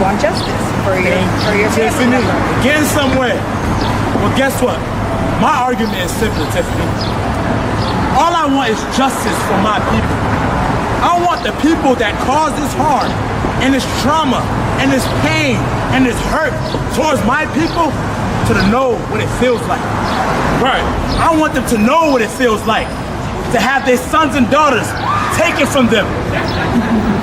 want justice for your family member. Getting somewhere. Well, guess what? My argument is simple, Tiffany. All I want is justice for my people. I want the people that caused this harm and this trauma and this pain and this hurt towards my people to know what it feels like. Right. I want them to know what it feels like to have their sons and daughters taken from them.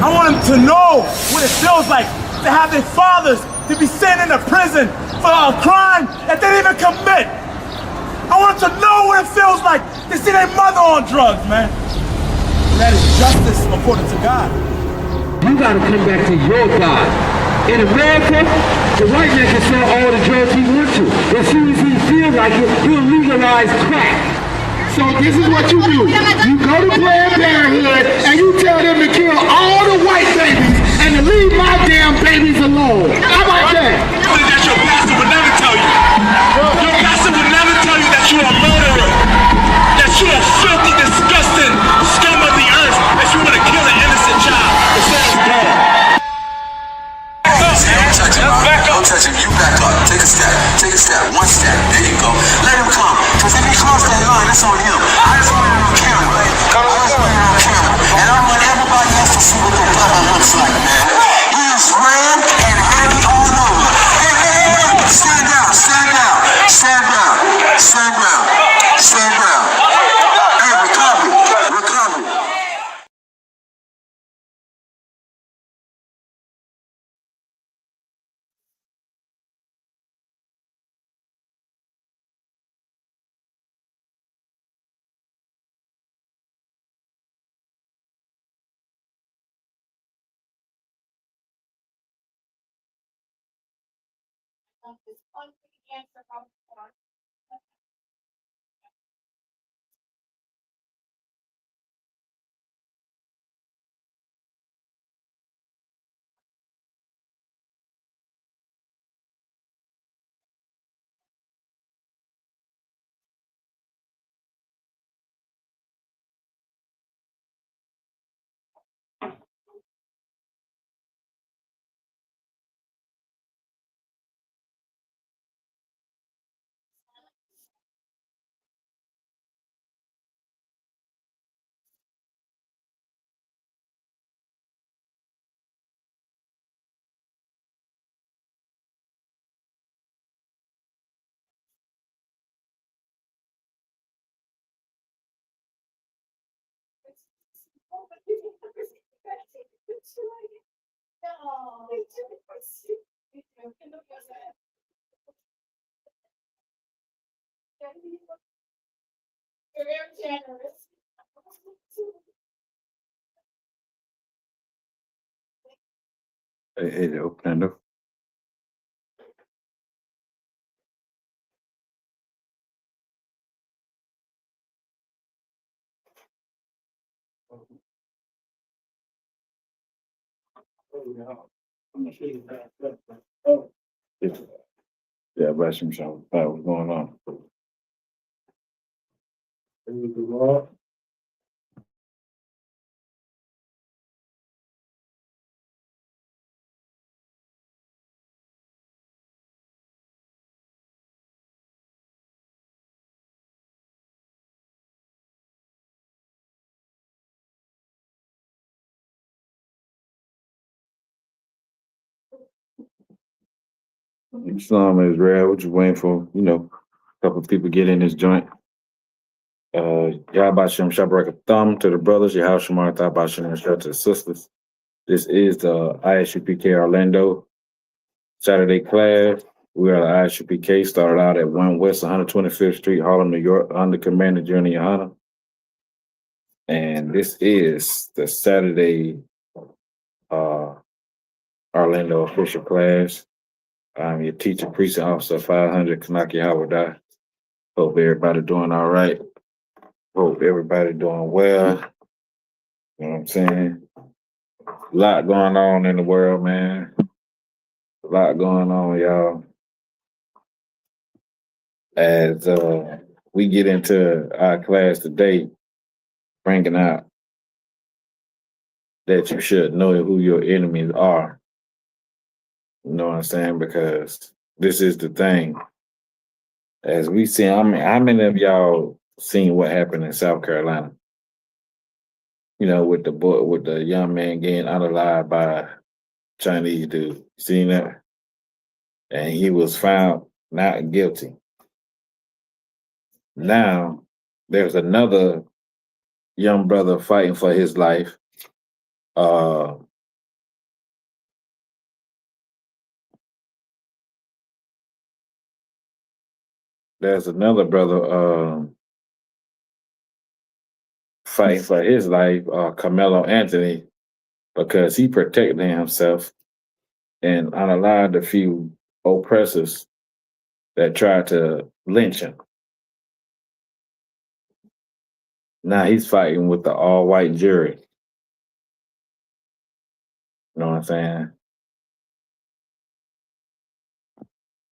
I want them to know what it feels like to have their fathers to be sent into prison for a crime that they didn't even commit. I want them to know what it feels like to see their mother on drugs, man. And that is justice according to God. You gotta come back to your God. In America, the white man can sell all the drugs he wants to. As soon as he feels like it, he'll legalize crack. So this is what you do. You go to Planned Parenthood and you tell them to kill all the white babies and to leave my damn babies alone. How about that? That your pastor would never tell you. Your pastor would never tell you that you're a murderer. That you're a filthy, disgusting scum of the earth. That you want to kill an innocent child. It says God. Don't touch him. You back up. Take a step. Take a step. One step. There you go. Let him come. Because if he crossed that line, it's on him. I just want it on camera. And I want everybody else to see what the brother looks like, man. He is red and heavy all over. Hey, stand down. Stand down. Stand down. Stand down. Stand down. Hey, recover. Recover. Hey, open up. Yeah, bless him, so what's going on? Islam is rare. What you waiting for? You know, a couple of people get in this joint. Yahawashadah Shabrak thumb to the brothers. Yahawashadah Shabrak to the sisters. This is the ISUPK Orlando Saturday class. We are the ISUPK. Started out at 1 West 125th Street, Harlem, New York, under Commander Journey Yohana. And this is the Saturday Orlando official class. I'm your teacher, precinct officer, 500 CHAANAK YAHAWADAH. Hope everybody doing all right. Hope everybody doing well. You know what I'm saying? A lot going on in the world, man. A lot going on, y'all. As we get into our class today, bringing out that you should know who your enemies are. You know what I'm saying? Because this is the thing. As we see, I mean, how many of y'all seen what happened in South Carolina? You know, with the boy, with the young man getting unalive by Chinese dude. You seen that? And he was found not guilty. Now, there's another young brother fighting for his life. Uh, there's another brother fighting for his life, Carmelo Anthony, because he protected himself and unalived a few oppressors that tried to lynch him. Now he's fighting with the all-white jury. You know what I'm saying?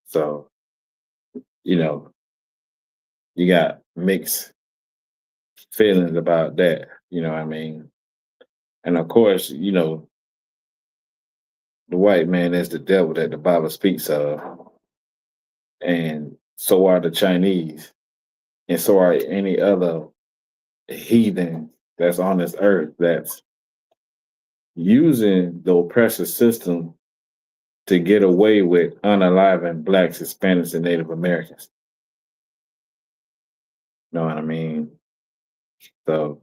So, you know, you got mixed feelings about that. You know what I mean? And of course, you know, the white man is the devil that the Bible speaks of. And so are the Chinese. And so are any other heathen that's on this earth that's using the oppressive system to get away with unaliving blacks, Hispanics, and Native Americans. Know what I mean? So,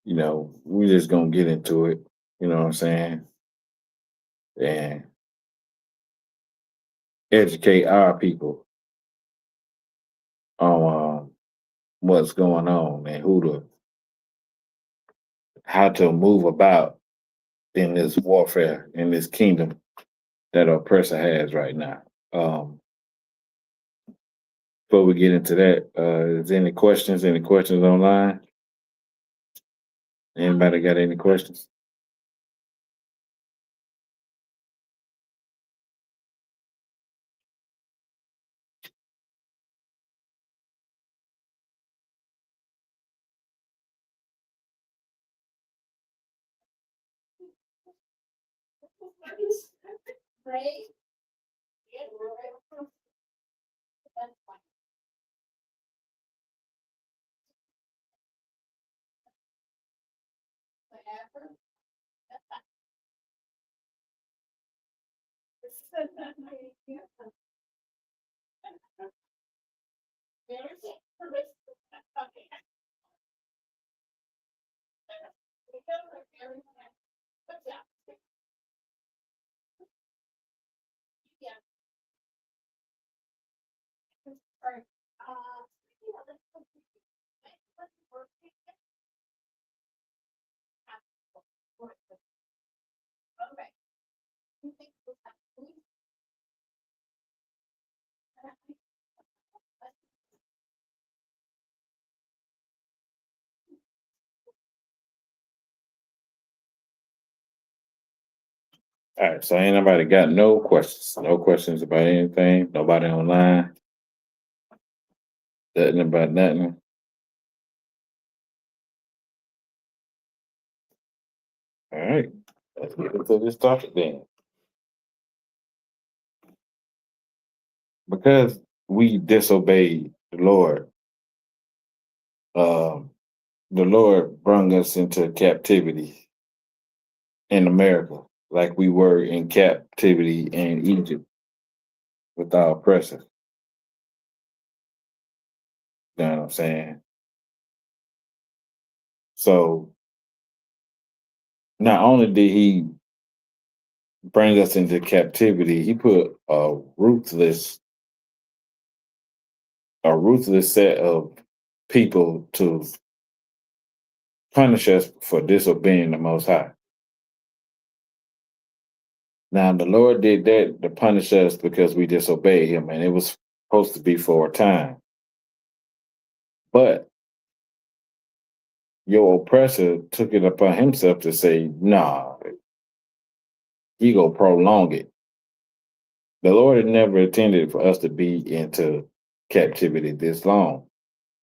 you know, we just gonna get into it. You know what I'm saying? And educate our people on what's going on and how to move about in this warfare, in this kingdom that oppressor has right now. Before we get into that, is there any questions? Any questions online? Anybody got any questions? All right, so ain't nobody got no questions. No questions about anything. Nobody online. Nothing about nothing. All right, let's get into this topic then. Because we disobeyed the Lord brought us into captivity in America, like we were in captivity in Egypt with our oppressor. You know what I'm saying? So not only did he bring us into captivity, he put a ruthless set of people to punish us for disobeying the Most High. Now, the Lord did that to punish us because we disobeyed him, and it was supposed to be for a time. But your oppressor took it upon himself to say, nah, he gonna prolong it. The Lord had never intended for us to be into captivity this long.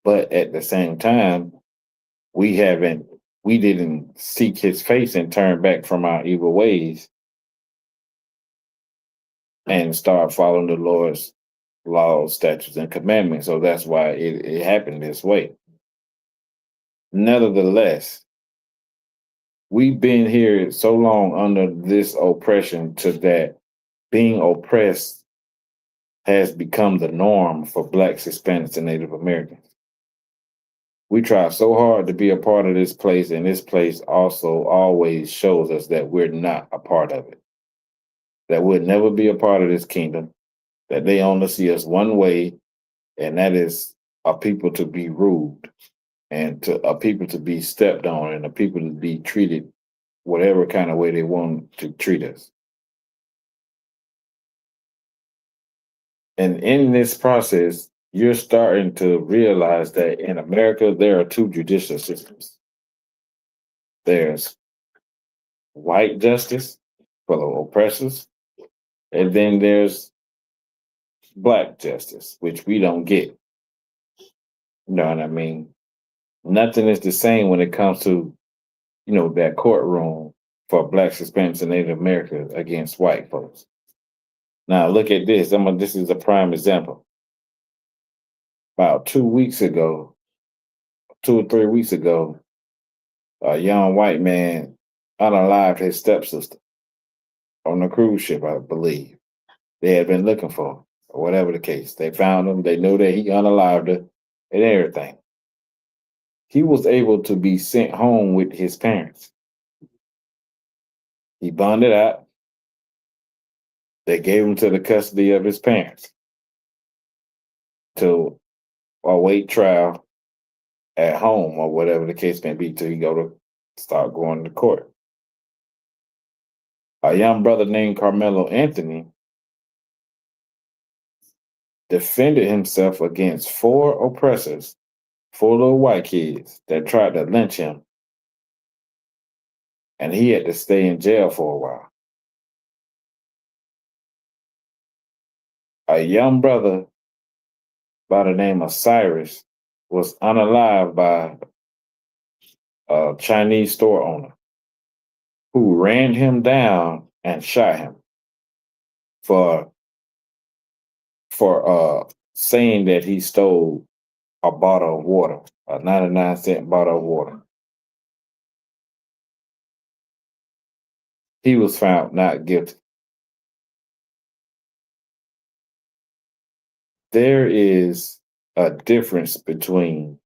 But at the same time, we didn't seek his face and turn back from our evil ways. and start following the Lord's laws, statutes, and commandments. So that's why it happened this way. Nevertheless, we've been here so long under this oppression to that being oppressed has become the norm for Blacks, Hispanics, and Native Americans. We try so hard to be a part of this place, and this place also always shows us that we're not a part of it, that we'll never be a part of this kingdom, that they only see us one way, and that is a people to be ruled, and to a people to be stepped on, and a people to be treated whatever kind of way they want to treat us. And in this process, you're starting to realize that in America, there are two judicial systems. There's white justice for the oppressors, and then there's Black justice, which we don't get. You know what I mean? Nothing is the same when it comes to, that courtroom for Blacks, Hispanics, and Native Americans against white folks. Now look at this. This is a prime example. About 2 weeks ago, 2 or 3 weeks ago, a young white man unalived his stepsister on a cruise ship, I believe. They had been looking for him, or whatever the case. They found him. They knew that he unalived her and everything. He was able to be sent home with his parents. He bonded out. They gave him to the custody of his parents to await trial at home, or whatever the case may be, till he go to start going to court. A young brother named Carmelo Anthony defended himself against 4 oppressors, 4 little white kids that tried to lynch him, and he had to stay in jail for a while. A young brother by the name of Cyrus was unalived by a Chinese store owner who ran him down and shot him for saying that he stole a bottle of water, a 99-cent bottle of water. He was found not guilty. There is a difference between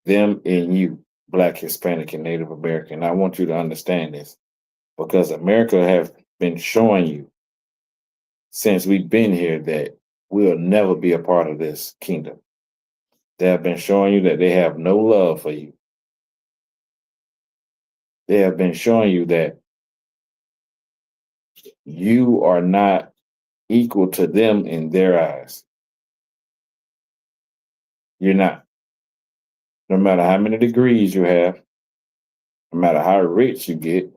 them and you, Black, Hispanic, and Native American. I want you to understand this, because America have been showing you since we've been here that we'll never be a part of this kingdom. They have been showing you that they have no love for you. They have been showing you that you are not equal to them in their eyes. You're not. No matter how many degrees you have, no matter how rich you get,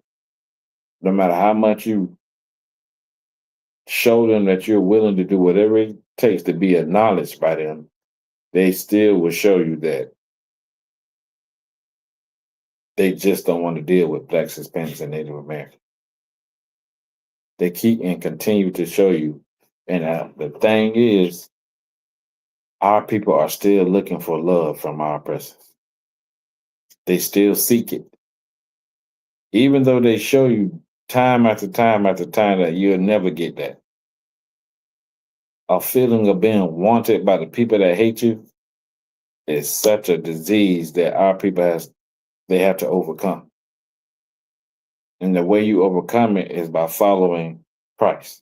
no matter how much you show them that you're willing to do whatever it takes to be acknowledged by them, they still will show you that they just don't want to deal with Blacks, Hispanics, and Native Americans. They keep and continue to show you. And the thing is, our people are still looking for love from our oppressors. They still seek it. Even though they show you time after time after time that you'll never get that. A feeling of being wanted by the people that hate you is such a disease that our people have to overcome. And the way you overcome it is by following Christ,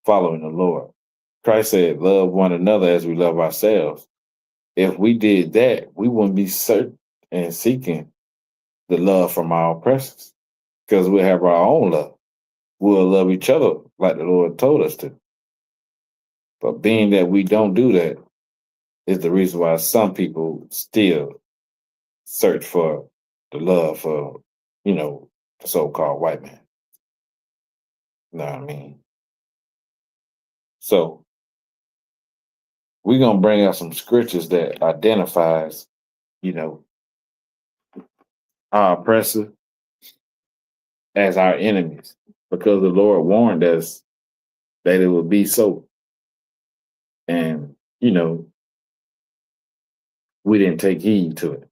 following the Lord. Christ said, love one another as we love ourselves. If we did that, we wouldn't be searching and seeking the love from our oppressors, because we have our own love. We'll love each other like the Lord told us to. But being that we don't do that is the reason why some people still search for the love for, the so-called white man. You know what I mean? So we're going to bring out some scriptures that identifies, our oppressor as our enemies, because the Lord warned us that it would be so. And, you know, we didn't take heed to it.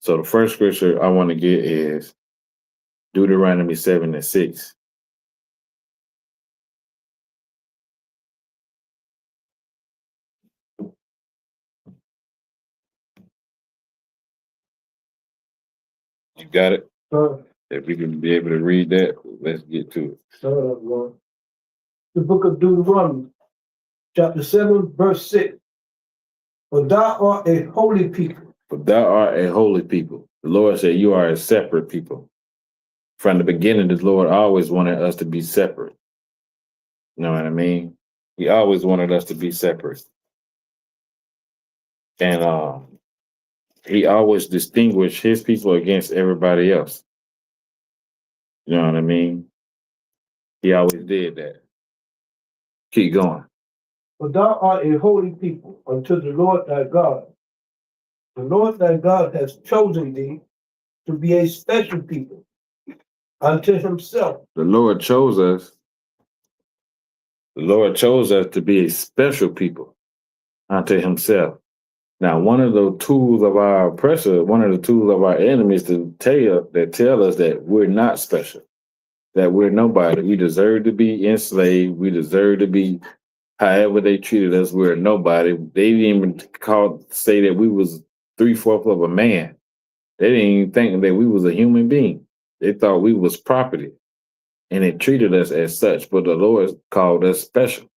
So the first scripture I want to get is Deuteronomy 7:6. You got it? If we can be able to read that, let's get to it. The book of Deuteronomy, chapter 7, verse 6. For thou art a holy people. But thou art a holy people. The Lord said you are a separate people. From the beginning, the Lord always wanted us to be separate. You know what I mean? He always wanted us to be separate. And he always distinguished his people against everybody else. You know what I mean? He always did that. Keep going. For thou art a holy people unto the Lord thy God. The Lord thy God has chosen thee to be a special people unto himself. The Lord chose us. The Lord chose us to be a special people unto himself. Now, one of the tools of our oppressor, one of the tools of our enemies to tell us that we're not special, that we're nobody. We deserve to be enslaved. We deserve to be however they treated us. We're nobody. They didn't even say that we was 3/4 of a man. They didn't even think that we was a human being. They thought we was property, and they treated us as such. But the Lord called us special.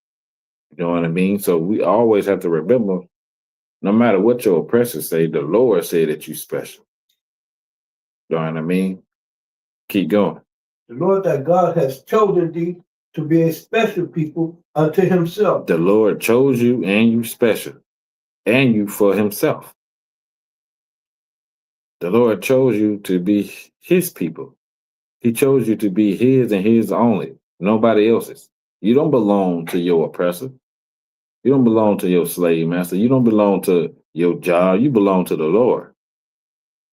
You know what I mean? So we always have to remember, no matter what your oppressors say, the Lord said that you special. You know what I mean? Keep going. The Lord thy God has chosen thee to be a special people unto himself. The Lord chose you and you special, and you for himself. The Lord chose you to be his people. He chose you to be his and his only, nobody else's. You don't belong to your oppressor. You don't belong to your slave master. You don't belong to your job. You belong to the Lord.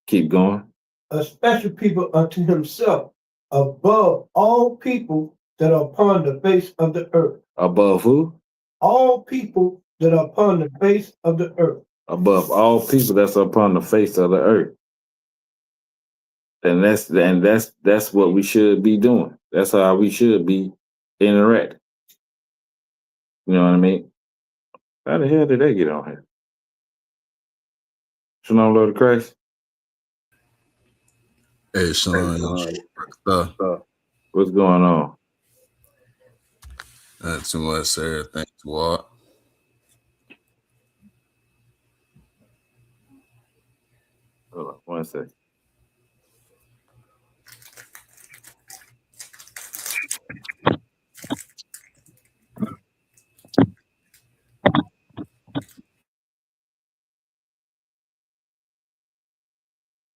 Keep going. A special people unto himself, above all people that are upon the face of the earth. Above who? All people that are upon the face of the earth. Above all people that's upon the face of the earth. And that's what we should be doing. That's how we should be interacting. You know what I mean? How the hell did they get on here? Shalom, Lord of Christ. Hey, Sean, What's going on? not too much, sir. Thanks, Walt. Hold on 1 second.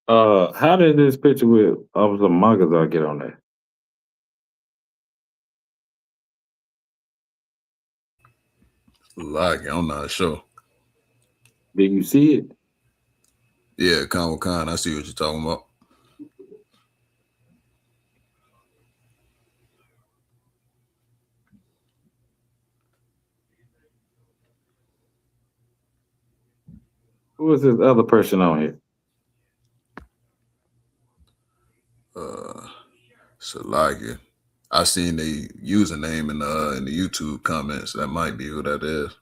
How did this picture with Officer Magazar get on there? Like, I'm not sure. Did you see it? Yeah, Comic Con. I see what you're talking about. Who is this other person on here? So, like, I seen the username in the YouTube comments. That might be who that is.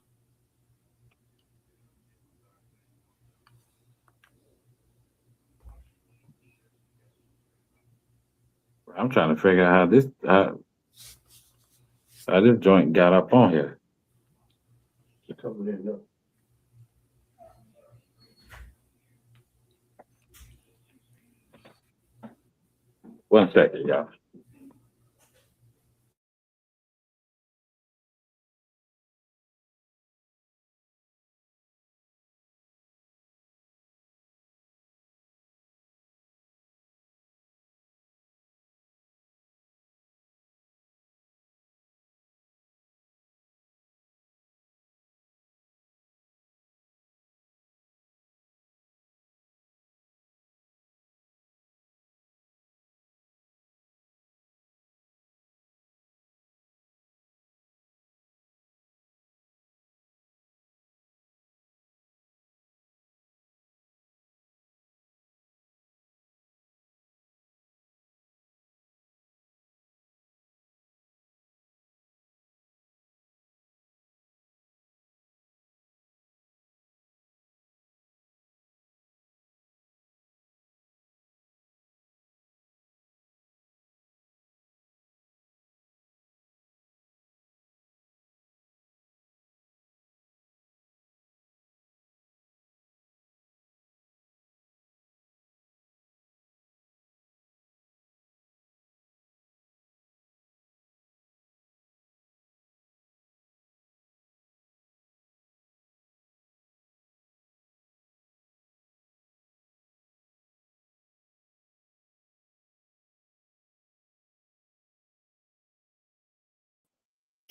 I'm trying to figure out how this joint got up on here. One second, y'all.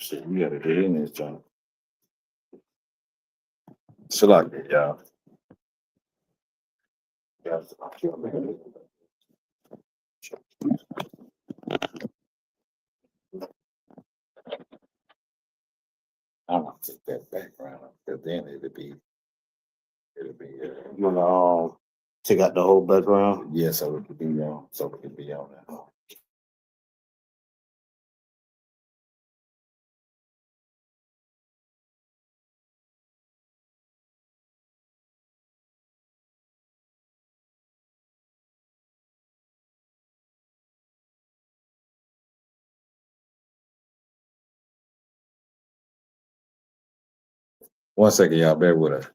Shit, we gotta get in this joint. So like it, y'all. I'm gonna take that background because then it'll be. You wanna take out the whole background? Yeah, so it could be on. So it could be on that. One second, y'all. Bear with us.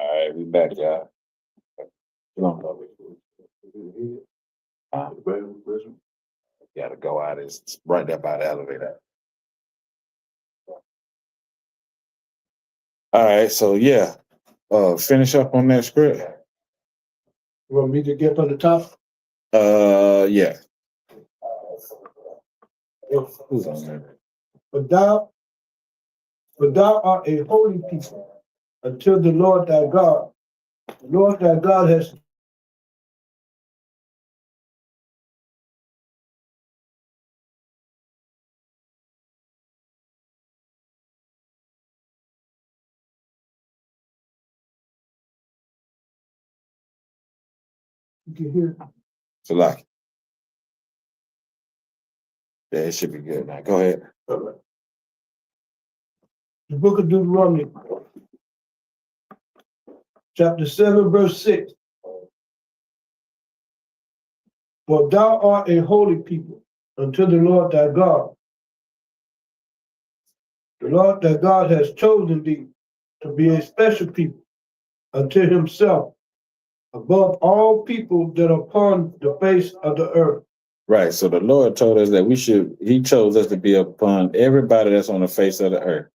All right, we back, y'all. Gotta go out. It's right there by the elevator. All right, so yeah, finish up on that script. You want me to get on the top? Yeah. Who's on there? But thou art a holy people until the Lord thy God. The Lord thy God has you can hear. So like, yeah, it should be good now. Go ahead. The book of Deuteronomy, chapter 7, verse 6. For thou art a holy people unto the Lord thy God. The Lord thy God has chosen thee to be a special people unto himself above all people that are upon the face of the earth. Right. So the Lord told us that he chose us to be upon everybody that's on the face of the earth.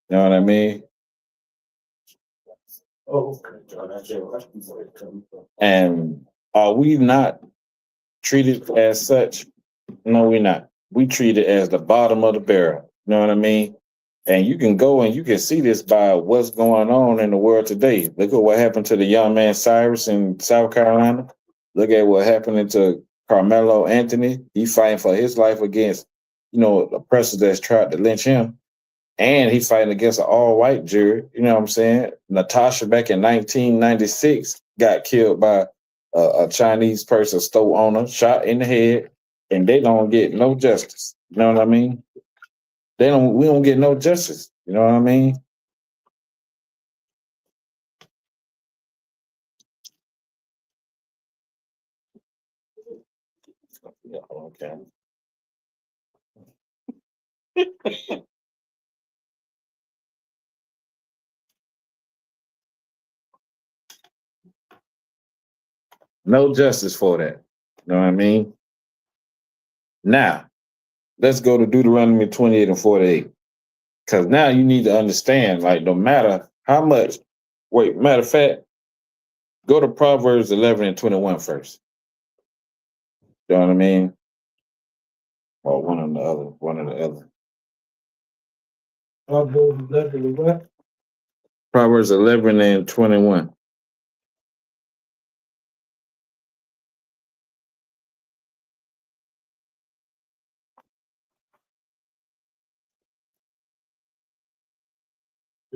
You know what I mean? Oh, And are we not treated as such? No, we're not. We treat it as the bottom of the barrel. You know what I mean? And you can go and you can see this by what's going on in the world today. Look at what happened to the young man Cyrus in South Carolina. Look at what happened to Carmelo Anthony. He fighting for his life against, oppressors that's tried to lynch him. And he fighting against an all-white jury. You know what I'm saying? Natasha back in 1996 got killed by a Chinese person, store owner, shot in the head, and they don't get no justice. You know what I mean? We don't get no justice. You know what I mean? Yeah, okay. No justice for that. You know what I mean? Now, let's go to Deuteronomy 28 and 48. Because now you need to understand, like, no matter how much, matter of fact, go to Proverbs 11 and 21 first. You know what I mean? Or one or the other. Proverbs 11 and 21.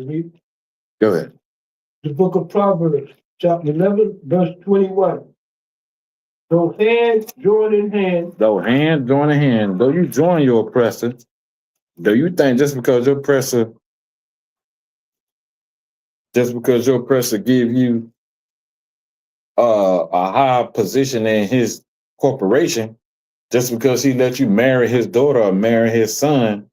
Read Go ahead. the book of Proverbs, chapter 11, verse 21. Though hand join in hand, Though hand join in hand, though you join your oppressor, though you think just because your oppressor give you a high position in his corporation, just because he let you marry his daughter or marry his son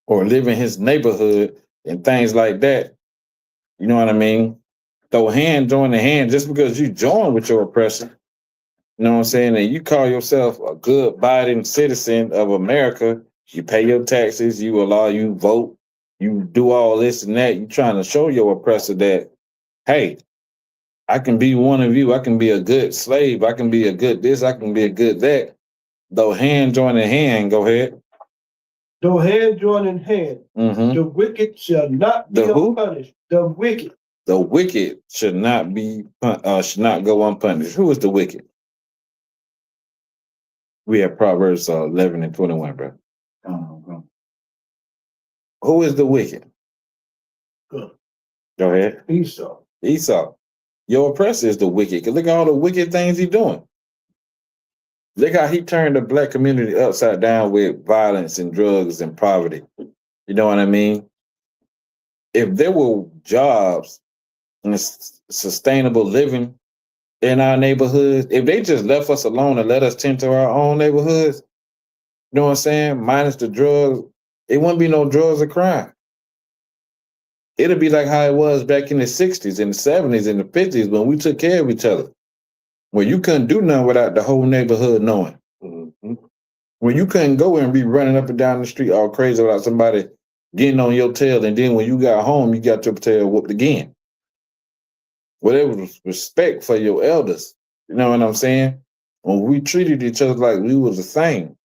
or live in his neighborhood and things like that, you know what I mean? Though hand join in hand, just because you join with your oppressor, you know what I'm saying? And you call yourself a good abiding citizen of America, you pay your taxes, you vote, you do all this and that. You trying to show your oppressor that, hey, I can be one of you. I can be a good slave. I can be a good this. I can be a good that. Though hand join in hand, go ahead. though hand join in hand, Mm-hmm. the wicked shall not be unpunished. The wicked. The wicked should not go unpunished. Who is the wicked? We have Proverbs 11 and 21, bro. Who is the wicked? Good. Go ahead. Esau. Esau. Your oppressor is the wicked. Cause look at all the wicked things he's doing. Look how he turned the black community upside down with violence and drugs and poverty. You know what I mean? If there were jobs and sustainable living in our neighborhoods, if they just left us alone and let us tend to our own neighborhoods, you know what I'm saying? Minus the drugs, it wouldn't be no drugs or crime. It'll be like how it was back in the 60s and the 70s and the 50s when we took care of each other. When you couldn't do nothing without the whole neighborhood knowing. Mm-hmm. When you couldn't go and be running up and down the street all crazy without somebody getting on your tail, and then when you got home, you got your tail whooped again. Whatever was respect for your elders. You know what I'm saying? When we treated each other like we was the same.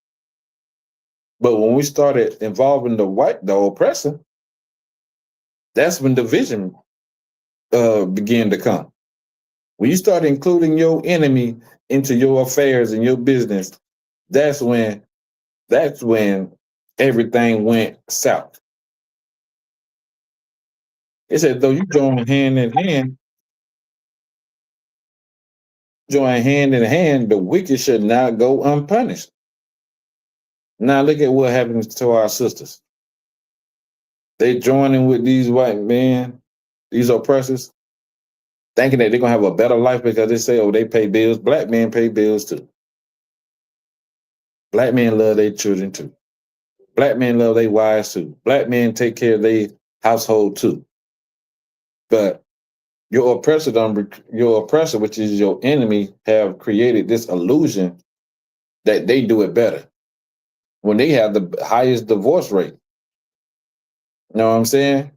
But when we started involving the oppressor, that's when division began to come. When you start including your enemy into your affairs and your business, that's when everything went south. It said, though you join hand in hand, the wicked should not go unpunished. Now look at what happens to our sisters. They joining with these white men, these oppressors, thinking that they're gonna have a better life because they say, oh, they pay bills. Black men pay bills too. Black men love their children too. Black men love their wives too. Black men take care of their household too. But your oppressor, which is your enemy, have created this illusion that they do it better when they have the highest divorce rate. You know what I'm saying?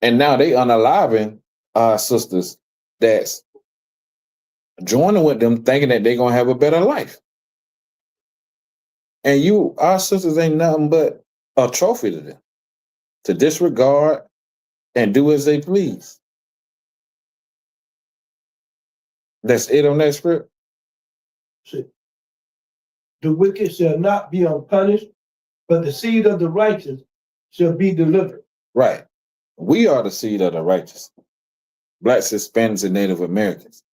And now they unaliving our sisters that's joining with them thinking that they're gonna have a better life. And our sisters ain't nothing but a trophy to them, to disregard and do as they please. That's it on that script. The wicked shall not be unpunished, but the seed of the righteous shall be delivered. Right. We are the seed of the righteous. Blacks, Hispanics, and Native Americans.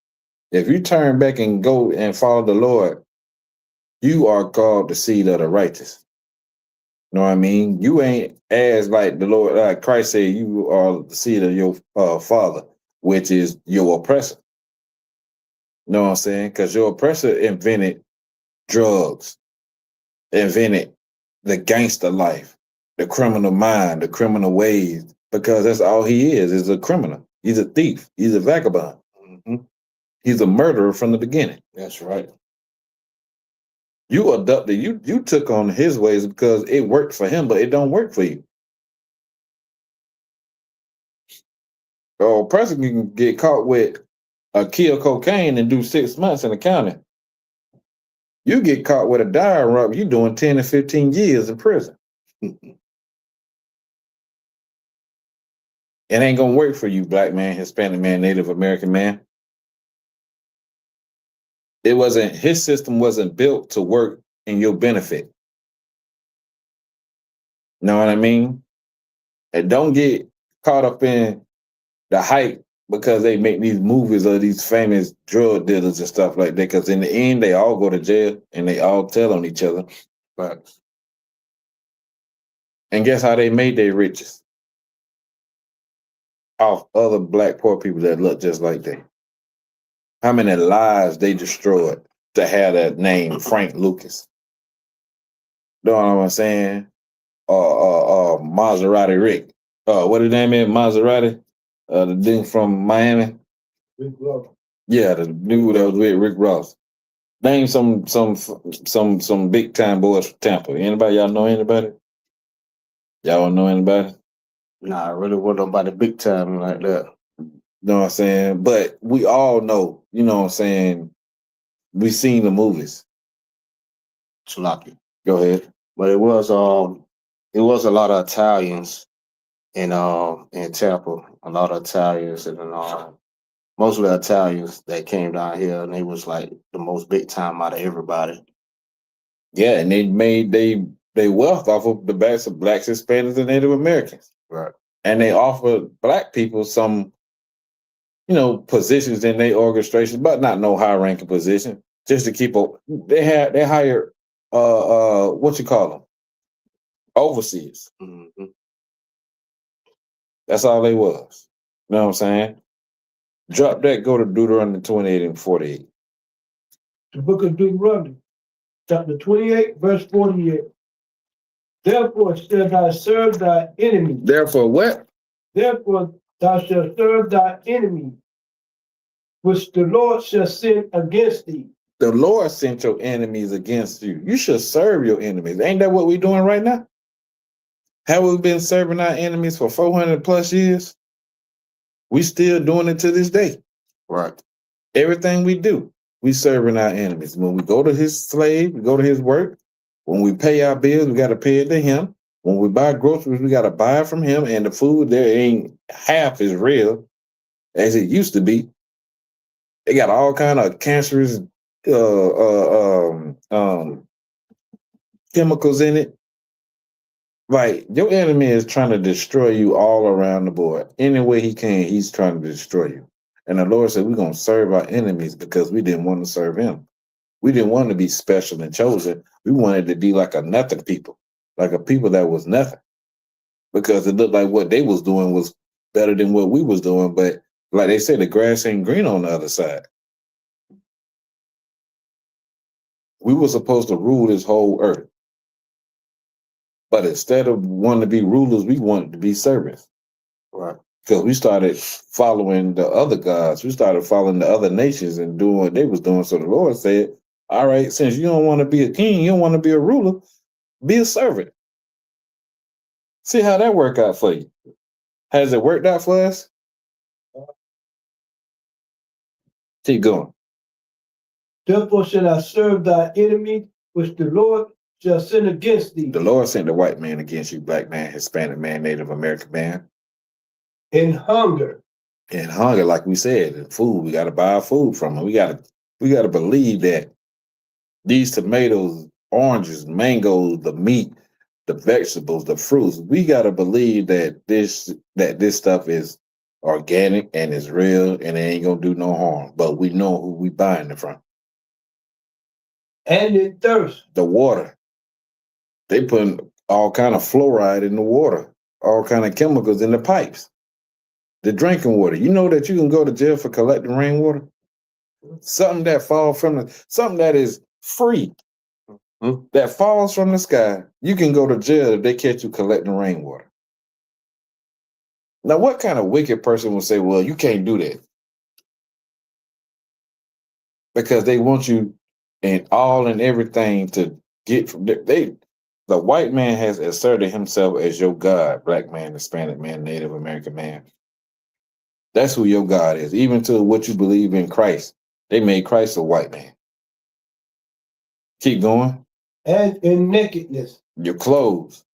If you turn back and go and follow the Lord, you are called the seed of the righteous. You know what I mean? You ain't as like the Lord, like Christ said, you are the seed of your father, which is your oppressor. You know what I'm saying? Because your oppressor invented drugs, invented the gangster life, the criminal mind, the criminal ways, because that's all he is a criminal. He's a thief. He's a vagabond. Mm-hmm. He's a murderer from the beginning. That's right. You adopted, you took on his ways because it worked for him, but it don't work for you. A person can get caught with a kill cocaine and do 6 months in the county. You get caught with a diary robbery, you're doing 10 to 15 years in prison. It ain't gonna work for you, black man, Hispanic man, Native American man. His system wasn't built to work in your benefit. Know what I mean? And don't get caught up in the hype because they make these movies of these famous drug dealers and stuff like that. Because in the end, they all go to jail and they all tell on each other. But and guess how they made their riches? Off other black poor people that look just like them. How many lives they destroyed to have that name, Frank Lucas? You know what I'm saying? Maserati Rick. What his name is? Maserati? The dude from Miami? Rick Ross. Yeah, the dude that was with Rick Ross. Name some big time boys from Tampa. Anybody? Y'all know anybody? Y'all don't know anybody? Nah, I really wasn't nobody big time like that. You know what I'm saying? But we all know, you know what I'm saying? We seen the movies. Sloppy. Go ahead. But it was a lot of Italians in Tampa. A lot of Italians and mostly Italians that came down here, and they was like the most big time out of everybody. Yeah, and they made they wealth off of the backs of blacks, Hispanics, and Native Americans. Right. And they offered black people some, you know, positions in their orchestration, but not no high ranking position, just to keep up. They hired what you call them? Overseers. Mm-hmm. That's all they was. You know what I'm saying? Drop that, go to Deuteronomy 28 and 48. The book of Deuteronomy, chapter 28, verse 48. Therefore shalt thou serve thy enemy. Therefore what? Therefore thou shalt serve thy enemy, which the Lord shall send against thee. The Lord sent your enemies against you. You should serve your enemies. Ain't that what we're doing right now? Have we been serving our enemies for 400 plus years? We still doing it to this day. Right. Everything we do, we serving our enemies. When we go to his slave, we go to his work. When we pay our bills, we got to pay it to him. When we buy groceries, we got to buy it from him. And the food there ain't half as real as it used to be. They got all kind of cancerous chemicals in it. Right. Your enemy is trying to destroy you all around the board. Any way he can, he's trying to destroy you. And the Lord said, we're going to serve our enemies because we didn't want to serve him. We didn't want to be special and chosen. We wanted to be like a nothing people, like a people that was nothing. Because it looked like what they was doing was better than what we was doing. But like they say, the grass ain't green on the other side. We were supposed to rule this whole earth. But instead of wanting to be rulers, we wanted to be servants. Right. Because we started following the other gods. We started following the other nations and doing what they was doing. So the Lord said, all right, since you don't want to be a king, you don't want to be a ruler, be a servant. See how that worked out for you. Has it worked out for us? Keep going. Therefore shall I serve thy enemy, which the Lord shall send against thee. The Lord sent the white man against you, black man, Hispanic man, Native American man. In hunger. In hunger, like we said, in food, we got to buy our food from them. We got to believe that these tomatoes, oranges, mangoes, the meat, the vegetables, the fruits, we got to believe that this stuff is organic and is real and it ain't going to do no harm. But we know who we buying it from. And in thirst. The water. They putting all kind of fluoride in the water, all kind of chemicals in the pipes. The drinking water. You know that you can go to jail for collecting rainwater? Something that falls from something that is free, that falls from the sky. You can go to jail if they catch you collecting rainwater. Now, what kind of wicked person would say, well, you can't do that? Because they want you in all and everything to get from the white man has asserted himself as your God, black man, Hispanic man, Native American man. That's who your God is. Even to what you believe in Christ. They made Christ a white man. Keep going. And in nakedness. Your clothes.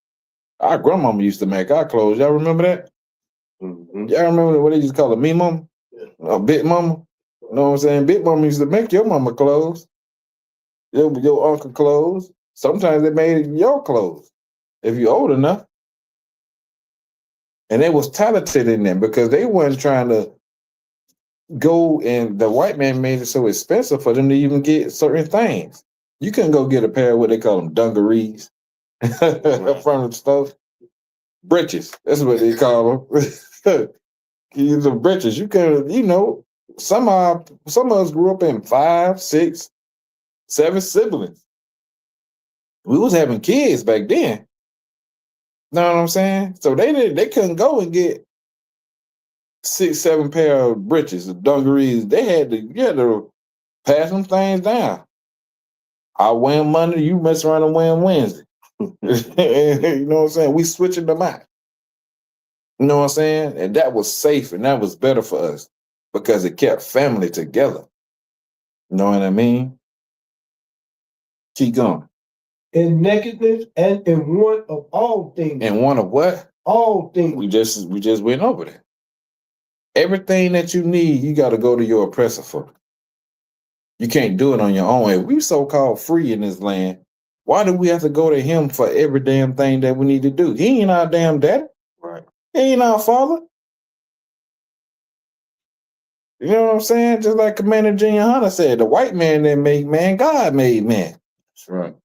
Our grandmama used to make our clothes. Y'all remember that? Mm-hmm. Y'all remember what they used to call a me mama? A big mama? You know what I'm saying? Big mama used to make your mama clothes. Your uncle clothes. Sometimes they made your clothes. If you're old enough. And they was talented in them because they weren't trying to go, and the white man made it so expensive for them to even get certain things. You couldn't go get a pair of what they call them dungarees from the stuff. Britches. That's what they call them. The britches. You can, some of us grew up in 5, 6, 7 siblings. We was having kids back then. Know what I'm saying? So they couldn't go and get 6, 7 pair of breeches, of dungarees. You had to pass them things down. I win Monday, you mess around and win Wednesday. You know what I'm saying? We switching them out. You know what I'm saying? And that was safe and that was better for us because it kept family together. You know what I mean? Keep going. In nakedness and in want of all things. In want of what? All things. We just went over that. Everything that you need, you got to go to your oppressor for. You can't do it on your own. If we so-called free in this land, why do we have to go to him for every damn thing that we need to do? He ain't our damn daddy. Right. He ain't our father. You know what I'm saying? Just like Commander Junior Hunter said, the white man didn't make man, God made man. That's right.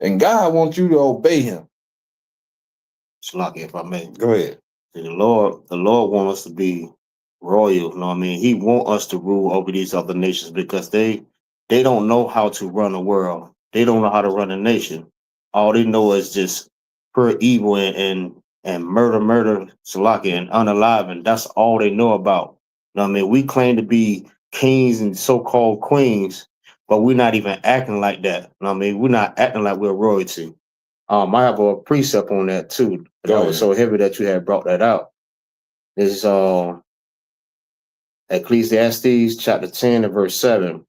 And God wants you to obey him. Slocky, if I may. Go ahead. The Lord wants us to be royal, you know what I mean? He wants us to rule over these other nations because they don't know how to run a world. They don't know how to run a nation. All they know is just pure evil and murder, Slocky, and unaliving. That's all they know about. You know what I mean? We claim to be kings and so-called queens, but we're not even acting like that. You know what I mean? We're not acting like we're royalty. I have a precept on that too. That was so heavy that you had brought that out. This is Ecclesiastes chapter 10 and verse 7.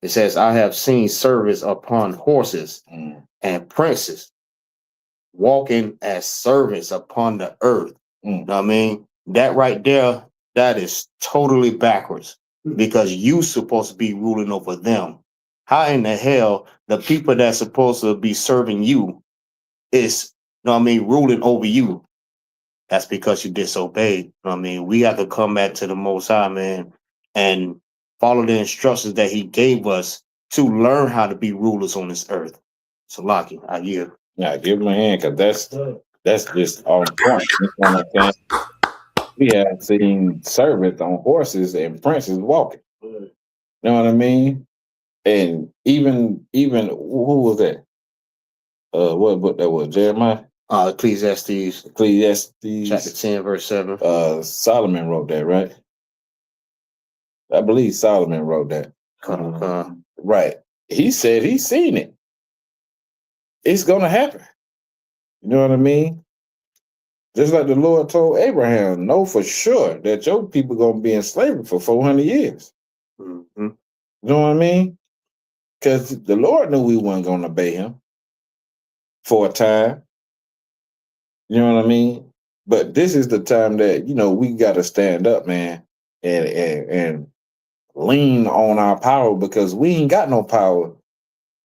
It says, I have seen servants upon horses and princes walking as servants upon the earth. You know what I mean? That right there, that is totally backwards because you supposed to be ruling over them. How in the hell the people that's supposed to be serving you is, you know what I mean, ruling over you? That's because you disobeyed. You know what I mean? We have to come back to the Most High, man, and follow the instructions that he gave us to learn how to be rulers on this earth. So, Lockie, I yield. Yeah, give him a hand because that's just on point. You know what I'm saying? We have seen servants on horses and princes walking. You know what I mean? And even who was that? What book that was? Jeremiah? Ecclesiastes chapter 10, verse 7. Solomon wrote that, right? I believe Solomon wrote that. Right. He said he's seen it. It's gonna happen. You know what I mean? Just like the Lord told Abraham, know for sure that your people gonna be in slavery for 400 years. Mm-hmm. You know what I mean? Because the Lord knew we weren't gonna obey him for a time. You know what I mean? But this is the time that, we gotta stand up, man, and lean on our power because we ain't got no power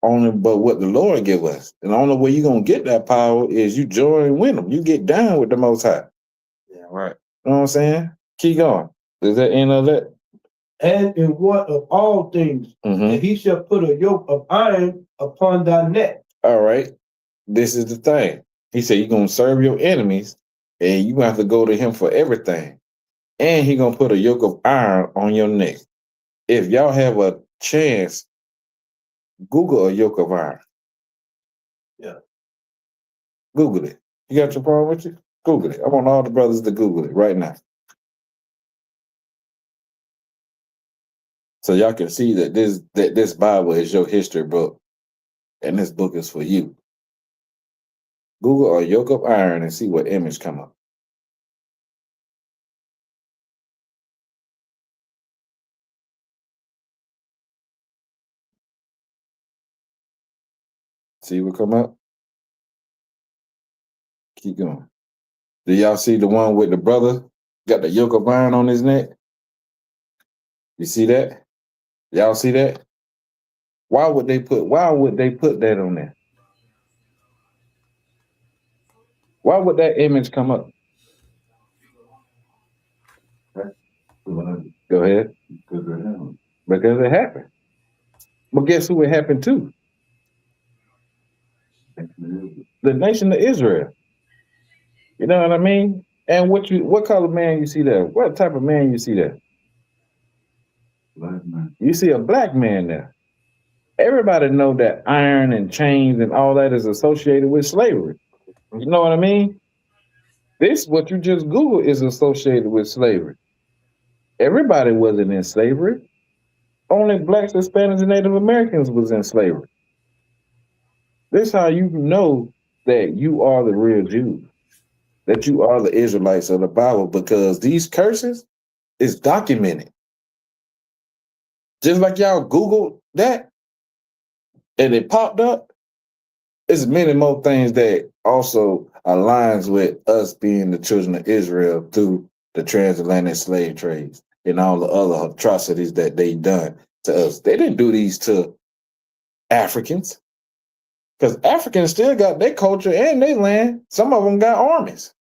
only but what the Lord give us. And the only way you're gonna get that power is you join with him. You get down with the Most High. Yeah, right. You know what I'm saying? Keep going. Is that end of that? And in what of all things, and he shall put a yoke of iron upon thy neck. All right. This is the thing. He said you're gonna serve your enemies and you have to go to him for everything. And he gonna put a yoke of iron on your neck. If y'all have a chance, Google a yoke of iron. Yeah. Google it. You got your phone with you? Google it. I want all the brothers to Google it right now. So y'all can see that this Bible is your history book. And this book is for you. Google a yoke of iron and see what image come up. See what come up? Keep going. Do y'all see the one with the brother got the yoke of iron on his neck? You see that? Y'all see that? Why would they put that on there? Why would that image come up? Go ahead. Because it happened. But guess who it happened to? The nation of Israel. You know what I mean? And what color man you see there? What type of man you see there? Black man. You see a black man there. Everybody know that iron and chains and all that is associated with slavery. You know what I mean? This, what you just Google, is associated with slavery. Everybody wasn't in slavery. Only blacks, Hispanics, and Native Americans was in slavery. This how you know that you are the real Jews, that you are the Israelites of the Bible, because these curses is documented. Just like y'all Googled that and it popped up, there's many more things that also aligns with us being the children of Israel through the transatlantic slave trades and all the other atrocities that they done to us. They didn't do these to Africans, because Africans still got their culture and their land. Some of them got armies.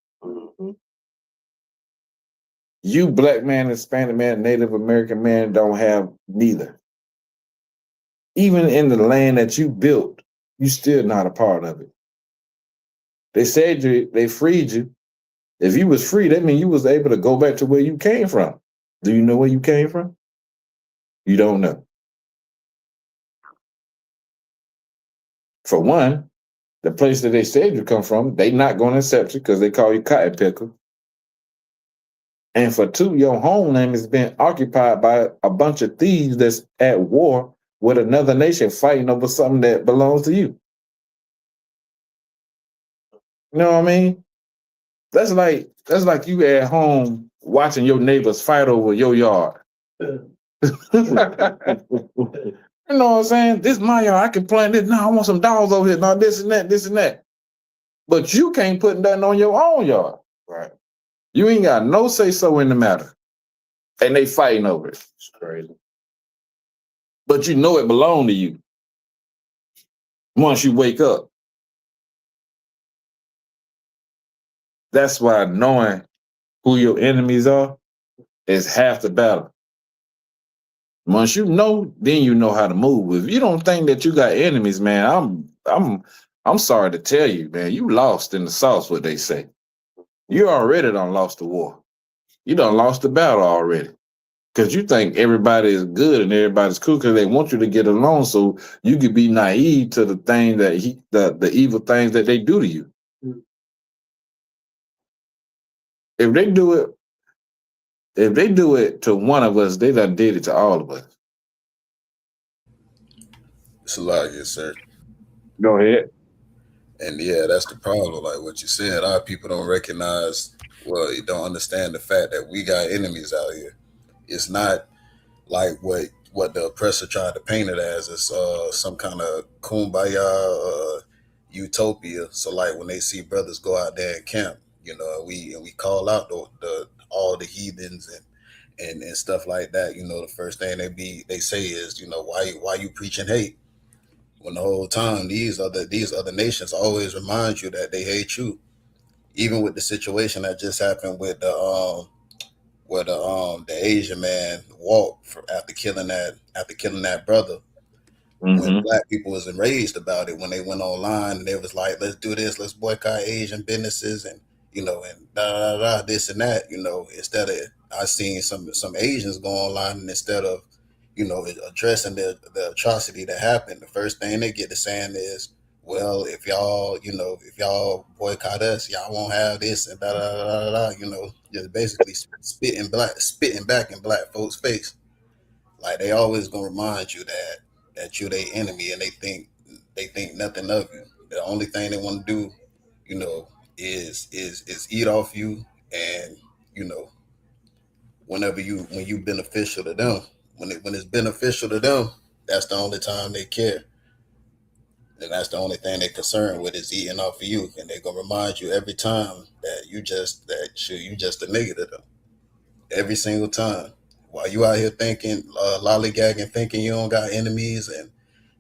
You black man, Hispanic man, Native American man don't have neither. Even in the land that you built, you still not a part of it. They said they freed you. If you was free, that means you was able to go back to where you came from. Do you know where you came from? You don't know. For one, the place that they said you come from, they not going to accept you because they call you cotton picker. And for two, your homeland has been occupied by a bunch of thieves that's at war with another nation fighting over something that belongs to you. You know what I mean? That's like you at home watching your neighbors fight over your yard. You know what I'm saying? This is my yard. I can plant this. No, I want some dogs over here. No, this and that, this and that. But you can't put nothing on your own yard. Right. You ain't got no say so in the matter. And they fighting over it. It's crazy. But you know it belonged to you once you wake up. That's why knowing who your enemies are is half the battle. Once you know, then you know how to move. If you don't think that you got enemies, man, I'm sorry to tell you, man, you lost in the sauce, what they say. You already done lost the war. You done lost the battle already. Because you think everybody is good and everybody's cool because they want you to get along so you could be naive to the thing that the evil things that they do to you. If they do it to one of us, they done did it to all of us. It's a lot, yes, sir. Go ahead. And yeah, that's the problem. Like what you said, a lot of people don't recognize, well, they don't understand the fact that we got enemies out here. It's not like what the oppressor tried to paint it as. It's some kind of kumbaya utopia. So like when they see brothers go out there and camp, you know, we call out the all the heathens and stuff like that. You know, the first thing they say is, you know, why you preaching hate? When the whole time these other nations always remind you that they hate you. Even with the situation that just happened with the where the Asian man walked after killing that brother. When black people was enraged about it, when they went online and they was like, let's do this, let's boycott Asian businesses and you know, and this and that, you know, instead of I seen some Asians go online and instead of, you know, addressing the atrocity that happened, the first thing they get to saying is, well, if y'all boycott us, y'all won't have this and you know, just basically spitting back in black folks' face. Like they always gonna remind you that you're their enemy and they think nothing of you. The only thing they want to do, you know, is eat off you and you know when you beneficial to them. When it's beneficial to them, that's the only time they care. And that's the only thing they're concerned with is eating off of you. And they're gonna remind you every time that you just a nigga to them. Every single time. While you out here thinking, lollygagging, thinking you don't got enemies and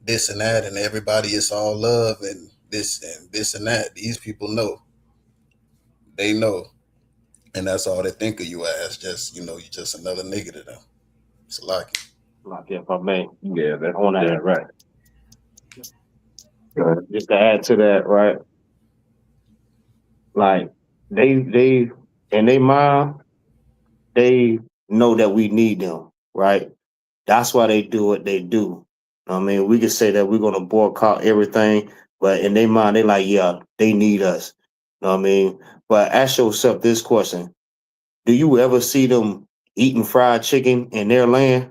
this and that, and everybody is all love and this and that. These people know. They know. And that's all they think of you as. Just, you know, you're just another nigga to them. It's lucky. Like if I may, Yeah, that's I want to damn add, right. just to add to that, right? Like they in their mind, they know that we need them, right? That's why they do what they do. I mean, we could say that we're gonna boycott everything, but in their mind, they like, yeah, they need us. You know what I mean? But ask yourself this question: do you ever see them eating fried chicken in their land?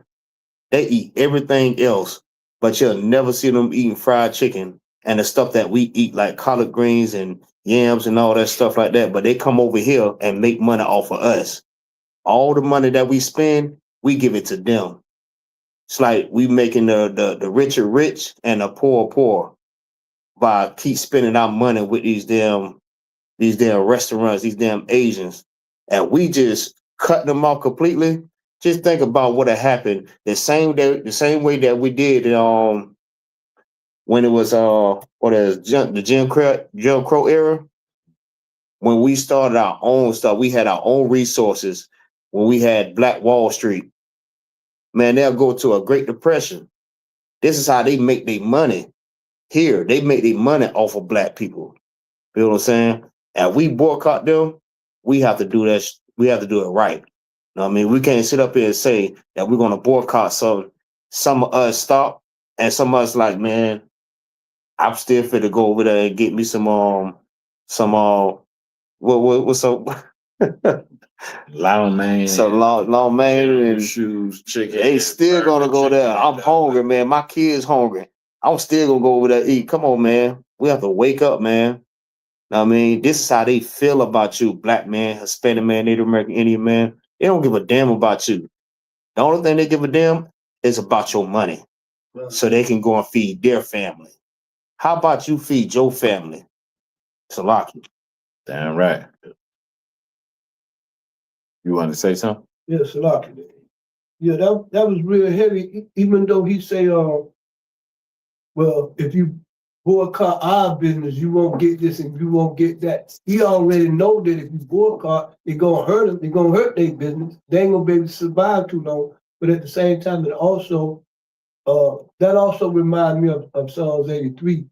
They eat everything else, but you'll never see them eating fried chicken and the stuff that we eat, like collard greens and yams and all that stuff like that. But they come over here and make money off of us. All the money that we spend, we give it to them. It's like we making the richer rich and the poor poor by keep spending our money with these damn restaurants, these damn Asians, and we just cut them off completely. Just think about what had happened the same way that we did when it was what is the Jim Crow era. When we started our own stuff, we had our own resources. When we had Black Wall Street, man, they'll go to a Great Depression. This is how they make their money here. They make their money off of black people. You know what I'm saying? And we boycott them, we have to do that. We have to do it right. You know what I mean? We can't sit up here and say that we're gonna boycott some of us stop and some of us like, man, I'm still fit to go over there and get me some what's some Long man, some long man and shoes, chicken. they still gonna go there. I'm hungry, man. My kids hungry. I'm still gonna go over there and eat. Come on, man. We have to wake up, man. I mean, this is how they feel about you, black man, Hispanic man, Native American, Indian man. They don't give a damn about you. The only thing they give a damn is about your money, so they can go and feed their family. How about you feed your family? Salaki. Damn right. You want to say something? Yeah, Salaki. Yeah, that was real heavy. Even though he say, well, if you boycott our business, you won't get this and you won't get that. He already know that if you boycott, it's gonna hurt them. It's gonna hurt their business. They ain't gonna be able to survive too long. But at the same time, it also that also reminds me of Psalms 83.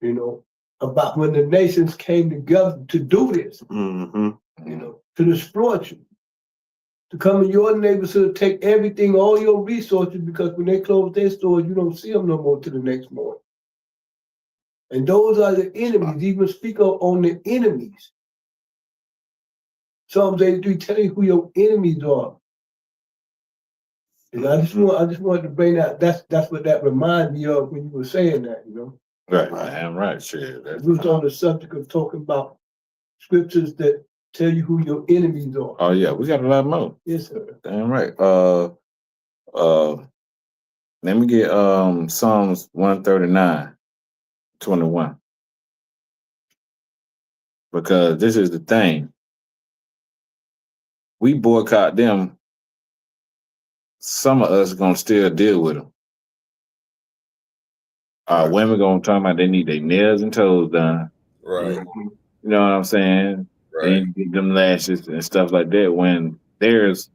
You know, about when the nations came together to do this. Mm-hmm. You know, to exploit you. To come in your neighborhood, take everything, all your resources, because when they close their stores, you don't see them no more till the next morning. And those are the enemies. Even speak up on the enemies. Psalms 83 tell you who your enemies are. And I just wanted to bring that. That's what that reminded me of when you were saying that. You know. Right. Damn right. Shit. We was on the subject of talking about scriptures that tell you who your enemies are. Oh yeah, we got a lot more. Yes, sir. Damn right. Let me get Psalms 139:21. Because this is the thing. We boycott them. Some of us gonna still deal with them. Women gonna talk about they need their nails and toes done. Right. You know what I'm saying? They Right. need them lashes and stuff like that. When there's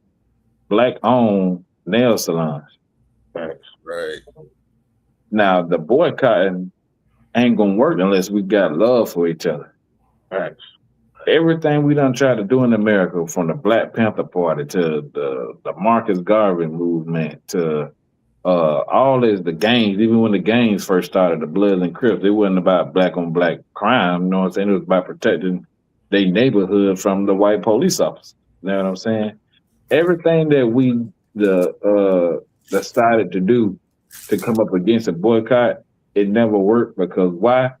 black-owned nail salons. Right. Now the boycotting ain't gonna work unless we got love for each other. Right. Everything we done tried to do in America, from the Black Panther Party to the Marcus Garvey movement to all this, the gangs, even when the gangs first started, the Bloods and Crips, it wasn't about black on black crime, you know what I'm saying? It was about protecting their neighborhood from the white police officers. You know what I'm saying? Everything that we decided to do to come up against a boycott, it never worked because why?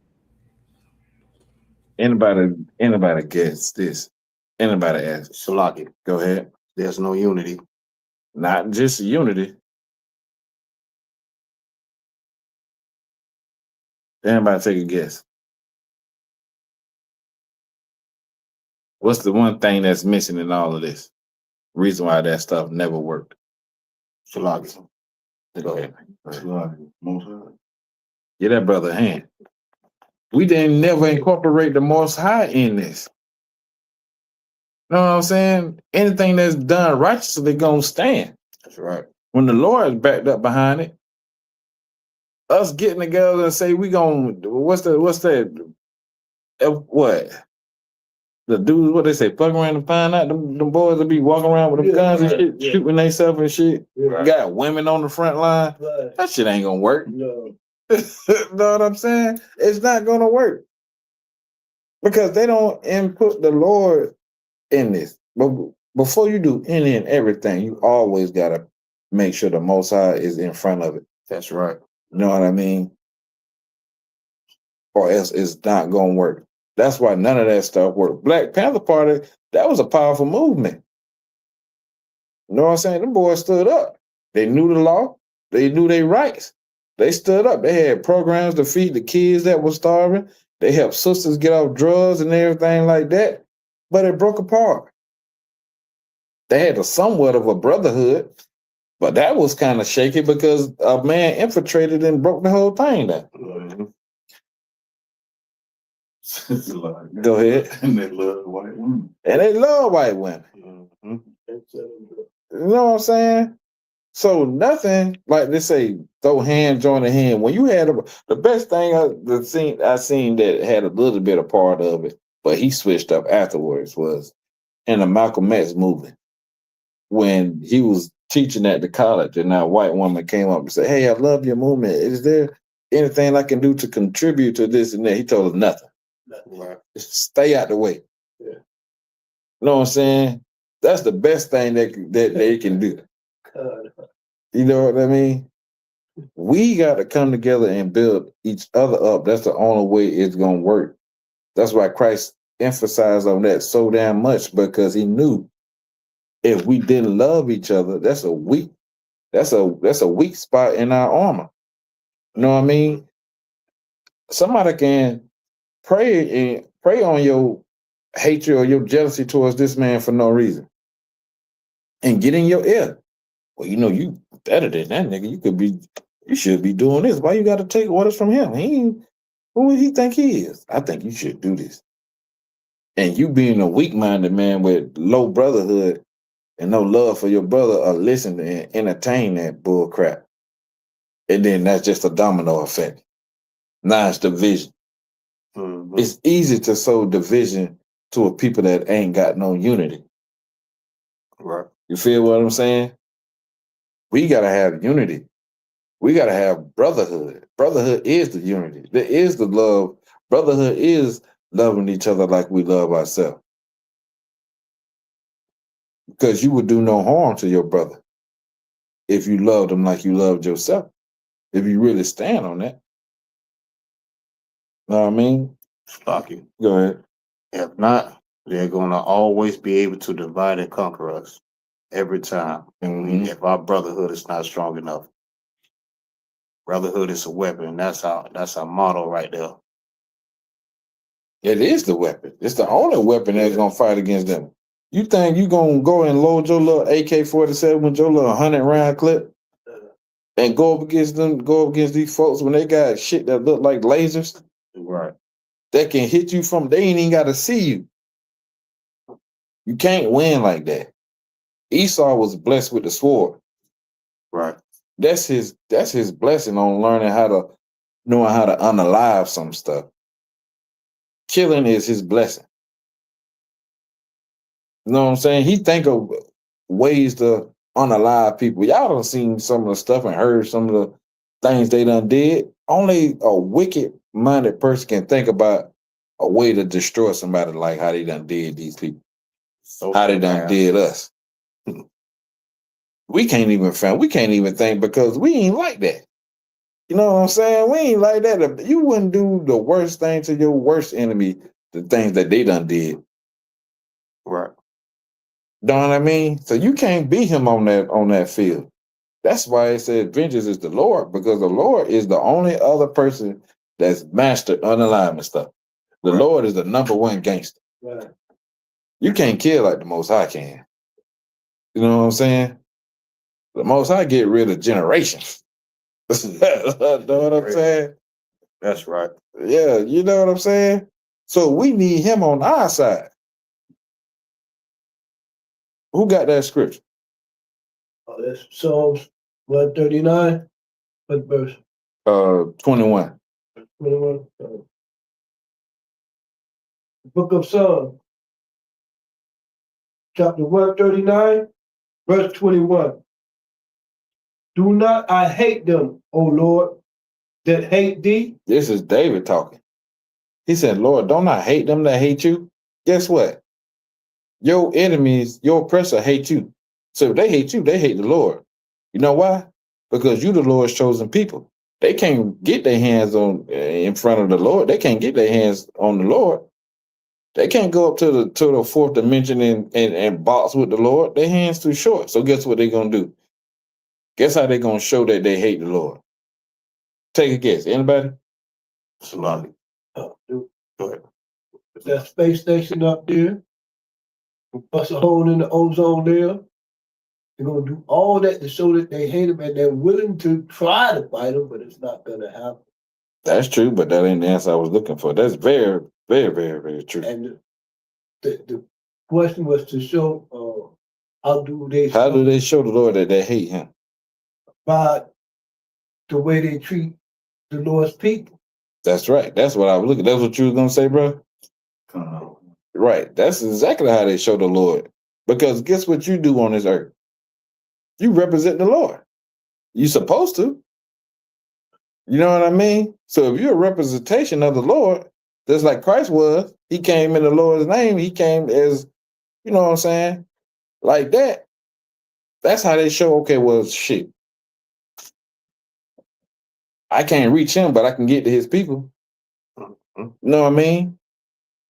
Anybody gets this? Anybody ask? Salaki. Go ahead. There's no unity. Not just unity. Anybody take a guess? What's the one thing that's missing in all of this? Reason why that stuff never worked. Salaki. Go ahead. Get that brother a hand. We didn't never incorporate the Most High in this. You know what I'm saying? Anything that's done righteously gonna stand. That's right. When the Lord is backed up behind it, us getting together and say we gonna what's that? What? The dudes, what they say, fuck around and find out them boys that be walking around with them guns and shit, shooting themselves and shit. Got women on the front line. That shit ain't gonna work. No. Know what I'm saying? It's not gonna work. Because they don't input the Lord in this. But before you do any and everything, you always gotta make sure the Most High is in front of it. That's right. You know what I mean? Or else it's not gonna work. That's why none of that stuff worked. Black Panther Party, that was a powerful movement. You know what I'm saying? Them boys stood up. They knew the law. They knew their rights. They stood up. They had programs to feed the kids that were starving. They helped sisters get off drugs and everything like that. But it broke apart. They had somewhat of a brotherhood, but that was kind of shaky because a man infiltrated and broke the whole thing down. Mm-hmm. Go ahead. And they love white women. And they love white women. Mm-hmm. You know what I'm saying? So nothing like they say, throw hand join a hand. When you had the best thing I seen that had a little bit of part of it, but he switched up afterwards was in the Malcolm X movement when he was teaching at the college and that white woman came up and said, "Hey, I love your movement. Is there anything I can do to contribute to this and that?" He told her nothing. Right. Stay out the way. Yeah. You know what I'm saying? That's the best thing that they can do. You know what I mean? We got to come together and build each other up. That's the only way it's going to work. That's why Christ emphasized on that so damn much, because he knew if we didn't love each other, that's a weak spot in our armor. You know what I mean? Somebody can pray on your hatred or your jealousy towards this man for no reason and get in your ear. Well, you know, you better than that nigga. You should be doing this. Why you got to take orders from him? Who would he think he is? I think you should do this. And you being a weak-minded man with low brotherhood and no love for your brother or listen and entertain that bull crap. And then that's just a domino effect. Now it's division. Mm-hmm. It's easy to sow division to a people that ain't got no unity. Right. You feel what I'm saying? We got to have unity. We got to have brotherhood. Brotherhood is the unity. There is the love. Brotherhood is loving each other like we love ourselves. Because you would do no harm to your brother if you loved him like you loved yourself. If you really stand on that. Know what I mean? Stop you. Go ahead. If not, they're going to always be able to divide and conquer us every time. Mm-hmm. If our brotherhood is not strong enough. Brotherhood is a weapon. That's our motto right there. It is the weapon. It's the only weapon that's going to fight against them. You think you going to go and load your little AK-47 with your little 100-round clip and go up against these folks when they got shit that look like lasers? Right. That can hit you from, they ain't even got to see you. You can't win like that. Esau was blessed with the sword. Right. That's his blessing on knowing how to unalive some stuff. Killing is his blessing. You know what I'm saying? He think of ways to unalive people. Y'all done seen some of the stuff and heard some of the things they done did. Only a wicked-minded person can think about a way to destroy somebody like how they done did these people. How they done did us. We can't even think because we ain't like that. You know what I'm saying? We ain't like that. You wouldn't do the worst thing to your worst enemy, the things that they done did. Right. Know what I mean? So you can't beat him on that field. That's why it said vengeance is the Lord, because the Lord is the only other person that's mastered unalignment stuff. The Right. Lord is the number one gangster. Right. You can't kill like the Most High can. You know what I'm saying? The Most High get rid of generations. Know what I'm saying? That's right. Yeah, you know what I'm saying? So we need him on our side. Who got that scripture? That's Psalms 139, what verse? 21. 21. Book of Psalms, chapter 139, verse 21. Do not I hate them, O Lord, that hate thee? This is David talking. He said, Lord, don't I hate them that hate you? Guess what? Your enemies, your oppressor hate you. So if they hate you, they hate the Lord. You know why? Because you the Lord's chosen people. They can't get their hands on in front of the Lord. They can't get their hands on the Lord. They can't go up to the fourth dimension and box with the Lord. Their hands too short. So guess what they're gonna do? Guess how they're gonna show that they hate the Lord? Take a guess. Anybody? Somebody. Go ahead. That space station up there, bust a hole in the ozone layer. They're gonna do all that to show that they hate him and they're willing to try to fight him, but it's not gonna happen. That's true, but that ain't the answer I was looking for. That's very, very, very, very true. And the question was to show how do they show the Lord that they hate him? By the way they treat the Lord's people. That's right. That's what I was looking. That's what you was gonna say, bro. Right. That's exactly how they show the Lord. Because guess what you do on this earth? You represent the Lord. You supposed to. You know what I mean? So if you're a representation of the Lord, just like Christ was, he came in the Lord's name. He came as, you know what I'm saying? Like that. That's how they show, okay, well, shit. I can't reach him, but I can get to his people. You know what I mean?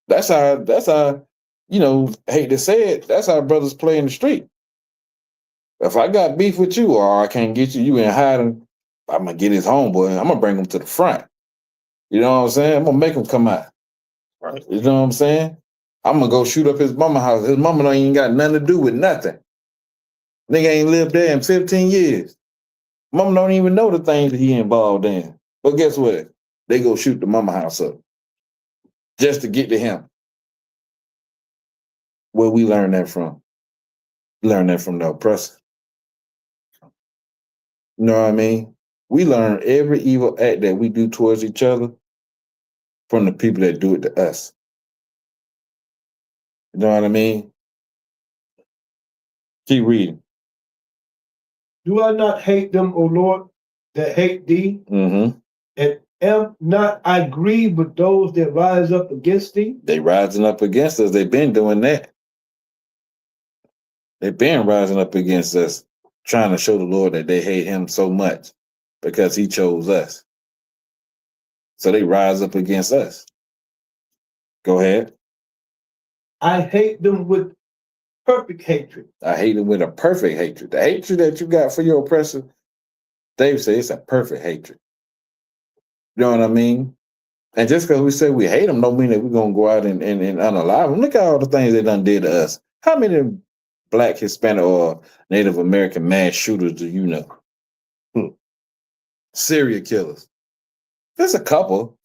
That's how, you know, hate to say it, that's how brothers play in the street. If I got beef with you or I can't get you, you in hiding, I'm gonna get his homeboy, I'm gonna bring him to the front. You know what I'm saying? I'm gonna make him come out. Right. You know what I'm saying? I'm gonna go shoot up his mama house. His mama don't even got nothing to do with nothing. Nigga ain't lived there in 15 years. Mama don't even know the things that he involved in. But guess what? They go shoot the mama house up just to get to him. Where we learn that from? Learn that from the oppressor. You know what I mean? We learn every evil act that we do towards each other from the people that do it to us. You know what I mean? Keep reading. Do I not hate them, O Lord, that hate thee? Mm-hmm. And am not I grieved with those that rise up against thee? They rising up against us. They've been doing that. They've been rising up against us, trying to show the Lord that they hate him so much because he chose us. So they rise up against us. Go ahead. I hate them with perfect hatred. I hate them with a perfect hatred. The hatred that you got for your oppressor, Dave said it's a perfect hatred. You know what I mean? And just because we say we hate them don't mean that we're going to go out and unalive them. Look at all the things they done did to us. How many Black, Hispanic, or Native American mass shooters do you know? Serial killers. There's a couple.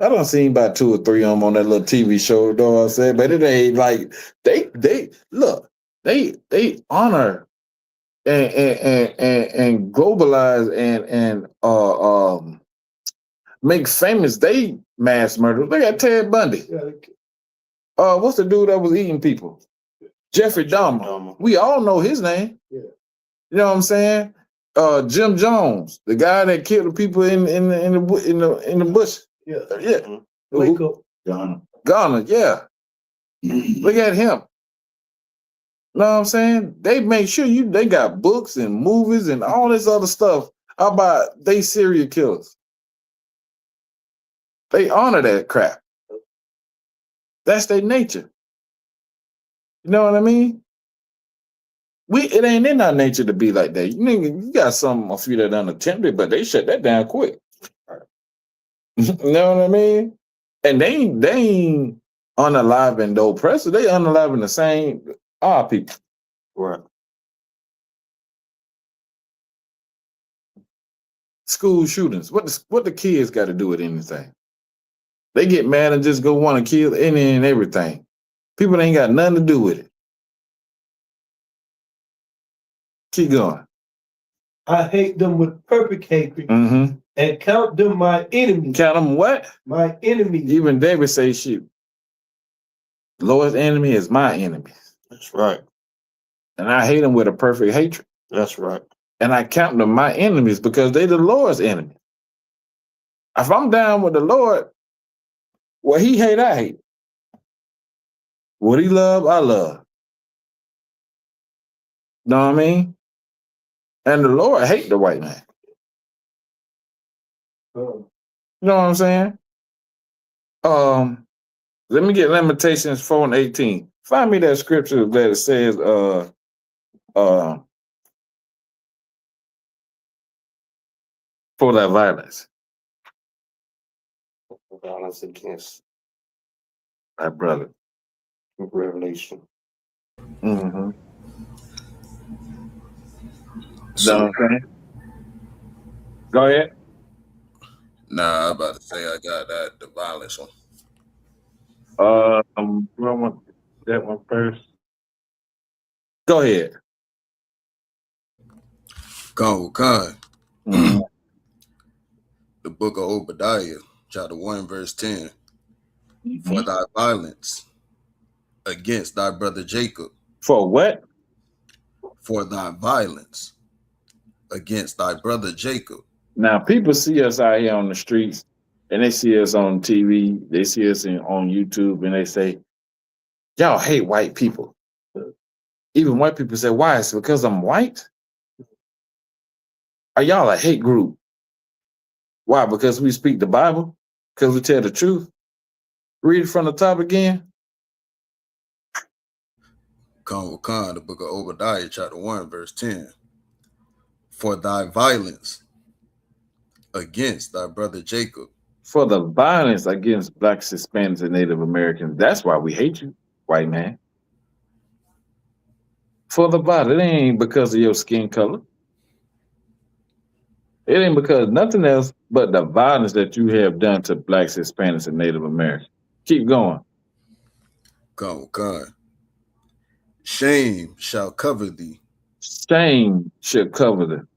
I don't see about 2 or 3 of them on that little TV show, though. I said, but it ain't like they look. They honor and globalize and make famous they mass murder. Look at Ted Bundy. What's the dude that was eating people? Jeffrey Dahmer. We all know his name. Yeah. You know what I'm saying? Jim Jones, the guy that killed the people in the bush. Yeah. Yeah. Wake up. Ghana, yeah. Look at him. Know what I'm saying? They make sure they got books and movies and all this other stuff about they serial killers. They honor that crap. That's their nature. You know what I mean? It ain't in our nature to be like that. You got a few that done attempted, but they shut that down quick. You know what I mean? And they ain't unaliving the oppressor. They unaliving the same our people. Right. School shootings. What the kids got to do with anything? They get mad and just go want to kill any and everything. People ain't got nothing to do with it. Keep going. I hate them with perfect hatred Mm-hmm. and count them my enemies. Count them what? My enemies. Even David say, shoot, the Lord's enemy is my enemy. That's right. And I hate them with a perfect hatred. That's right. And I count them my enemies because they the Lord's enemy. If I'm down with the Lord, what he hate, I hate. What he love, I love. Know what I mean? And the Lord hate the white man. You know what I'm saying? Let me get Lamentations 4 and 18. Find me that scripture that says, for that violence. Violence against My brother. Revelation. Mm-hmm. So, Go ahead. nah, I'm about to say I got the violence one. I want that one first. Go ahead. Khan. Mm-hmm. The book of Obadiah, chapter 1, verse 10. For thy violence against thy brother Jacob. For what? For thy violence against thy brother Jacob. Now, people see us out here on the streets, and they see us on TV, they see us on YouTube, and they say, y'all hate white people. Even white people say, why? It's because I'm white? Are y'all a hate group? Why? Because we speak the Bible? Because we tell the truth? Read it from the top again. Khan, the book of Obadiah, chapter 1, verse 10. For thy violence against thy brother Jacob. For the violence against blacks, Hispanics, and Native Americans. That's why we hate you, white man. For the violence. It ain't because of your skin color. It ain't because nothing else but the violence that you have done to blacks, Hispanics, and Native Americans. Keep going. Khan. Shame shall cover thee. Shame should cover them.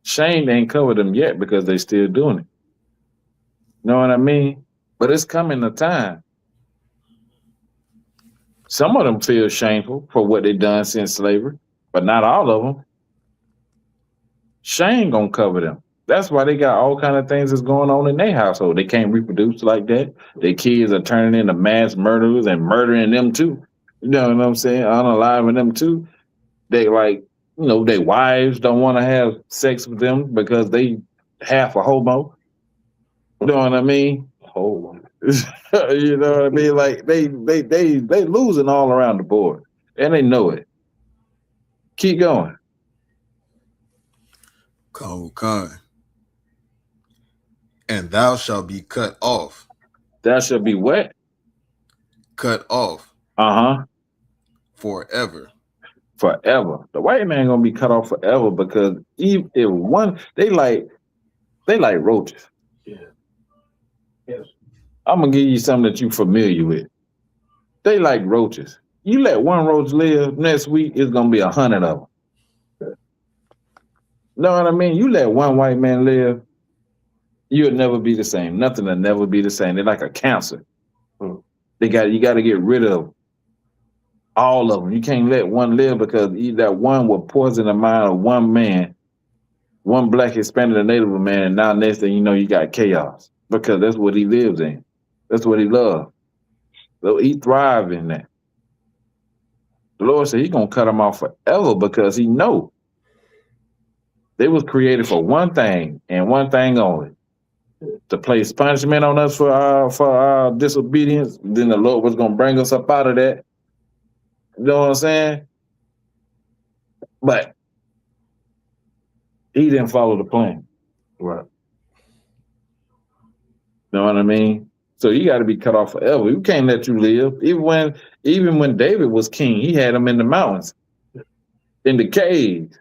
Shame ain't covered them yet because they still doing it. Know what I mean? But it's coming a time. Some of them feel shameful for what they done since slavery, but not all of them. Shame gonna cover them. That's why they got all kind of things that's going on in their household. They can't reproduce like that. Their kids are turning into mass murderers and murdering them too. You know what I'm saying? Unaliving them too. They their wives don't want to have sex with them because they half a homo. You know what I mean? Oh, you know what I mean? Like they losing all around the board, and they know it. Keep going. Khan. And thou shalt be cut off. Thou shalt be what? Cut off. Forever. Forever. The white man gonna be cut off forever because if one, they like roaches. Yeah. Yes. I'm gonna give you something that you're familiar with. They like roaches. You let one roach live, next week it's gonna be 100 of them. Know what I mean? You let one white man live, you'll never be the same. Nothing will never be the same. They're like a cancer. You got to get rid of all of them. You can't let one live because that one will poison the mind of one man, one black, Hispanic, and Native man, and now next thing you know, you got chaos because that's what he lives in. That's what he loves. So he thrives in that. The Lord said he's going to cut them off forever because he know they was created for one thing and one thing only, to place punishment on us for our disobedience. Then the Lord was going to bring us up out of that. You know what I'm saying? But he didn't follow the plan. Right. Know what I mean? So you got to be cut off forever. You can't let you live. Even when David was king, he had them in the mountains, in the caves.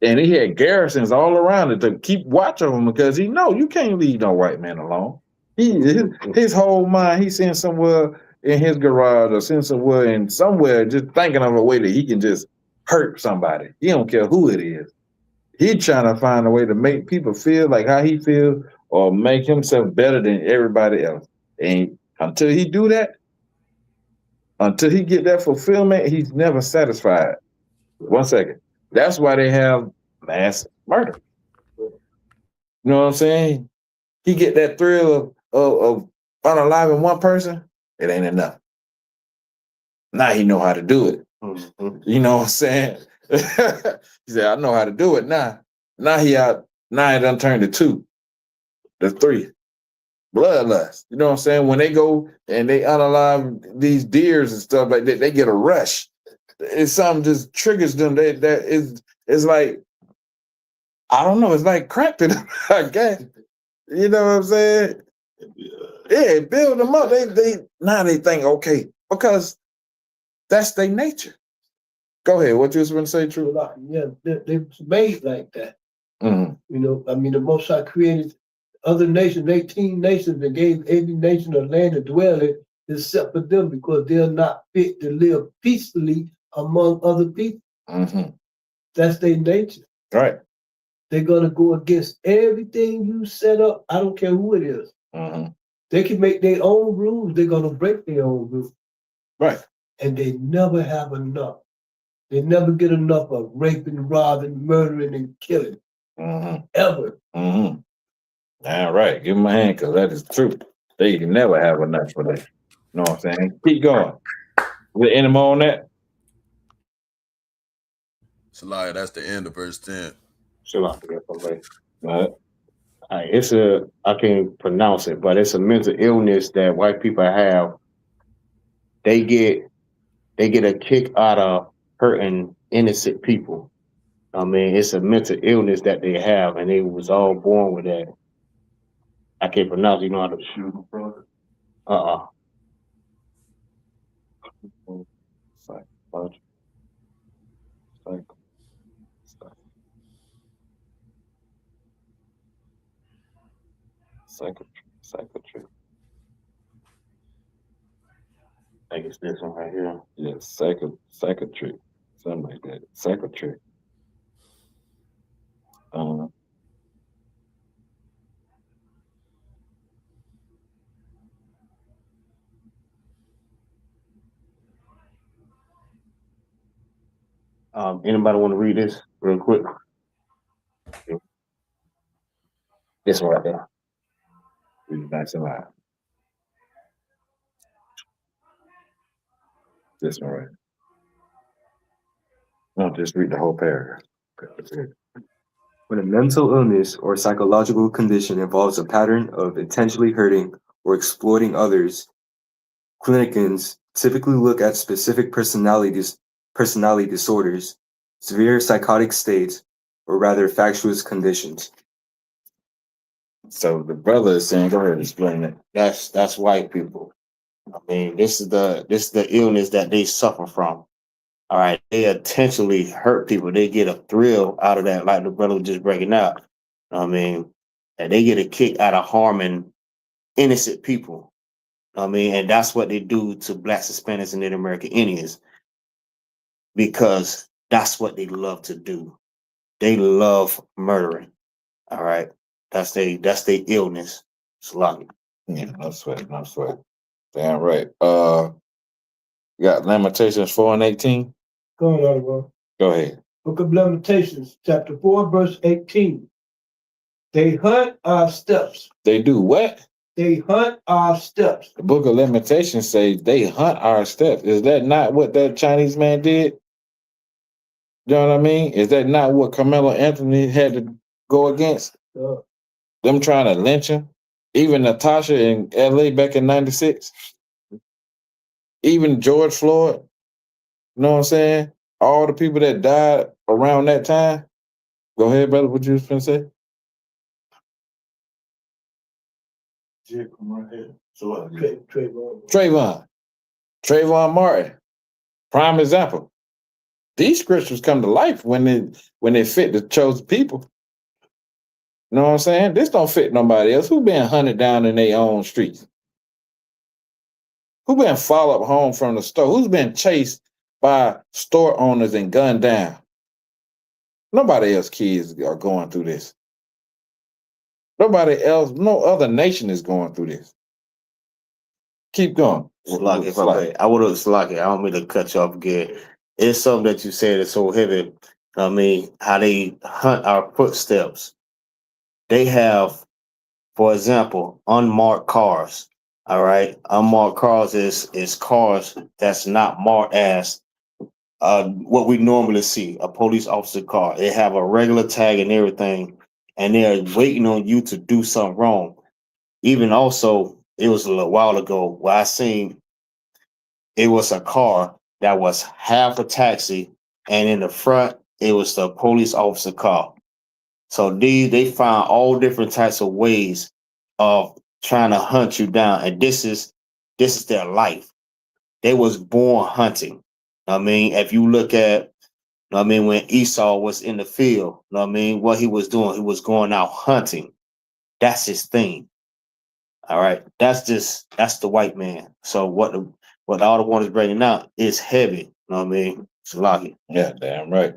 And he had garrisons all around it to keep watch of him because he know you can't leave no white man alone. His whole mind, he's sitting somewhere in his garage or sitting somewhere just thinking of a way that he can just hurt somebody. He don't care who it is. He trying to find a way to make people feel like how he feels or make himself better than everybody else. And until he do that, until he get that fulfillment, he's never satisfied. 1 second. That's why they have mass murder. You know what I'm saying? He get that thrill of unaliving one person. It ain't enough. Now he know how to do it. You know what I'm saying? He said, I know how to do it now. Now he out. Now it done turned to 2, the 3. Bloodlust. You know what I'm saying? When they go and they unalive these deers and stuff like that, they get a rush. It's something just triggers them. It's like, I don't know, it's like crack to them, I guess. You know what I'm saying? Yeah, build them up. They now they think, okay, because that's their nature. Go ahead. What you was going to say, True? Yeah, they was made like that. Mm-hmm. You know, I mean, the Most High created other nations, 18 nations, and gave every nation a land to dwell in, except for them, because they're not fit to live peacefully among other people. Mm-hmm. That's their nature. Right. They're gonna go against everything you set up. I don't care who it is. Mm-hmm. They can make their own rules. They're gonna break their own rules. Right. And they never have enough. They never get enough of raping, robbing, murdering, and killing. Mm-hmm. Ever. Mm-hmm. All right. Give him a hand, because that is true. They can never have enough for that. You know what I'm saying? Keep going. With any more on that? Salaya, that's the end of verse 10. Shalom. It's I can't pronounce it, but it's a mental illness that white people have. They get a kick out of hurting innocent people. I mean, it's a mental illness that they have, and they was all born with that. I can't pronounce it. You know how to shoot, brother? Psychiatry. I think it's this one right here. Yeah, psychiatry. Something like that. Psychiatry. Anybody want to read this real quick? This one right there. Read it nice and loud. This one right. No, just read the whole paragraph. When a mental illness or psychological condition involves a pattern of intentionally hurting or exploiting others, clinicians typically look at specific personality disorders, severe psychotic states, or rather factious conditions. So the brother is saying, go ahead and explain it. That's white people. I mean, this is the illness that they suffer from. All right, they intentionally hurt people. They get a thrill out of that, like the brother was just breaking out. I mean, and they get a kick out of harming innocent people. I mean, and that's what they do to Blacks, Hispanics, and Native American Indians, because that's what they love to do. They love murdering. All right, that's their illness. Sloppy. Yeah, no sweat. Damn right. You got Lamentations 4:18. Go on, bro. Go ahead. Book of Lamentations, chapter 4, verse 18. They hunt our steps. They do what? They hunt our steps. The book of Lamentations says they hunt our steps. Is that not what that Chinese man did? You know what I mean? Is that not what Carmelo Anthony had to go against? Them trying to lynch him? Even Natasha in LA back in 96? Even George Floyd? You know what I'm saying? All the people that died around that time? Go ahead, brother. What you was going to say? Trayvon Martin. Prime example. These scriptures come to life when they fit the chosen people. You know what I'm saying? This don't fit nobody else. Who been hunted down in their own streets? Who been followed home from the store? Who's been chased by store owners and gunned down. Nobody else kids are going through this. Nobody else, no other nation is going through this. Keep going. Slocky, if I may. I would have Slocky. I don't mean to cut you off again. It's something that you said is so heavy. I mean, how they hunt our footsteps. They have, for example, unmarked cars. All right, unmarked cars is cars that's not marked as what we normally see, a police officer car. They have a regular tag and everything, and they're waiting on you to do something wrong. Even also, it was a little while ago where I seen it was a car that was half a taxi, and in the front it was the police officer car. So they find all different types of ways of trying to hunt you down, and this is their life. They was born hunting. I mean, if you look at, I mean, when Esau was in the field, I mean, what he was doing, he was going out hunting. That's his thing. All right, that's the white man. So what all the one is bringing out is heavy. You know what I mean? It's lucky. Yeah, damn right.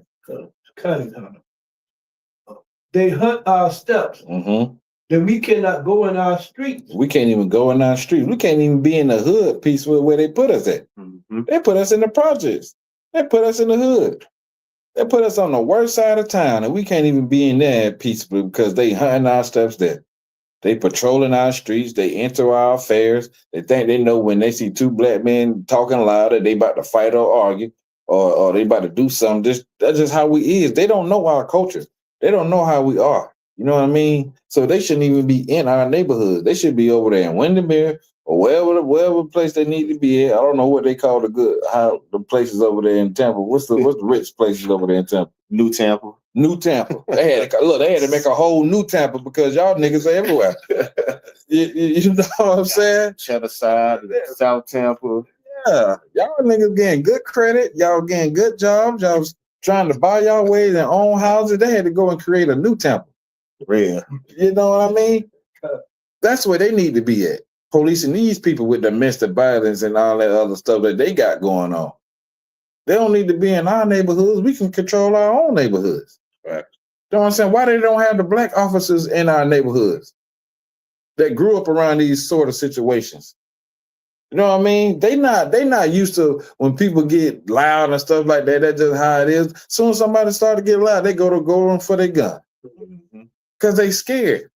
They hunt our steps. Mm-hmm. Then we cannot go in our streets. We can't even go in our streets. We can't even be in the hood piece where they put us at. Mm-hmm. They put us in the projects. They put us in the hood. They put us on the worst side of town, and we can't even be in there peacefully because they hunting our steps there. They patrolling our streets. They enter our affairs. They think they know when they see two black men talking louder, they about to fight or argue, or they about to do something. That's just how we is. They don't know our culture. They don't know how we are. You know what I mean? So they shouldn't even be in our neighborhood. They should be over there in Windermere or wherever place they need to be at. I don't know what they call the places over there in Tampa. What's the rich places over there in Tampa? New Tampa. New Tampa. They had to make a whole new Tampa because y'all niggas are everywhere. you know what I'm saying? Cheddar side, South Tampa. Yeah, y'all niggas getting good credit. Y'all getting good jobs. Y'all was trying to buy y'all ways and own houses. They had to go and create a new Tampa. Real. You know what I mean? That's where they need to be at. Policing these people with domestic violence and all that other stuff that they got going on. They don't need to be in our neighborhoods. We can control our own neighborhoods. Right. You know what I'm saying? Why they don't have the black officers in our neighborhoods that grew up around these sort of situations? You know what I mean? They not used to when people get loud and stuff like that. That's just how it is. Soon as somebody start to get loud, they go for their gun. Because they scared.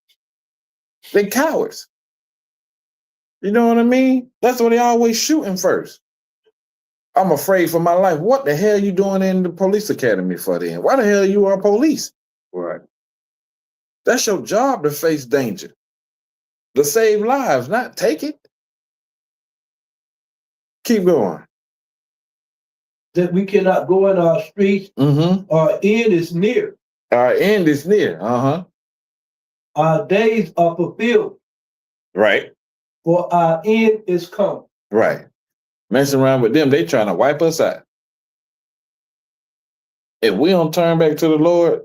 They cowards. You know what I mean? That's why they always shooting first. I'm afraid for my life. What the hell you doing in the police academy for then? Why the hell you are police? Right. That's your job to face danger. To save lives, not take it. Keep going. That we cannot go in our streets. Mm-hmm. Our end is near. Our end is near. Uh-huh. Our days are fulfilled. Right. For our end is come. Right. Messing around with them, they trying to wipe us out. If we don't turn back to the Lord,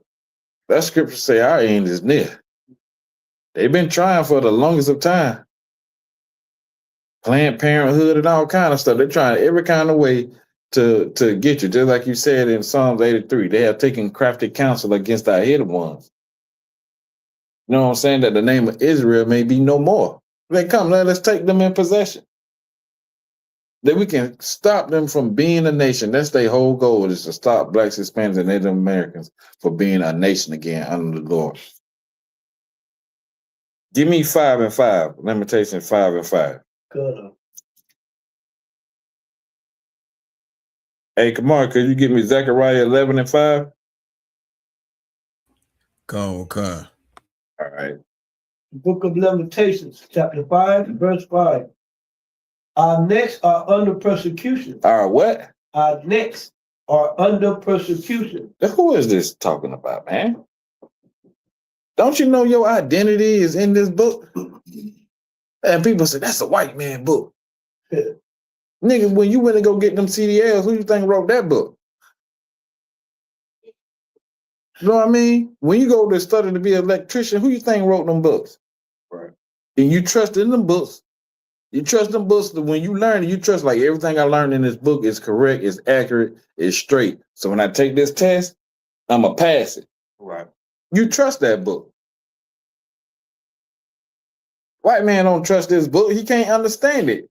that scripture say our end is near. They've been trying for the longest of time. Planned Parenthood and all kind of stuff. They're trying every kind of way to get you. Just like you said in Psalms 83, they have taken crafty counsel against our hidden ones. You know what I'm saying? That the name of Israel may be no more. They come, let's take them in possession. That we can stop them from being a nation. That's their whole goal, is to stop blacks, Hispanics, and Native Americans from being a nation again under the Lord. Give me 5 and 5. Limitation 5 and 5. Good. Hey, Kamar, could you give me Zechariah 11 and 5? Come. All right. Book of Lamentations, chapter 5, verse 5. Our necks are under persecution. Our what? Our necks are under persecution. Who is this talking about, man? Don't you know your identity is in this book? And people say, that's a white man book. Nigga, when you went to go get them CDLs, who you think wrote that book? You know what I mean? When you go to study to be an electrician, who you think wrote them books? Right. And you trust in them books You trust them books when you learn it, you trust like everything I learned in this book is correct, is accurate, is straight. So when I take this test, I'ma pass it. Right. You trust that book. White man don't trust this book. He can't understand it.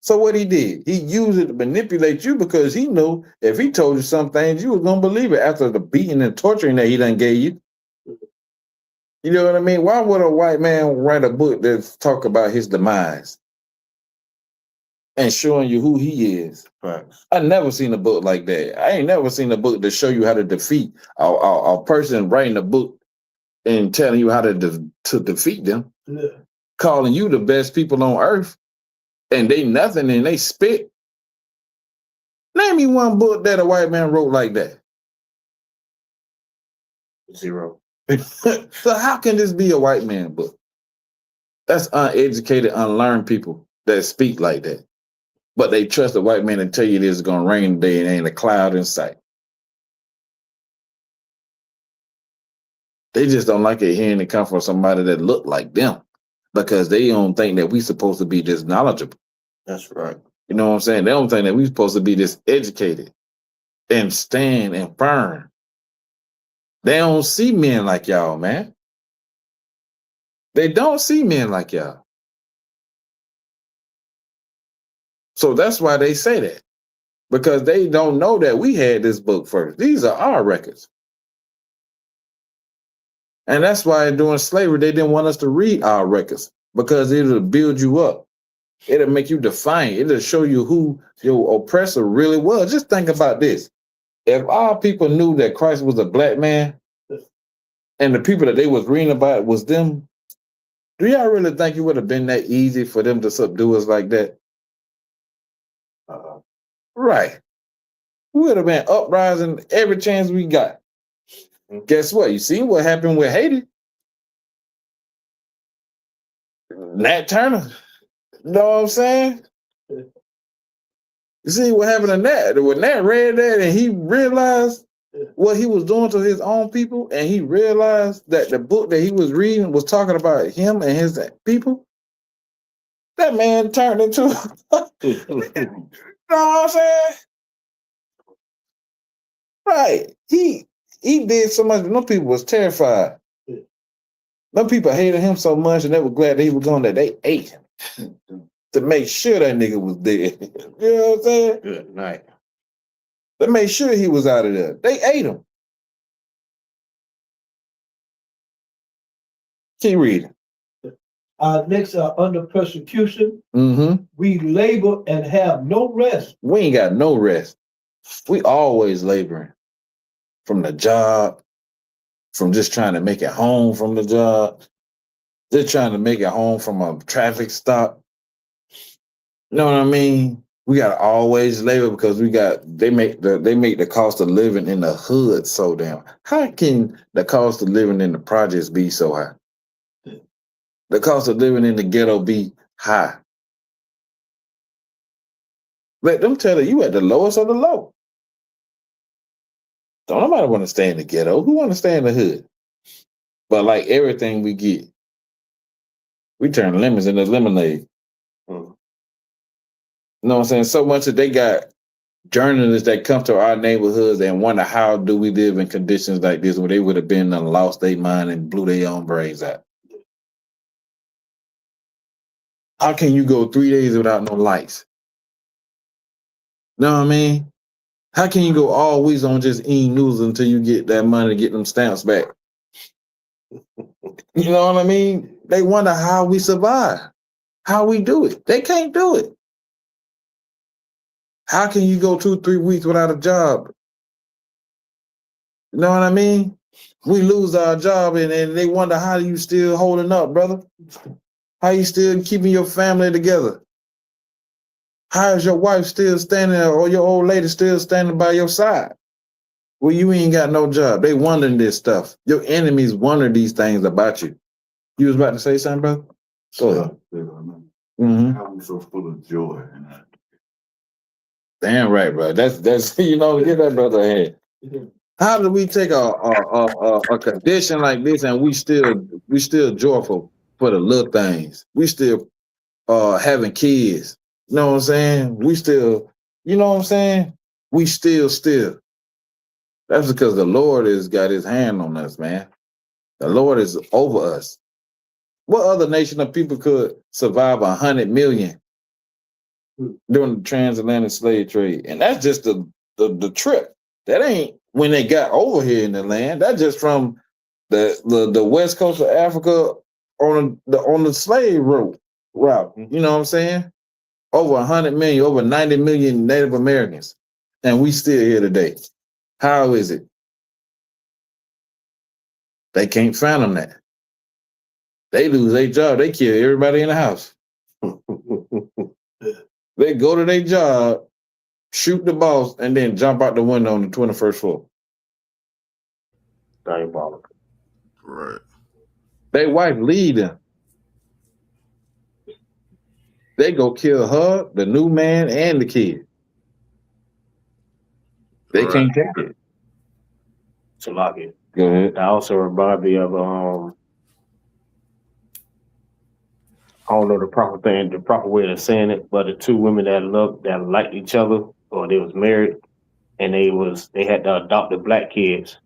So what he did, he used it to manipulate you because he knew if he told you some things, you was gonna believe it after the beating and torturing that he done gave you. You know what I mean? Why would a white man write a book that talk about his demise and showing you who he is? Right. I never seen a book like that. I ain't never seen a book to show you how to defeat a person writing a book and telling you how to defeat them, calling you the best people on earth, and they nothing and they spit. Name me one book that a white man wrote like that. Zero. So how can this be a white man book? That's uneducated, unlearned people that speak like that. But they trust a white man and tell you this is gonna rain today and ain't a cloud in sight. They just don't like it hearing it come from somebody that look like them because they don't think that we supposed to be this knowledgeable. That's right. You know what I'm saying? They don't think that we supposed to be this educated and stand and firm. They don't see men like y'all, man. They don't see men like y'all. So that's why they say that. Because they don't know that we had this book first. These are our records. And that's why during slavery, they didn't want us to read our records because it'll build you up. It'll make you defiant. It'll show you who your oppressor really was. Just think about this. If our people knew that Christ was a black man and the people that they was reading about was them, do y'all really think it would have been that easy for them to subdue us like that? Right. We would have been uprising every chance we got. And guess what? You see what happened with Haiti? Nat Turner. You know what I'm saying? You see what happened to Nat? When Nat read that and he realized what he was doing to his own people, and he realized that the book that he was reading was talking about him and his people, that man turned into you know what I'm saying? Right. He did so much, but them people was terrified. Them people hated him so much and they were glad that he was gone that they ate him to make sure that nigga was dead. You know what I'm saying? Good night. They made sure he was out of there. They ate him. Keep reading. Next, under persecution, Mm-hmm. we labor and have no rest. We ain't got no rest. We always laboring. From the job, from just trying to make it home from the job, just trying to make it home from a traffic stop. You know what I mean? We gotta always labor because they make the cost of living in the hood so damn. How can the cost of living in the projects be so high? The cost of living in the ghetto be high. Let them tell you at the lowest of the low. Don't nobody want to stay in the ghetto. Who want to stay in the hood? But like everything we get, we turn lemons into lemonade. You know what I'm saying? So much that they got journalists that come to our neighborhoods and wonder how do we live in conditions like this where they would have been and lost their mind and blew their own brains out. How can you go 3 days without no lights? Know what I mean? How can you go all weeks on just eating noodles until you get that money to get them stamps back? You know what I mean? They wonder how we survive, how we do it. They can't do it. How can you go 2-3 weeks without a job? You know what I mean? We lose our job and they wonder how you still holding up, brother? How you still keeping your family together? How is your wife still standing or your old lady still standing by your side? Well, you ain't got no job. They wondering this stuff. Your enemies wonder these things about you. You was about to say something, brother? Go ahead. How we so full of joy in that. Damn right, bro. That's you know, get that brother ahead. How do we take a condition like this and we still joyful for the little things? We still having kids. You know what I'm saying? We still, you know what I'm saying? We still. That's because the Lord has got his hand on us, man. The Lord is over us. What other nation of people could survive 100 million during the transatlantic slave trade? And that's just the trip. That ain't when they got over here in the land. That's just from the west coast of Africa on the slave route. You know what I'm saying? Over 100 million, over 90 million Native Americans, and we still here today. How is it? They can't fathom that. They lose their job. They kill everybody in the house. They go to their job, shoot the boss, and then jump out the window on the 21st floor. Diabolical. Right. Their wife lead them. They go kill her, the new man, and the kid. They can't take it. Salaki. Go ahead. I also remind me of I don't know the proper way of saying it, but the two women that liked each other, or they was married, and they had to adopt the black kids.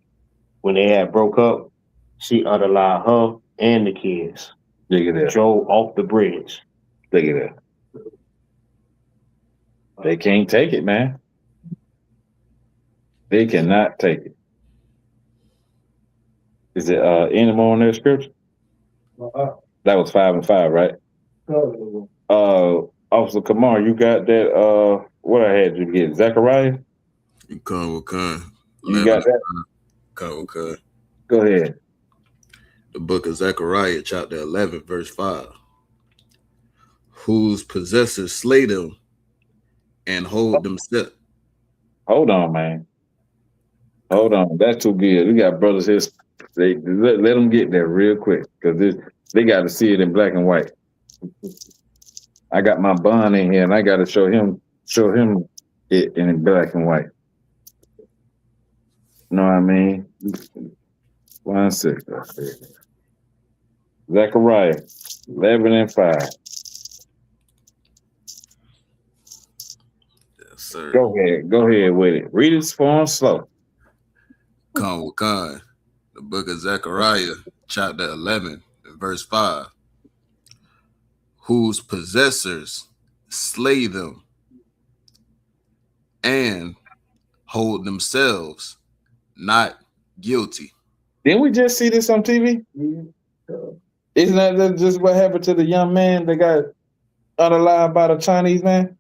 When they had broke up, she unalived her and the kids. Look at that. Drove off the bridge. Look at that. They can't take it, man. They cannot take it. Is it any more on their scripture? That was 5 and 5, right? Officer Kamar, you got that? What I had you get? Zechariah? You got that? Go ahead. The book of Zechariah, chapter 11, verse 5. Whose possessors slay them and hold themselves. Hold on, man. Hold on. That's too good. We got brothers here. Let them get there real quick, because they got to see it in black and white. I got my bond in here, and I got to show him it in black and white. Know what I mean? 1 second. Zechariah 11 and 5. Yes, sir. Go ahead with it. Read it slow and slow. The book of Zechariah, chapter 11, verse 5. Whose possessors slay them and hold themselves not guilty. Didn't we just see this on TV? Isn't that just what happened to the young man that got unalived by the Chinese man?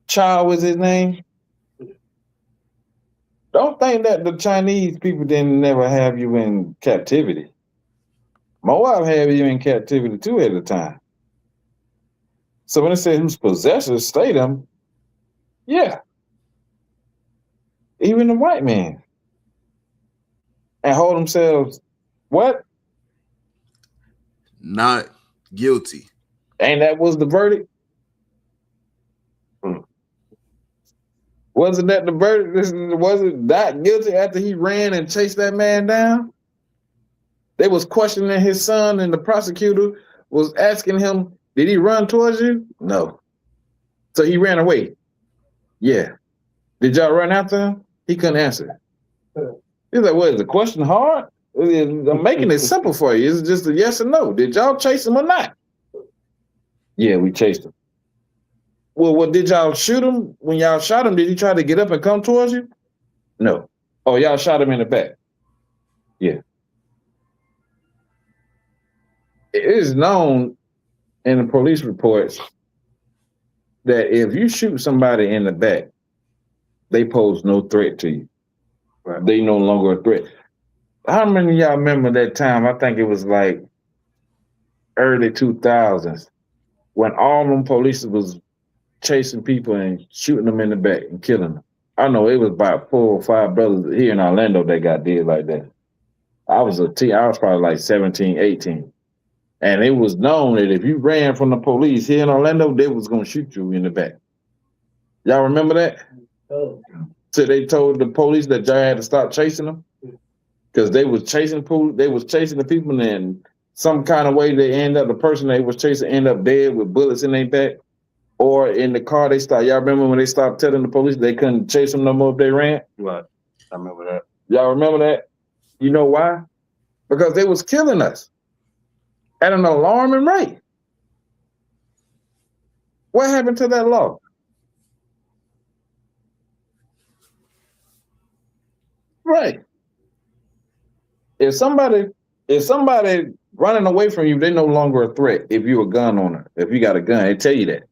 Chow was his name. Don't think that the Chinese people didn't never have you in captivity. Moab had you in captivity too at the time. So when it says whose possessors slay them, yeah. Even the white man. And hold themselves, what? Not guilty. And that was the verdict? Wasn't that the verdict? Wasn't not guilty after he ran and chased that man down? They was questioning his son, and the prosecutor was asking him, did he run towards you? No. So he ran away. Yeah. Did y'all run after him? He couldn't answer. He's like, what, is the question hard? I'm making it simple for you. It's just a yes or no. Did y'all chase him or not? Yeah, we chased him. Well, what did y'all shoot him? When y'all shot him, did he try to get up and come towards you? No. Oh, y'all shot him in the back. Yeah. It is known in the police reports that if you shoot somebody in the back, they pose no threat to you. Right. They no longer a threat. How many of y'all remember that time? I think it was like early 2000s when all them police was chasing people and shooting them in the back and killing them. I know it was about 4 or 5 brothers here in Orlando that got dead like that. I was a teen. I was probably like 17, 18. And it was known that if you ran from the police here in Orlando, they was going to shoot you in the back. Y'all remember that? Oh. So they told the police that y'all had to stop chasing them because they was chasing the people, and some kind of way the person they was chasing end up dead with bullets in their back, or in the car they stopped. Y'all remember when they stopped telling the police they couldn't chase them no more if they ran? Right. I remember that. Y'all remember that? You know why? Because they was killing us at an alarming rate. What happened to that law? Right. If somebody running away from you, they're no longer a threat. If you're a gun owner, if you got a gun, they tell you that.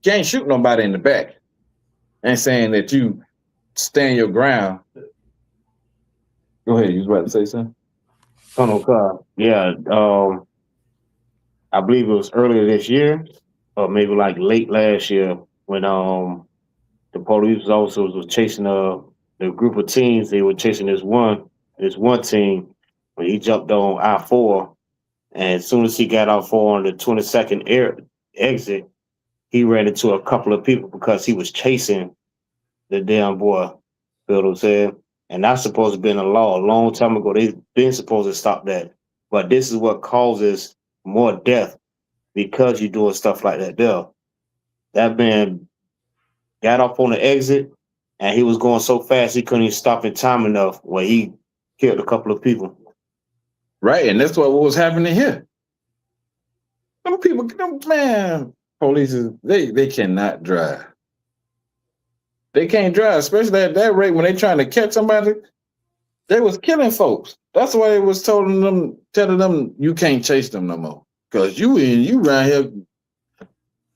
You can't shoot nobody in the back and saying that you stand your ground. Go ahead, you was about to say something? Tunnel car. Yeah. I believe it was earlier this year, or maybe like late last year, when the police officers was chasing the group of teens. They were chasing this one teen when he jumped on I-4, and as soon as he got off on the 22nd exit, he ran into a couple of people because he was chasing the damn boy. Feel what I'm saying? And that's supposed to have been a law a long time ago. They've been supposed to stop that. But this is what causes more death, because you're doing stuff like that there. That man got off on the exit, and he was going so fast he couldn't even stop in time enough where he killed a couple of people. Right, and that's what was happening here. Them people, man, police they cannot drive. They can't drive, especially at that rate when they trying to catch somebody. They was killing folks. That's why they was telling them you can't chase them no more. Because you around here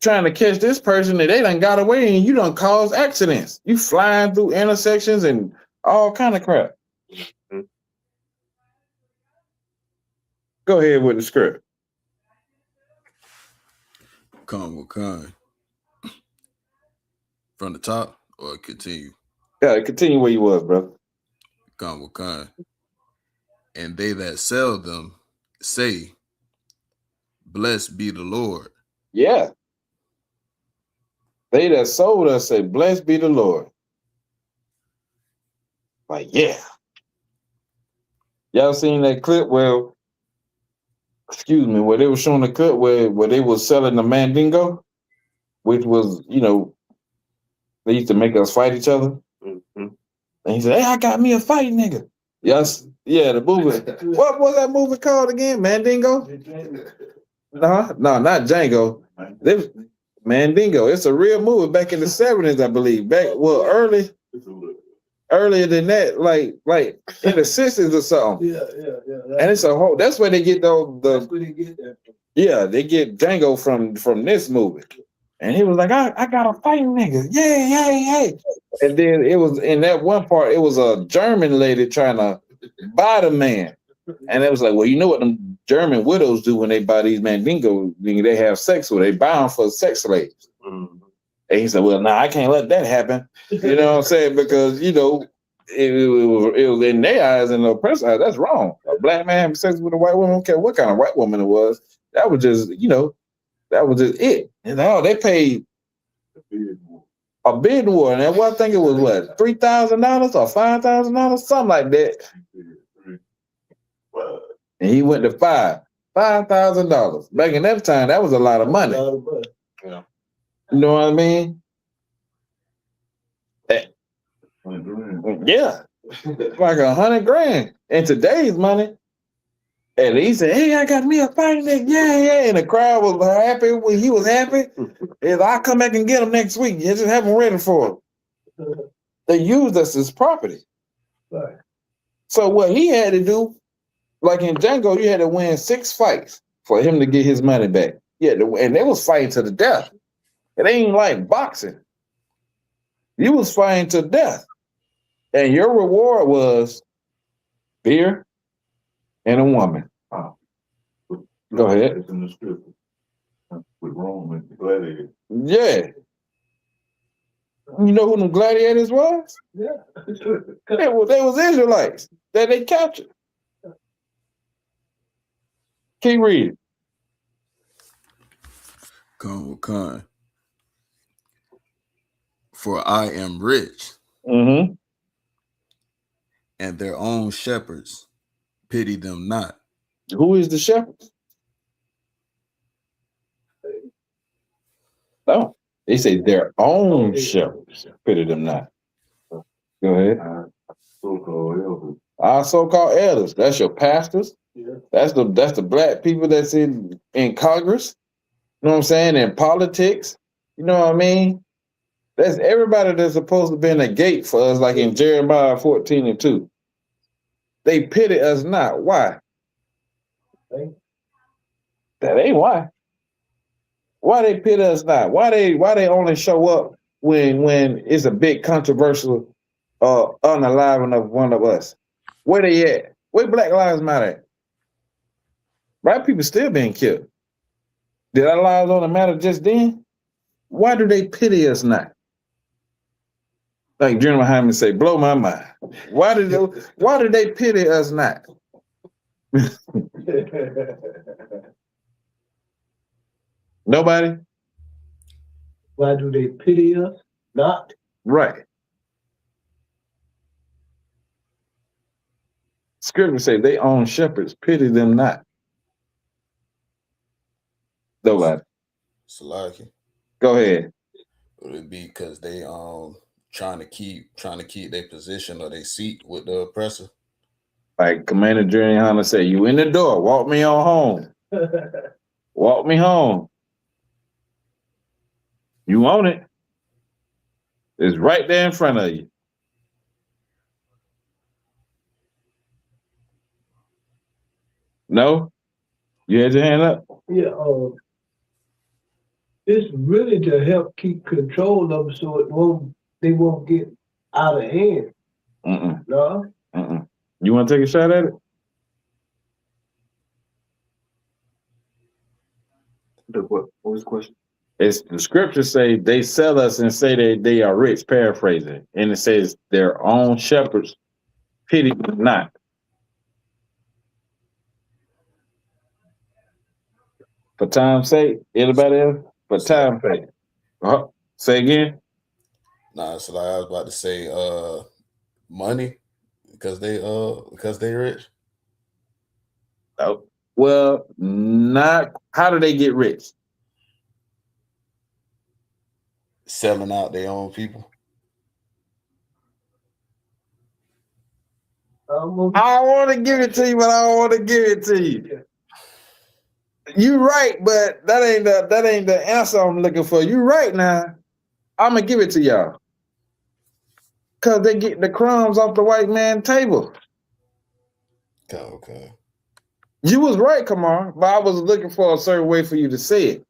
trying to catch this person that they done got away and you done caused accidents. You flying through intersections and all kind of crap. Mm-hmm. Go ahead with the script. Con. From the top or continue? Yeah, continue where you was, bro. Con. And they that sell them say, blessed be the Lord. Yeah. They that sold us say, blessed be the Lord. Like, yeah. Y'all seen that clip where they were showing the clip where they was selling the Mandingo, which was, they used to make us fight each other. Mm-hmm. And he said, hey, I got me a fight, nigga. Yes. Yeah, the movie. What was that movie called again? Mandingo? No, not Django. Mandingo. It's a real movie back in the 70s, I believe. Earlier than that, like in the 60s or something. Yeah. And it's that's where they get that's where they get that from. Yeah, they get Django from this movie. And he was like, I got a fighting nigga. Yeah. And then it was in that one part, it was a German lady trying to buy the man. And it was like, well, you know what them German widows do when they buy these Mandingo, they have sex with, they buy them for sex slaves. Mm-hmm. And he said, well, nah, I can't let that happen. You know what I'm saying? Because, it was in their eyes and the oppressed eyes, that's wrong. A black man having sex with a white woman, I don't care what kind of white woman it was. That was just, that was just it. And they paid a bid war. And I think it was what, $3,000 or $5,000, something like that. And he went to $5,000. Back in that time, that was a lot of money. Yeah. You know what I mean? Yeah. Like $100,000. In today's money. And he said, hey, I got me a fighting nigga. Yeah. And the crowd was happy when he was happy. And I'll come back and get him next week. You just have him ready for him. They used us as property. Right. So what he had to do, like in Django, you had to win 6 fights for him to get his money back. Yeah, and they was fighting to the death. It ain't like boxing. You was fighting to death. And your reward was beer and a woman. Oh. Go ahead. It's in the script. With Rome and the gladiators. Yeah. You know who them gladiators was? Yeah. they was Israelites that they captured. Keep reading. Con. For I am rich. Mm-hmm. And their own shepherds pity them not. Who is the shepherds? No, they say their own shepherds pity them not. Go ahead. Our so-called elders. That's your pastors. Yeah. That's the black people that's in Congress. You know what I'm saying? In politics. You know what I mean? That's everybody that's supposed to be in a gate for us, like in Jeremiah 14:2. They pity us not. Why? That ain't why. Why they pity us not? Why they only show up when it's a big controversial unaliving of one of us? Where they at? Where Black Lives Matter at? Black people still being killed. Did our lives only matter just then? Why do they pity us not? Like General Hyman say, blow my mind. Why did they pity us not? Nobody? Why do they pity us not? Right. Scripture say they own shepherds, pity them not. Nobody. Salaki. Go ahead. Would it be because they trying to keep their position or their seat with the oppressor? Like Commander Juliana said, you in the door, walk me on home. Walk me home. You own it. It's right there in front of you. No? You had your hand up? Yeah, it's really to help keep control of them so they won't get out of hand. No? You want to take a shot at it? What was the question? It's the scriptures say they sell us and say they are rich, paraphrasing. And it says their own shepherds pity them not. For time's sake, anybody else? For time's sake. Say again? Nah, so like I was about to say money because they rich. Oh, well, not how do they get rich? Selling out their own people. I want to give it to you, but I don't want to give it to you. You're right, but that ain't the answer I'm looking for. You're right now. I'm gonna give it to y'all. Cause they get the crumbs off the white man's table. Okay. You was right, Kamar, but I was looking for a certain way for you to say it.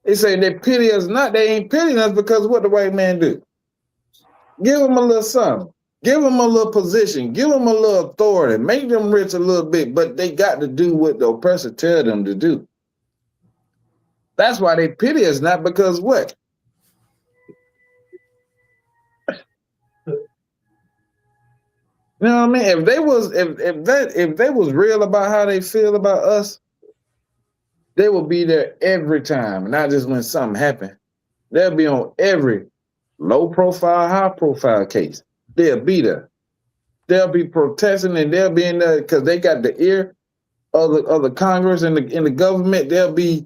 They say they pity us not. They ain't pitying us because what the white man do? Give them a little something. Give them a little position. Give them a little authority. Make them rich a little bit, but they got to do what the oppressor tell them to do. That's why they pity us not because what? You know what I mean? If they was real about how they feel about us, they will be there every time, not just when something happened. They'll be on every low profile, high profile case. They'll be there. They'll be protesting and they'll be in there because they got the ear of the Congress and the government. They'll be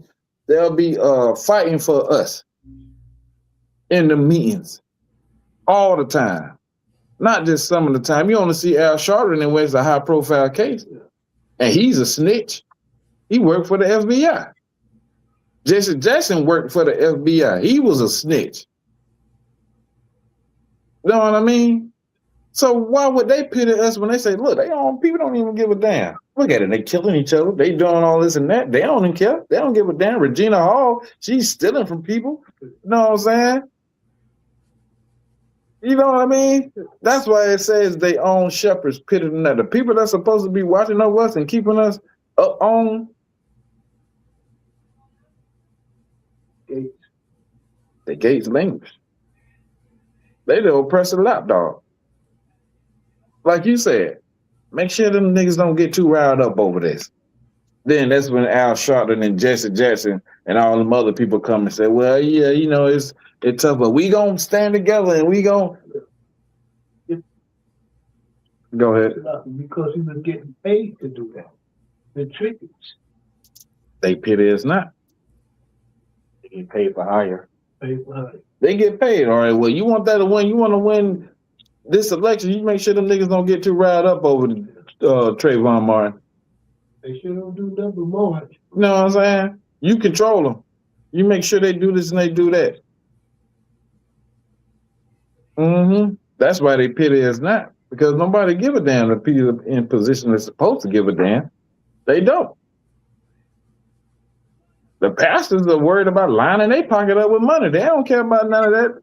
fighting for us in the meetings all the time. Not just some of the time. You only see Al Sharpton in it's a high profile case. And he's a snitch. He worked for the FBI. Jesse Jackson worked for the FBI. He was a snitch. You know what I mean? So why would they pity us when they say, look, people don't even give a damn. Look at it. They killing each other. They doing all this and that. They don't even care. They don't give a damn. Regina Hall, she's stealing from people. You know what I'm saying? You know what I mean? That's why it says they own shepherds pity them not. The people that's supposed to be watching over us and keeping us up on the gates language. They the oppressive lapdog. Like you said, make sure them niggas don't get too riled up over this. Then that's when Al Sharpton and Jesse Jackson and all them other people come and say, well, yeah, you know, it's tough, but we gonna stand together and we gonna go ahead. Because he was getting paid to do that. The trickers. They pity us not. They get paid for hire. Pay for her. They get paid. All right. Well, you want that to win. You want to win this election. You make sure them niggas don't get too riled up over Trayvon Martin. They sure don't do nothing more. You know what I'm saying? You control them. You make sure they do this and they do that. That's why they pity us not. Because nobody give a damn. The people in position that's supposed to give a damn, they don't. The pastors are worried about lining their pocket up with money. They don't care about none of that.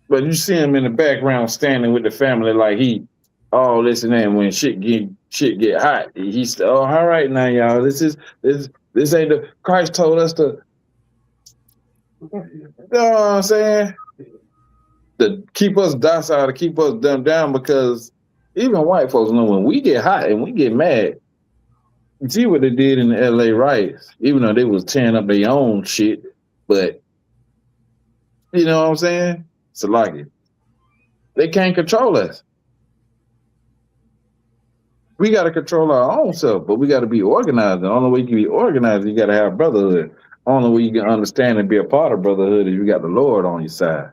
But you see him in the background standing with the family like he all this and that. When shit get hot, he's all right now, y'all. This ain't the Christ told us to. You know what I'm saying? To keep us docile, to keep us dumbed down, because even white folks know when we get hot and we get mad. You see what they did in the LA riots, even though they was tearing up their own shit, but you know what I'm saying? So like it. They can't control us. We got to control our own self, but we got to be organized. The only way you can be organized, you got to have brotherhood. The only way you can understand and be a part of brotherhood is you got the Lord on your side.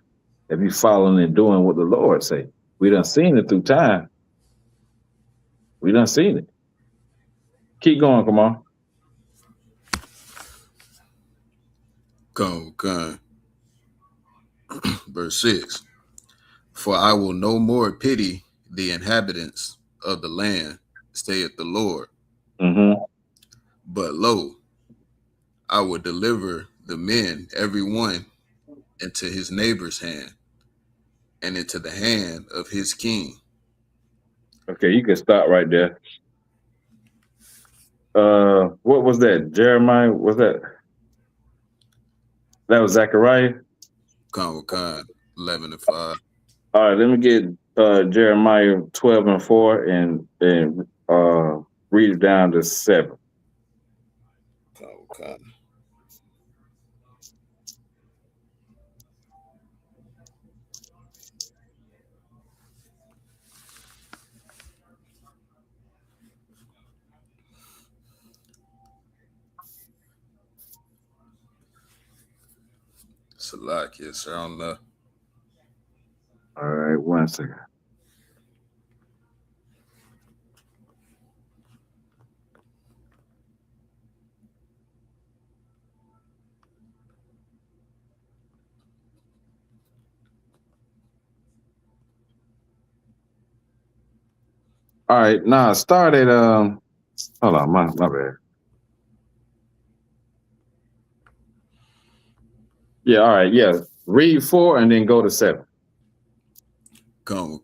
If you following and doing what the Lord say. We done seen it through time. We done seen it. Keep going, come on. Come. Verse 6. For I will no more pity the inhabitants of the land, saith the Lord. But lo, I will deliver the men, every one, into his neighbor's hand, and into the hand of his king. Okay, you can stop right there. What was that? Jeremiah? Was that? That was Zechariah? Con 11 and 5. All right, let me get Jeremiah 12 and 4 and read it down to 7. Okay. Salakia, sir, on the. All right, 1 second. All right, now start at hold on, my bad. Yeah, all right, yeah. Read 4 and then go to 7. Con.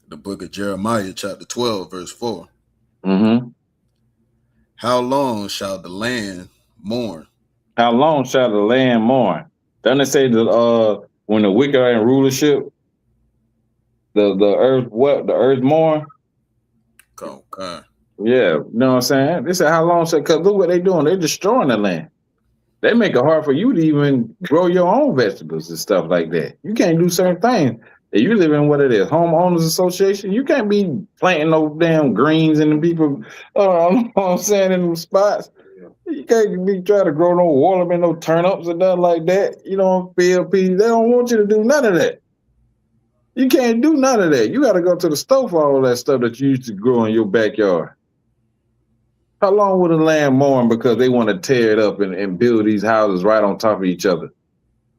The book of Jeremiah, chapter 12, verse 4. How long shall the land mourn? How long shall the land mourn? Doesn't it say that when the wicked are in rulership, the earth what? The earth mourn? Con. Yeah, you know what I'm saying? They said how long shall, because look what they're doing. They're destroying the land. They make it hard for you to even grow your own vegetables and stuff like that. You can't do certain things. If you live in what it is, homeowners association, you can't be planting no damn greens in the people, you know what I'm saying, in them spots. You can't be trying to grow no watermelon, no turnips or nothing like that. You know, PLP, they don't want you to do none of that. You can't do none of that. You got to go to the store for all that stuff that you used to grow in your backyard. How long will the land mourn because they want to tear it up and build these houses right on top of each other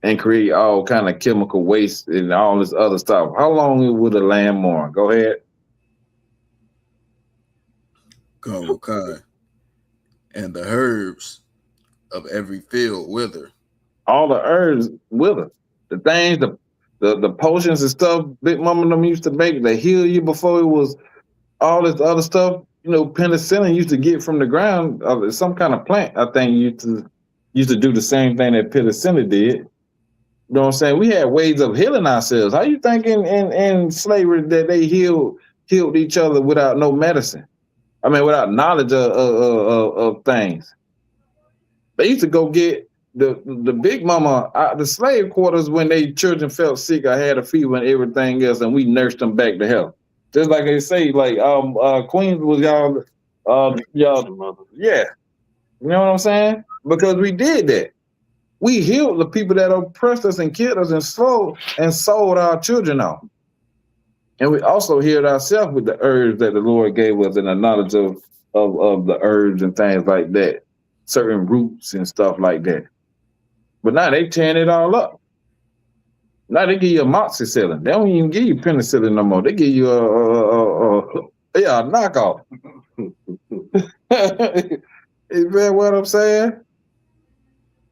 and create all kind of chemical waste and all this other stuff? How long will the land mourn? Go ahead. Con. And the herbs of every field wither. All the herbs wither. The things, the potions and stuff Big Mama them used to make to heal you before it was all this other stuff. You know, penicillin used to get from the ground. Some kind of plant, I think, used to do the same thing that penicillin did. You know what I'm saying? We had ways of healing ourselves. How you think in slavery that they healed each other without no medicine? I mean, without knowledge of things. They used to go get the Big Mama out the slave quarters when they children felt sick or had a fever and everything else, and we nursed them back to health. Just like they say, like Queens was y'all y'all yeah. You know what I'm saying? Because we did that. We healed the people that oppressed us and killed us and sold our children off. And we also healed ourselves with the herbs that the Lord gave us and the knowledge of the herbs and things like that, certain roots and stuff like that. But now they tearing it all up. Now they give you amoxicillin. They don't even give you penicillin no more. They give you a knockoff. You feel what I'm saying?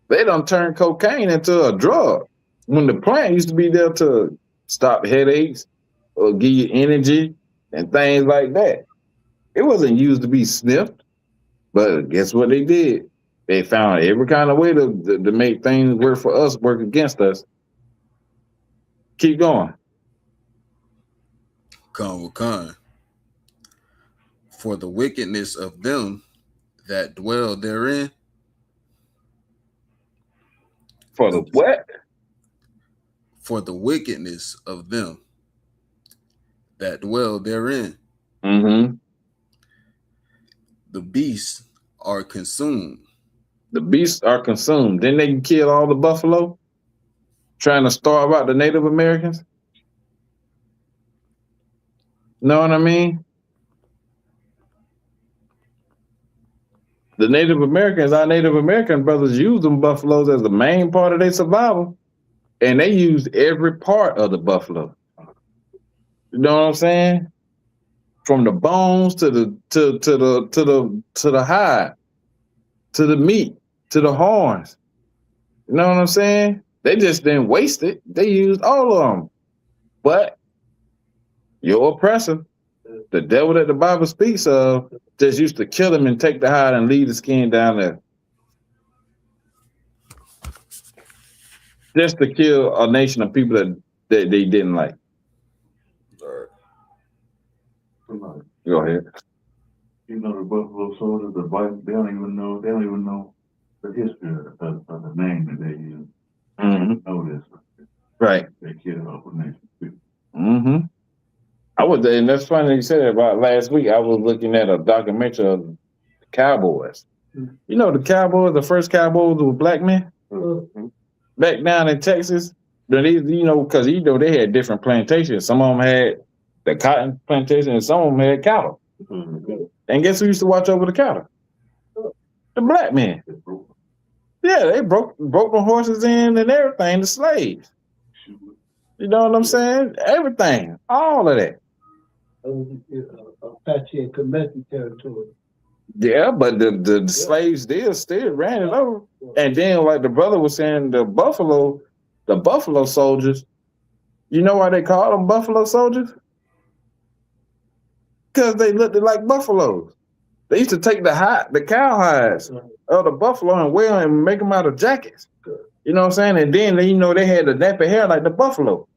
They done turned cocaine into a drug. When the plant used to be there to stop headaches or give you energy and things like that. It wasn't used to be sniffed. But guess what they did? They found every kind of way to make things work for us, work against us. Keep going. Con. For the wickedness of them that dwell therein. For the what? For the wickedness of them that dwell therein. Mm-hmm. The beasts are consumed. The beasts are consumed. Then they can kill all the buffalo, trying to starve out the Native Americans. Know what I mean? The Native Americans, our Native American brothers, used them buffaloes as the main part of their survival, and they used every part of the buffalo. You know what I'm saying? From the bones to the hide, to the meat, to the horns. You know what I'm saying? They just didn't waste it. They used all of them. But your oppressor, the devil that the Bible speaks of, just used to kill him and take the hide and leave the skin down there. Just to kill a nation of people that they didn't like. Go ahead. You know the Buffalo Soldiers, the Bible, they don't even know the history of the name that they use. Mm-hmm. Know this. Right. They killed a whole nation of people. Mm-hmm. And that's funny you said that about last week. I was looking at a documentary of the Cowboys. Mm-hmm. You know the Cowboys, the first Cowboys were black men? Mm-hmm. Back down in Texas. Because they had different plantations. Some of them had the cotton plantation and some of them had cattle. Mm-hmm. And guess who used to watch over the cattle? The black men. Yeah, they broke the horses in and everything, the slaves. You know what I'm saying? Everything. All of that. Apache and Comanche territory. Yeah, but the slaves still ran it over. And then, like the brother was saying, the buffalo soldiers, you know why they call them buffalo soldiers? Because they looked like buffaloes. They used to take the cow hides of the buffalo and wear them and make them out of jackets. You know what I'm saying? And then, they had the nappy hair like the buffalo.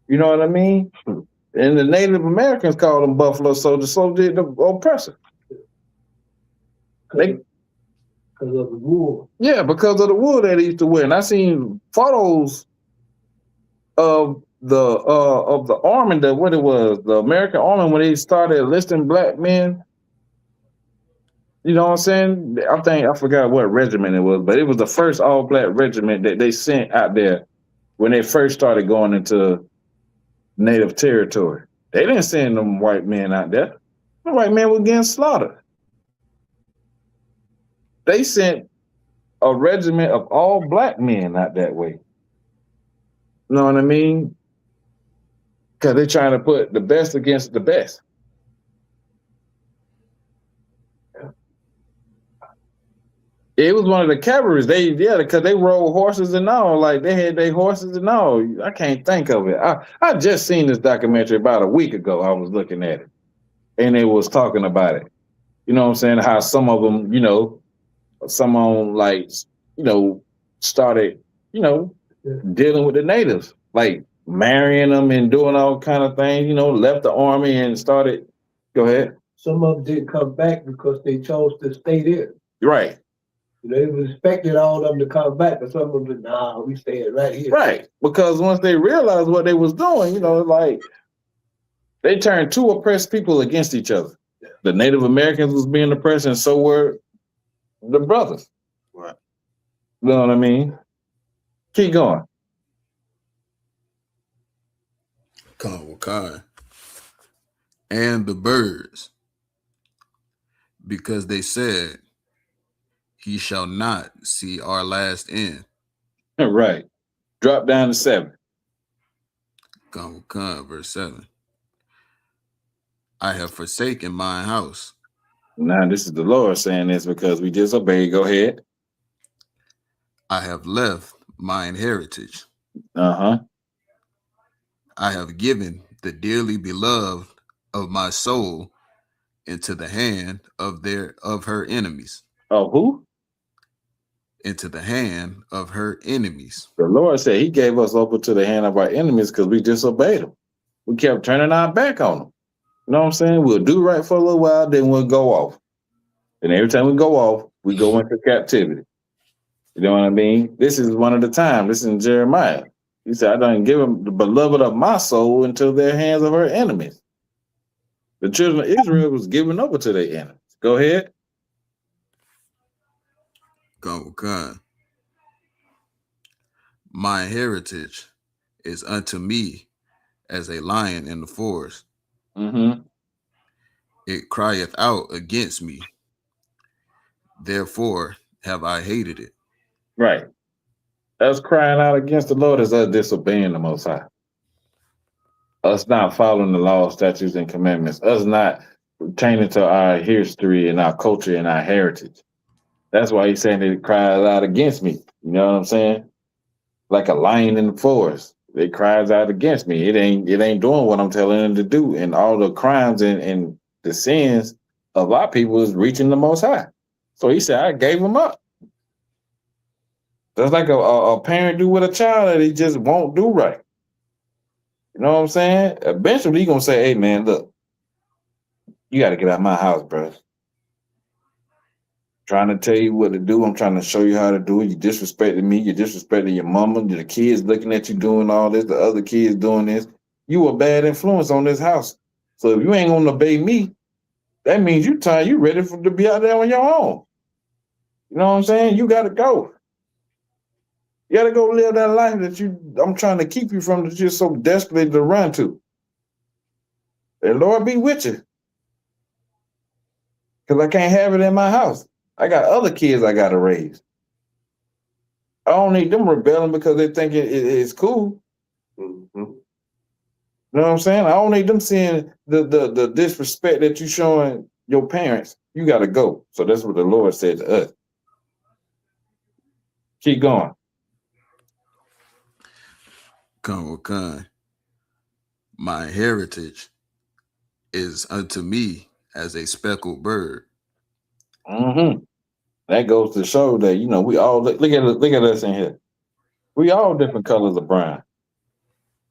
You know what I mean? And the Native Americans called them buffalo soldiers, so did the oppressor. Because of the wool. Yeah, because of the wool that they used to wear. And I seen photos of the army, the American Army, when they started enlisting black men. You know what I'm saying? I forgot what regiment it was, but it was the first all-black regiment that they sent out there when they first started going into Native territory. They didn't send them white men out there. The white men were getting slaughtered. They sent a regiment of all black men out that way. You know what I mean? Because they're trying to put the best against the best. It was one of the cavalries. Because they rode horses and all. Like they had their horses and all. I can't think of it. I just seen this documentary about a week ago. I was looking at it, and it was talking about it. You know what I'm saying? How some of them, some of them started, dealing with the natives, like marrying them and doing all kind of things. Left the army and started. Go ahead. Some of them didn't come back because they chose to stay there. Right. They expected all of them to come back, but some of them said, nah, we staying right here. Right. Because once they realized what they was doing, They turned two oppressed people against each other. The Native Americans was being oppressed, and so were the brothers. Right. You know what I mean? Keep going. Con. And the birds, because they said, he shall not see our last end. Right. Drop down to 7. Con, verse 7. I have forsaken mine house. Now, this is the Lord saying this because we disobeyed. Go ahead. I have left mine heritage. Uh-huh. I have given the dearly beloved of my soul into the hand of her enemies. Oh, who? Into the hand of her enemies. The Lord said he gave us over to the hand of our enemies because we disobeyed him. We kept turning our back on him. You know what I'm saying? We'll do right for a little while, then we'll go off. And every time we go off, we go into captivity. You know what I mean? This is one of the times. This is in Jeremiah. He said, I done give him the beloved of my soul into their hands of her enemies. The children of Israel was given over to their enemies. Go ahead. Con. My heritage is unto me as a lion in the forest. Mm-hmm. It crieth out against me. Therefore have I hated it. Right. Us crying out against the Lord is us disobeying the Most High. Us not following the law, statutes, and commandments. Us not pertaining to our history and our culture and our heritage. That's why he's saying it cries out against me. You know what I'm saying? Like a lion in the forest. It cries out against me. It ain't doing what I'm telling it to do. And all the crimes and the sins of our people is reaching the Most High. So he said, I gave them up. That's like a parent do with a child that he just won't do right. You know what I'm saying? Eventually, he's going to say, hey, man, look, you got to get out of my house, bro. Trying to tell you what to do. I'm trying to show you how to do it. You disrespecting me. You disrespecting your mama. The kids looking at you doing all this. The other kids doing this. You a bad influence on this house. So if you ain't going to obey me, that means you ready to be out there on your own. You know what I'm saying? You got to go. You got to go live that life that I'm trying to keep you from, that you're so desperate to run to. And Lord be with you. Because I can't have it in my house. I got other kids I got to raise. I don't need them rebelling because they think it's cool. Mm-hmm. You know what I'm saying? I don't need them seeing the disrespect that you showing your parents. You got to go. So that's what the Lord said to us. Keep going. Con. My heritage is unto me as a speckled bird. Mm-hmm. That goes to show that, we all look at us in here. We all different colors of brown.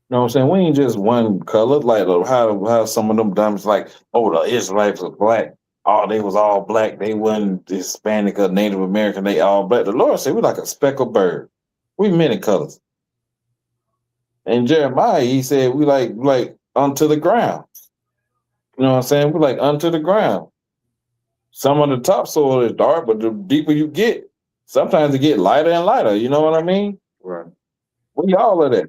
You know what I'm saying? We ain't just one color, like how some of them dummies like, oh, the Israelites was black. Oh, they was all black. They wasn't Hispanic or Native American. They all black. The Lord said we like a speckled bird. We many colors. And Jeremiah, he said we like unto the ground. You know what I'm saying? We like unto the ground. Some of the topsoil is dark, but the deeper you get, sometimes it get lighter and lighter. You know what I mean? Right. We all of that.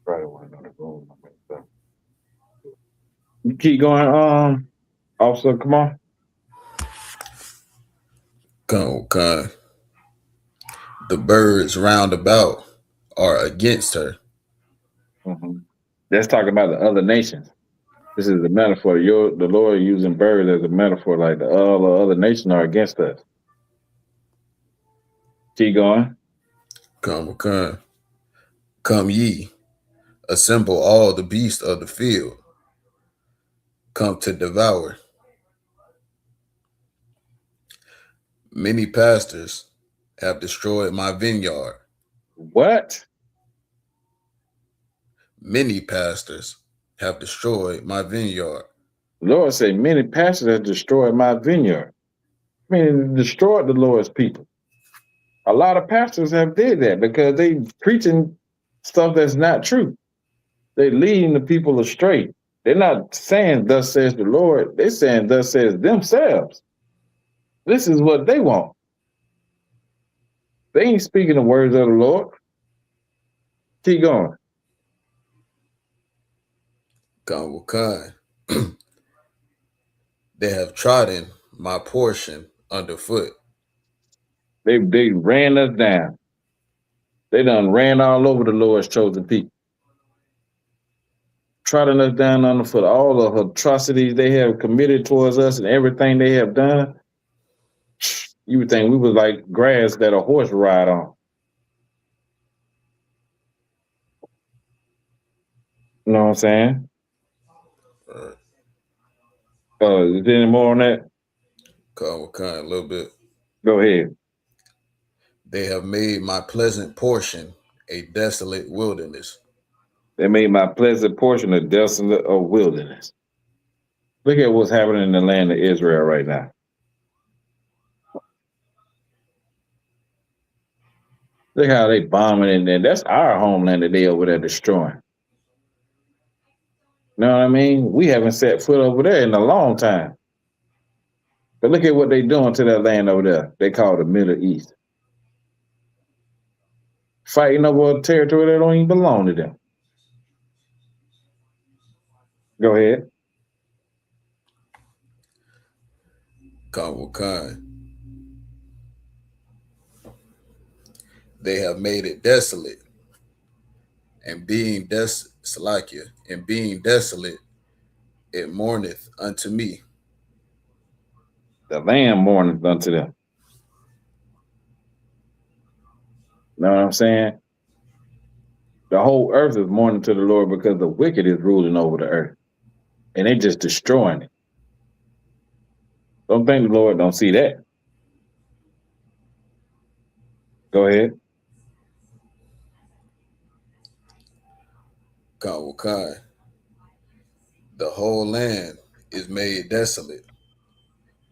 Probably want another room. You keep going, Officer, come on. Con. The birds round about are against her. Mm-hmm. That's talking about the other nations. This is the metaphor. The Lord using birds as a metaphor, like all the other nations are against us. Keep going. Come ye, assemble all the beasts of the field. come to devour. Many pastors have destroyed my vineyard. What? Many pastors have destroyed my vineyard. Lord said, many pastors have destroyed my vineyard. I mean, destroyed the Lord's people. A lot of pastors have did that because they preaching stuff that's not true. They leading the people astray. They're not saying, thus says the Lord. They're saying, thus says themselves. This is what they want. They ain't speaking the words of the Lord. Keep going. Kanwakan. They have trodden my portion underfoot. They ran us down. They done ran all over the Lord's chosen people. Trotting us down underfoot. All the atrocities they have committed towards us and everything they have done. You would think we was like grass that a horse ride on. You know what I'm saying? Is there any more on that? Kanwakan, a little bit. Go ahead. They have made my pleasant portion a desolate wilderness. They made my pleasant portion a desolate wilderness. Look at what's happening in the land of Israel right now. Look how they bombing in there. That's our homeland that they over there destroying. You know what I mean? We haven't set foot over there in a long time. But look at what they doing to that land over there. They call it the Middle East. Fighting over a territory that don't even belong to them. Go ahead. Kanwakan. They have made it desolate. And being desolate, it mourneth unto me. The land mourneth unto them. Know what I'm saying? The whole earth is mourning to the Lord because the wicked is ruling over the earth. And they just destroying it. Don't think the Lord don't see that. Go ahead. Kanwakan. The whole land is made desolate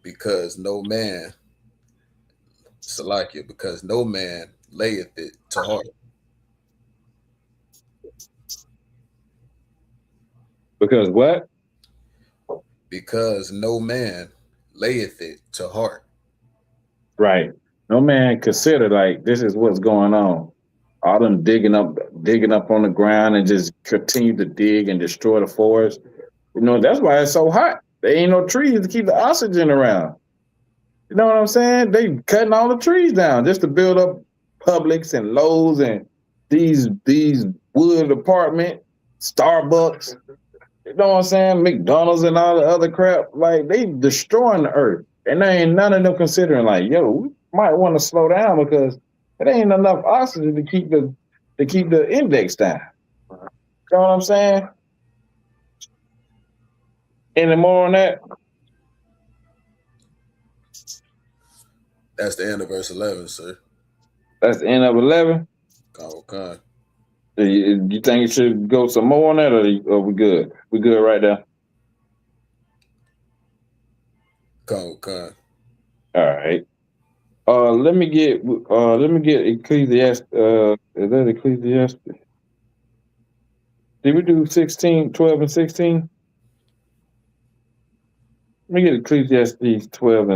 because no man, Salakia, because no man layeth it to heart. Because what? Because no man layeth it to heart. Right. No man consider like this is what's going on. All them digging up on the ground and just continue to dig and destroy the forest. You know, that's why it's so hot. There ain't no trees to keep the oxygen around. You know what I'm saying? They cutting all the trees down just to build up Publix and Lowe's and these wood apartment, Starbucks. You know what I'm saying? McDonald's and all the other crap. Like, they destroying the earth. And there ain't none of them considering like, yo, we might want to slow down because there ain't enough oxygen to keep the index down. You know what I'm saying? Any more on that? That's the end of verse 11, sir. That's the end of 11? Kanwakan. You think you should go some more on that, or we good? We good right there? Kanwakan. All right. Let me get Ecclesiastes. Is that Ecclesiastes? Did we do 16, 12, and 16? Let me get Ecclesiastes 12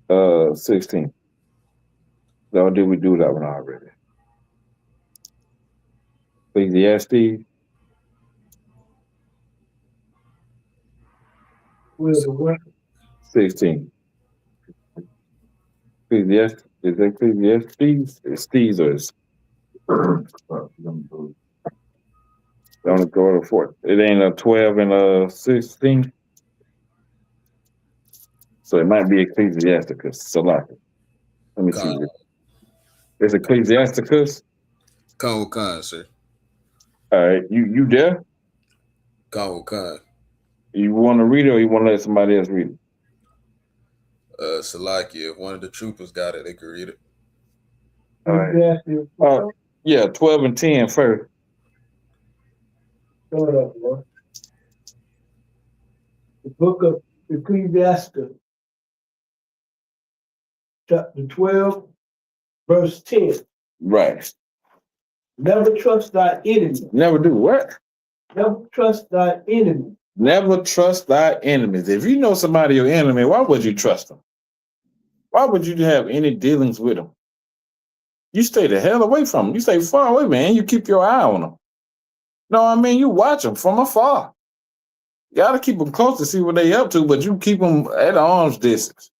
and 16. Or did we do that one already? Ecclesiastes. Where's the what? 16. Ecclesiastes. Is that Ecclesiastes? It's these or it's don't go to 4. It ain't a 12 and a 16. So it might be Ecclesiasticus. Salaka. Let me see. It's Ecclesiasticus. Kanwakan, sir. All right, you there? Kanwakan. You want to read it or you want to let somebody else read it? Salaki, if one of the troopers got it, they could read it. All right. Yeah, 12 and 10 first. Hold up, boy. The book of Ecclesiastes, chapter 12, verse 10. Right. Never trust thy enemy. Never do what? Never trust thy enemy. Never trust thy enemies. If you know somebody your enemy, why would you trust them? Why would you have any dealings with them? You stay the hell away from them. You stay far away, man. You keep your eye on them. No, I mean, you watch them from afar. You got to keep them close to see what they up to, but you keep them at arm's distance.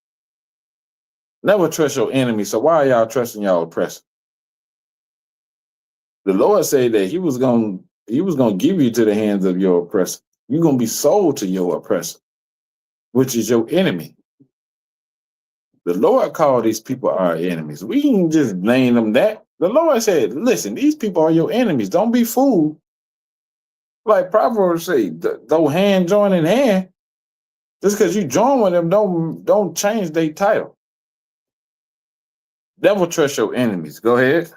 Never trust your enemy. So why are y'all trusting y'all oppressor? The Lord said that he was gonna give you to the hands of your oppressor. You're gonna be sold to your oppressor, which is your enemy. The Lord called these people our enemies. We can just name them that. The Lord said, listen, these people are your enemies. Don't be fooled. Like Proverbs say, though hand join in hand, just because you join with them, don't change their title. Never trust your enemies. Go ahead.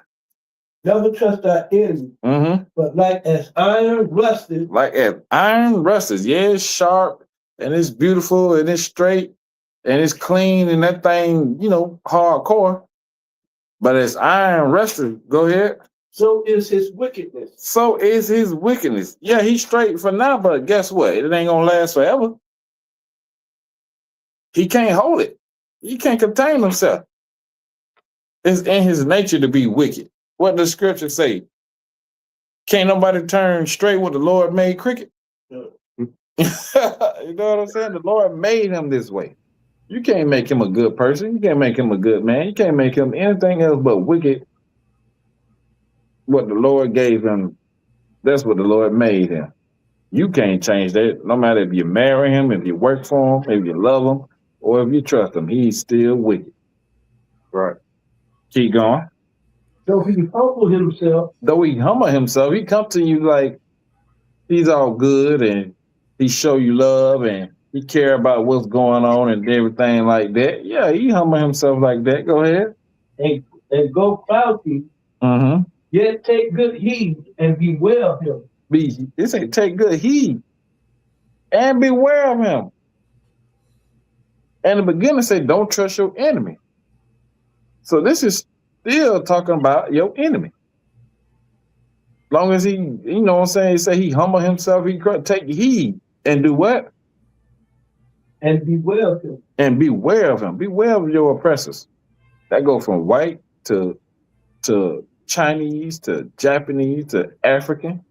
Never trust thy enemy. Mm-hmm. But like as iron rusted. Like as iron rusted. Yeah, it's sharp and it's beautiful and it's straight and it's clean and that thing, hardcore. But as iron rusted, go ahead. So is his wickedness. So is his wickedness. Yeah, he's straight for now, but guess what? It ain't gonna last forever. He can't hold it. He can't contain himself. It's in his nature to be wicked. What does scripture say? Can't nobody turn straight what the Lord made crooked? No. You know what I'm saying? The Lord made him this way. You can't make him a good person. You can't make him a good man. You can't make him anything else but wicked. What the Lord gave him, that's what the Lord made him. You can't change that. No matter if you marry him, if you work for him, if you love him, or if you trust him, he's still wicked. Right. Keep going. Though he humble himself. Though he humble himself, he come to you like he's all good and he show you love and he care about what's going on and everything like that. Yeah, he humble himself like that. Go ahead. And go cloudy. Mm-hmm. Yet take good heed and beware of him. It say take good heed and beware of him. And the beginning say don't trust your enemy. So this is still talking about your enemy. Long as he, he say he humble himself, he take heed and do what? And beware of him. And beware of him. Beware of your oppressors. That go from white to Chinese to Japanese to African.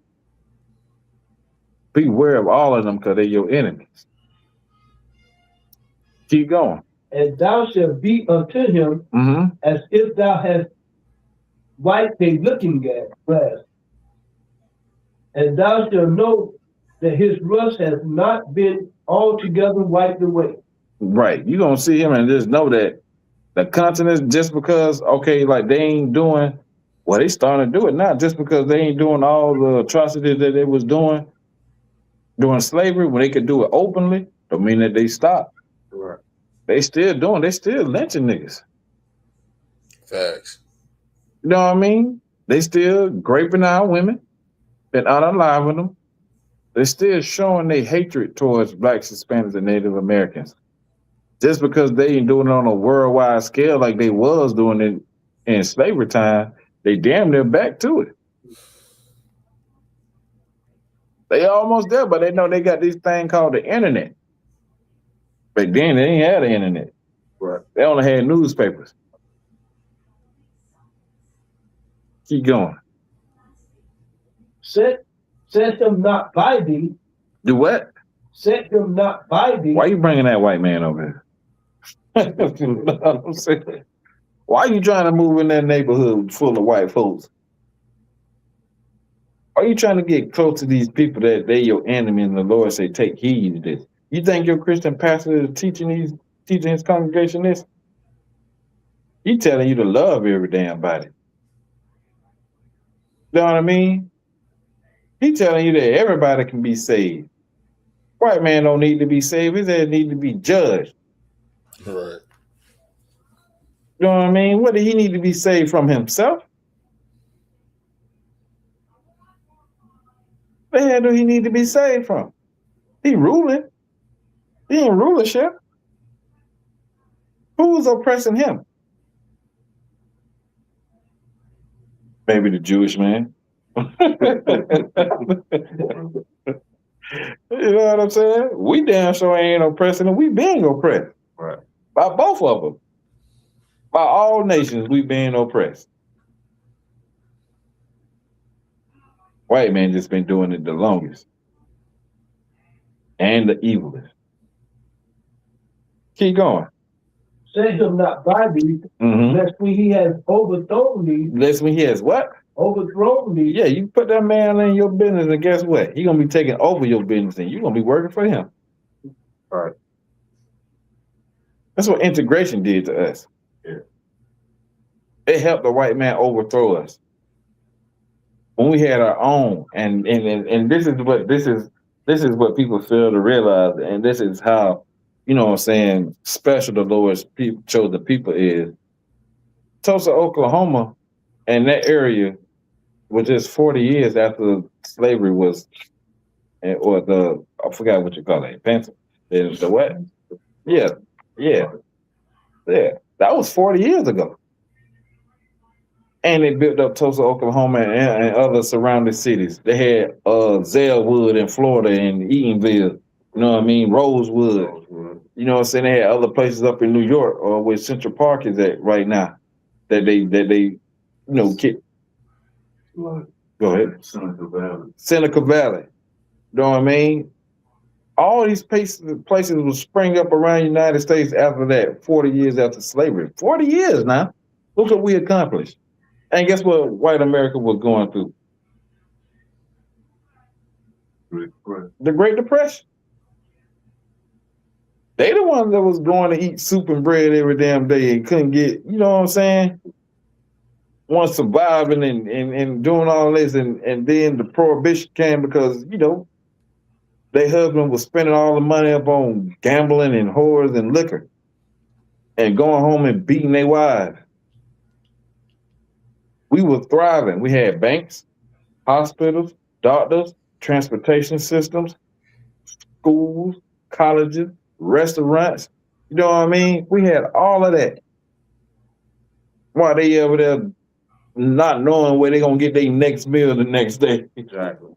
Beware of all of them because they're your enemies. Keep going. And thou shalt be unto him as if thou hast wiped a looking glass. And thou shalt know that his rust has not been altogether wiped away. Right. You're going to see him and just know that the continents, just because, like they ain't doing, well, they starting to do it now, just because they ain't doing all the atrocities that they was doing during slavery, when they could do it openly, don't mean that they stopped. Right. They still lynching niggas. Facts. You know what I mean? They still raping our women and unaliving them. They still showing their hatred towards blacks, Hispanics, and Native Americans. Just because they ain't doing it on a worldwide scale like they was doing it in slavery time, they damn near back to it. They almost there, but they know they got this thing called the internet. But then they ain't had the internet. Right. They only had newspapers. Keep going. Set him not by thee. Do what? Set him not by thee. Why you bringing that white man over here? I'm saying, why are you trying to move in that neighborhood full of white folks? Why are you trying to get close to these people that they your enemy and the Lord say take heed to this? You think your Christian pastor is teaching his congregation this? He telling you to love every damn body. You know what I mean? He telling you that everybody can be saved. White man don't need to be saved. His ass need to be judged. Right. You know what I mean? What did he need to be saved from himself? What the hell do he need to be saved from? He ruling. He in rulership. Who's oppressing him? Maybe the Jewish man. You know what I'm saying? We damn sure ain't oppressing him. We being oppressed. Right. By both of them. By all nations, we being oppressed. White man just been doing it the longest. And the evilest. Keep going. Say him not by thee, lest when he has overthrown thee. Lest when he has what? Overthrown thee. Yeah, you put that man in your business, and guess what? He gonna be taking over your business, and you gonna be working for him. All right. That's what integration did to us. Yeah. It helped the white man overthrow us. When we had our own, and this is what people fail to realize, and this is how, you know what I'm saying, special the Lord's people chose the people is. Tulsa, Oklahoma, and that area was just 40 years after slavery was, or the, I forgot what you call it, the what? Yeah. That was 40 years ago. And they built up Tulsa, Oklahoma, and other surrounding cities. They had Zellwood in Florida and Eatonville, you know what I mean, Rosewood. You know what I'm saying? They had other places up in New York, or where Central Park is at right now, that they you know, go ahead. Seneca Valley. You know what I mean? All these places will spring up around the United States after that, 40 years after slavery. 40 years now. Look what we accomplished. And guess what white America was going through? The Great Depression. They the ones that was going to eat soup and bread every damn day and couldn't get, you know what I'm saying? One surviving and doing all this, and then the prohibition came because, you know, their husband was spending all the money up on gambling and whores and liquor and going home and beating their wives. We were thriving. We had banks, hospitals, doctors, transportation systems, schools, colleges, restaurants. You know what I mean? We had all of that. While they over there not knowing where they're going to get their next meal the next day. Exactly.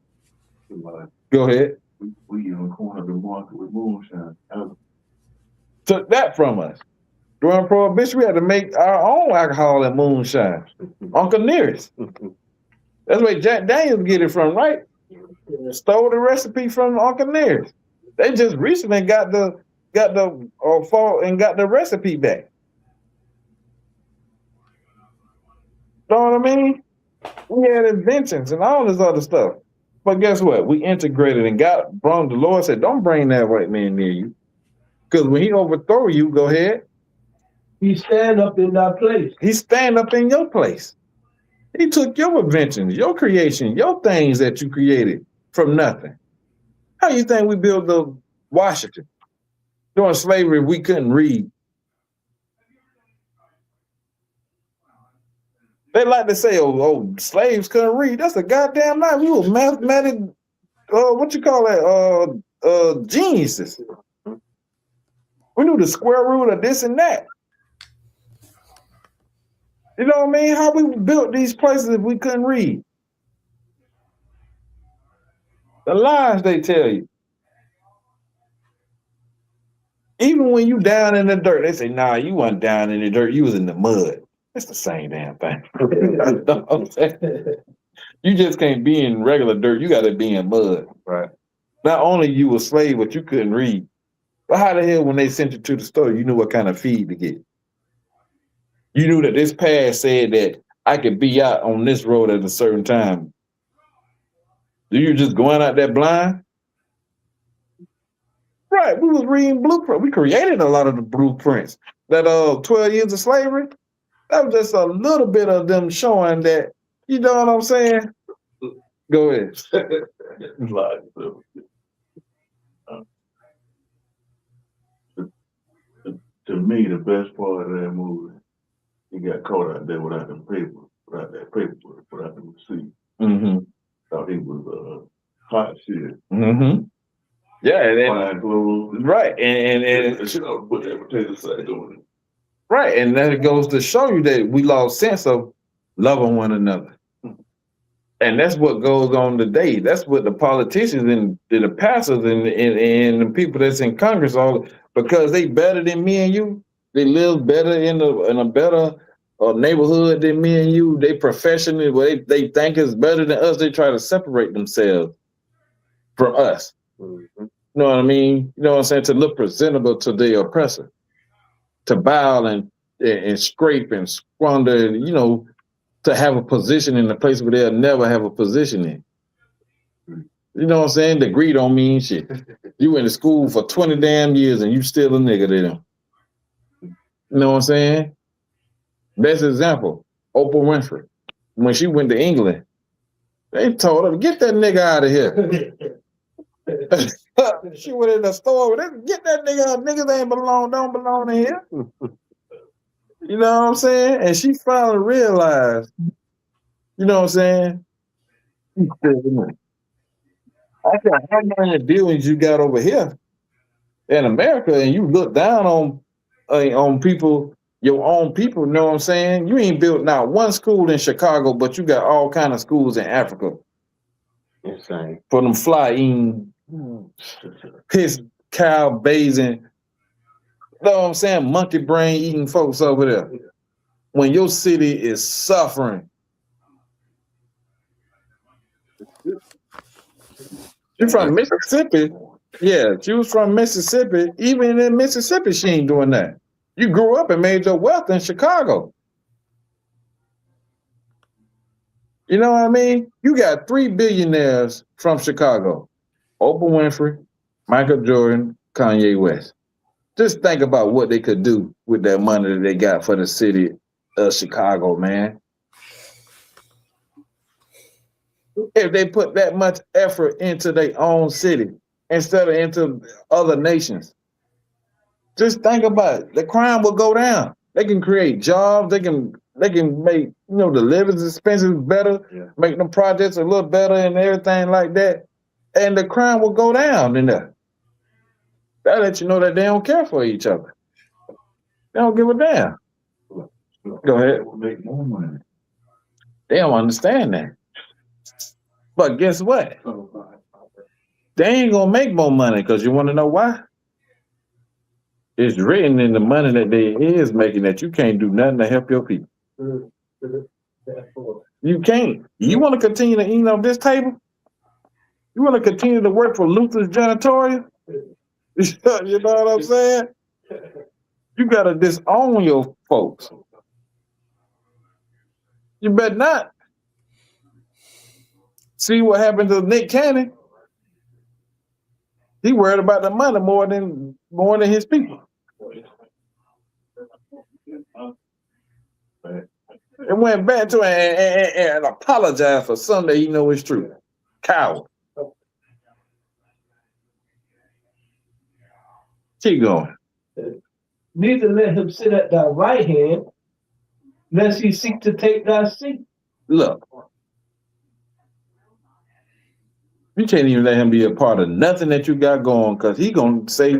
Go ahead. We in the corner of the market with moonshine. Took that from us. During Prohibition, we had to make our own alcohol and moonshine. Uncle Nearest. That's where Jack Daniels get it from, right? Stole the recipe from Uncle Nearest. They just recently got the recipe back. Know what I mean? We had inventions and all this other stuff. But guess what? We integrated and the Lord said, don't bring that white man near you. Because when he overthrow you, go ahead. He stand up in that place. He stand up in your place. He took your inventions, your creation, your things that you created from nothing. How you think we built the Washington? During slavery, we couldn't read. They like to say, oh, slaves couldn't read. That's a goddamn lie. We were mathematic, what you call that, geniuses. We knew the square root of this and that. You know what I mean? How we built these places if we couldn't read? The lies they tell you. Even when you down in the dirt, they say, nah, you weren't down in the dirt, you was in the mud. It's the same damn thing. You know what I'm saying? You just can't be in regular dirt, you gotta be in mud. Right. Not only you were a slave, but you couldn't read. But how the hell when they sent you to the store, you knew what kind of feed to get? You knew that this pass said that I could be out on this road at a certain time. Do you just going out there blind? Right, we was reading blueprints. We created a lot of the blueprints. That 12 years of slavery, that was just a little bit of them showing that, you know what I'm saying? Go ahead. me, the best part of that movie, he got caught out there without the paper, without that paperwork, without the receipt. Mm-hmm. Thought he was hot shit. Mm-hmm. Yeah, and Fine clothes. right, and Shit, I put that potato sack on it. right, and then it goes to show you that we lost sense of loving one another. And that's what goes on today. That's what the politicians and the pastors and the people that's in Congress all because they better than me and you. They live better in a better neighborhood than me and you. They professionally, they think is better than us. They try to separate themselves from us. You know what I mean? You know what I'm saying? To look presentable to the oppressor, to bow and scrape and squander, you know, to have a position in a place where they'll never have a position in. You know what I'm saying? Degree don't mean shit. You went to school for 20 damn years and you still a nigga to them. You know what I'm saying? Best example, Oprah Winfrey. When she went to England, they told her, get that nigga out of here. She went in the store with it, get that nigga out. Niggas don't belong in here. You know what I'm saying? And she finally realized, you know what I'm saying? I said, how many dealings you got over here in America, and you look down on people, your own people, you know what I'm saying? You ain't built not one school in Chicago, but you got all kind of schools in Africa. Insane. For them fly-eating, piss, cow, bathing, you know what I'm saying? Monkey brain eating folks over there. When your city is suffering. You're from Mississippi. Yeah, she was from Mississippi. Even in Mississippi, she ain't doing that. You grew up and made your wealth in Chicago. You know what I mean? You got 3 billionaires from Chicago. Oprah Winfrey, Michael Jordan, Kanye West. Just think about what they could do with that money that they got for the city of Chicago, man. If they put that much effort into their own city instead of into other nations. Just think about it. The crime will go down. They can create jobs. They can make, you know, the living expenses better, make them projects a little better and everything like that. And the crime will go down in there. That lets you know that they don't care for each other. They don't give a damn. Go ahead. Make more money. They don't understand that. But guess what? They ain't gonna make more money because you want to know why? It's written in the money that they is making that you can't do nothing to help your people. You can't. You want to continue to eat on this table? You want to continue to work for Luther's Janitorial? You know what I'm saying? You got to disown your folks. You better not. See what happened to Nick Cannon? He worried about the money more than his people. It went back to and apologized for something that he know is true. Coward. Keep going. Neither let him sit at thy right hand, lest he seek to take thy seat. Look. You can't even let him be a part of nothing that you got going because he going to say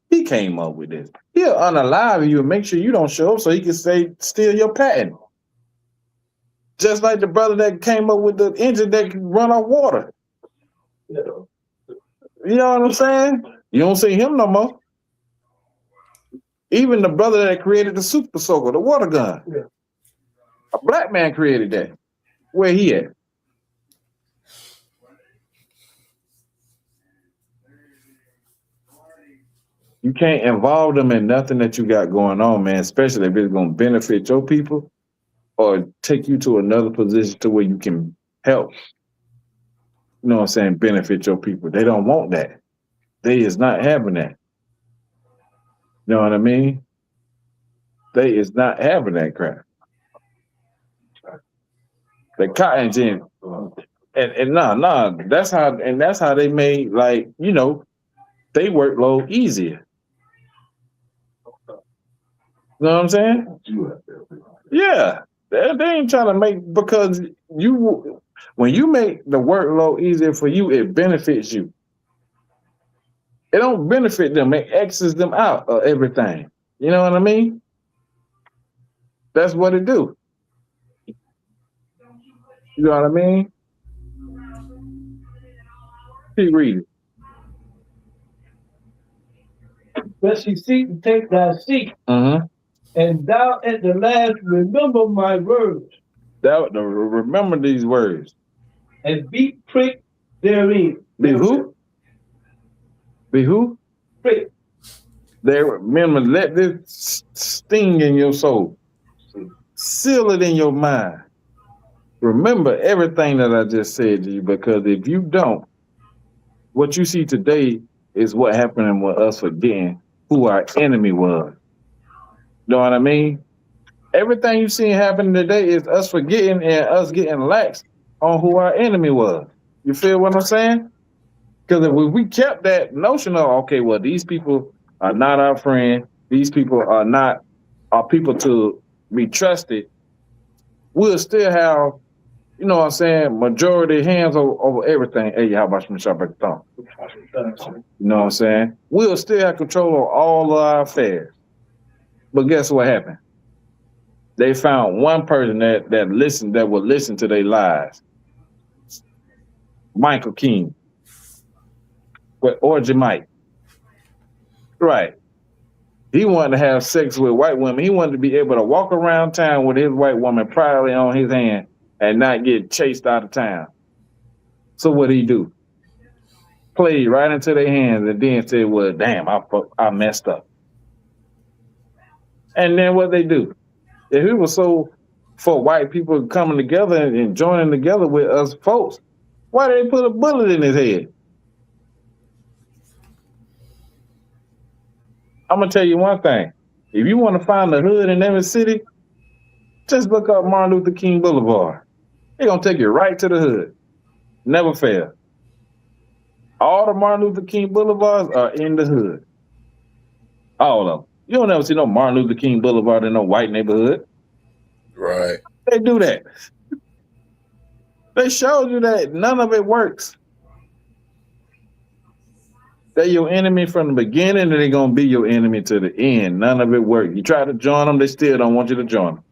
he came up with this. He'll unalive you and make sure you don't show up so he can say steal your patent. Just like the brother that came up with the engine that can run on water. You know what I'm saying? You don't see him no more. Even the brother that created the super soaker, the water gun. Yeah. A black man created that. Where he at? You can't involve them in nothing that you got going on, man, especially if it's going to benefit your people or take you to another position to where you can help, you know what I'm saying, benefit your people. They don't want that. They is not having that. You know what I mean? They is not having that crap. The cotton gin. And that's how they made, like, you know, they workload easier. You know what I'm saying? Yeah. They ain't trying to make, because when you make the workload easier for you, it benefits you. It don't benefit them. It X's them out of everything. You know what I mean? That's what it do. You know what I mean? Keep reading. Lest he seek to take thy seat, Mm-hmm. and thou at the last remember my words, Remember these words. and be pricked therein. Be who? Be who? Prick. Remember, let this sting in your soul. Seal it in your mind. Remember everything that I just said to you, because if you don't, what you see today is what happened with us forgetting who our enemy was. Know what I mean? Everything you see happening today is us forgetting and us getting lax on who our enemy was. You feel what I'm saying? Because if we kept that notion of, okay, well, these people are not our friend, these people are not our people to be trusted, we'll still have, you know what I'm saying, majority hands over everything. Hey, how about you shop at the thumb? You know what I'm saying? We'll still have control of all of our affairs. But guess what happened? They found one person that would listen to their lies. Michael King. Or Jamaica. Right. He wanted to have sex with white women. He wanted to be able to walk around town with his white woman proudly on his hand and not get chased out of town. So what did he do? Played right into their hands and then said, well, damn, I messed up. And then what they do? If it was so for white people coming together and joining together with us folks, why did they put a bullet in his head? I'm going to tell you one thing. If you want to find the hood in every city, just look up Martin Luther King Boulevard. They're going to take you right to the hood. Never fail. All the Martin Luther King Boulevards are in the hood. All of them. You don't ever see no Martin Luther King Boulevard in no white neighborhood. Right. They do that. They showed you that none of it works. They're your enemy from the beginning, and they're going to be your enemy to the end. None of it works. You try to join them, they still don't want you to join them.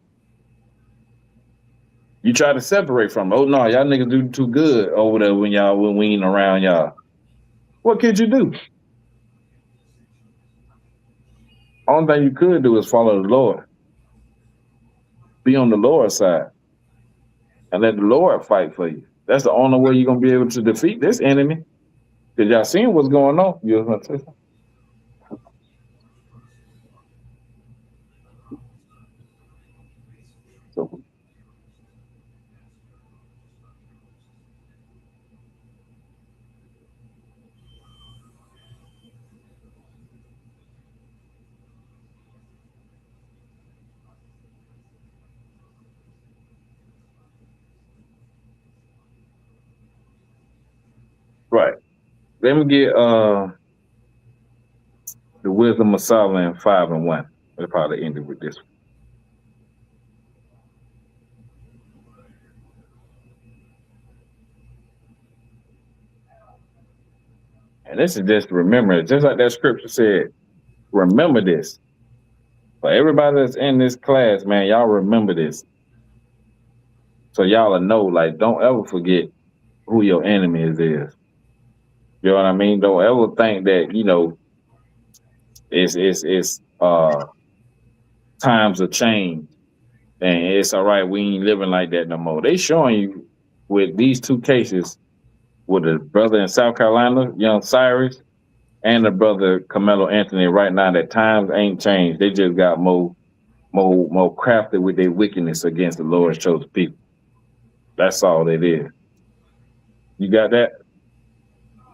You try to separate from them. Oh, no, y'all niggas do too good over there when we ain't around y'all. What could you do? Only thing you could do is follow the Lord. Be on the Lord's side. And let the Lord fight for you. That's the only way you're going to be able to defeat this enemy. Because y'all seen what's going on. You was going to say something? So, right. Let me get the Wisdom of Solomon 5:1. We'll probably end it with this one. And this is just remember, just like that scripture said, remember this. For everybody that's in this class, man, y'all remember this. So y'all will know, like, don't ever forget who your enemy is. You know what I mean? Don't ever think that, you know, it's times have changed and it's all right, we ain't living like that no more. They showing you with these two cases, with the brother in South Carolina, young Cyrus, and the brother Carmelo Anthony right now, that times ain't changed. They just got more crafted with their wickedness against the Lord's chosen people. That's all it is. You got that?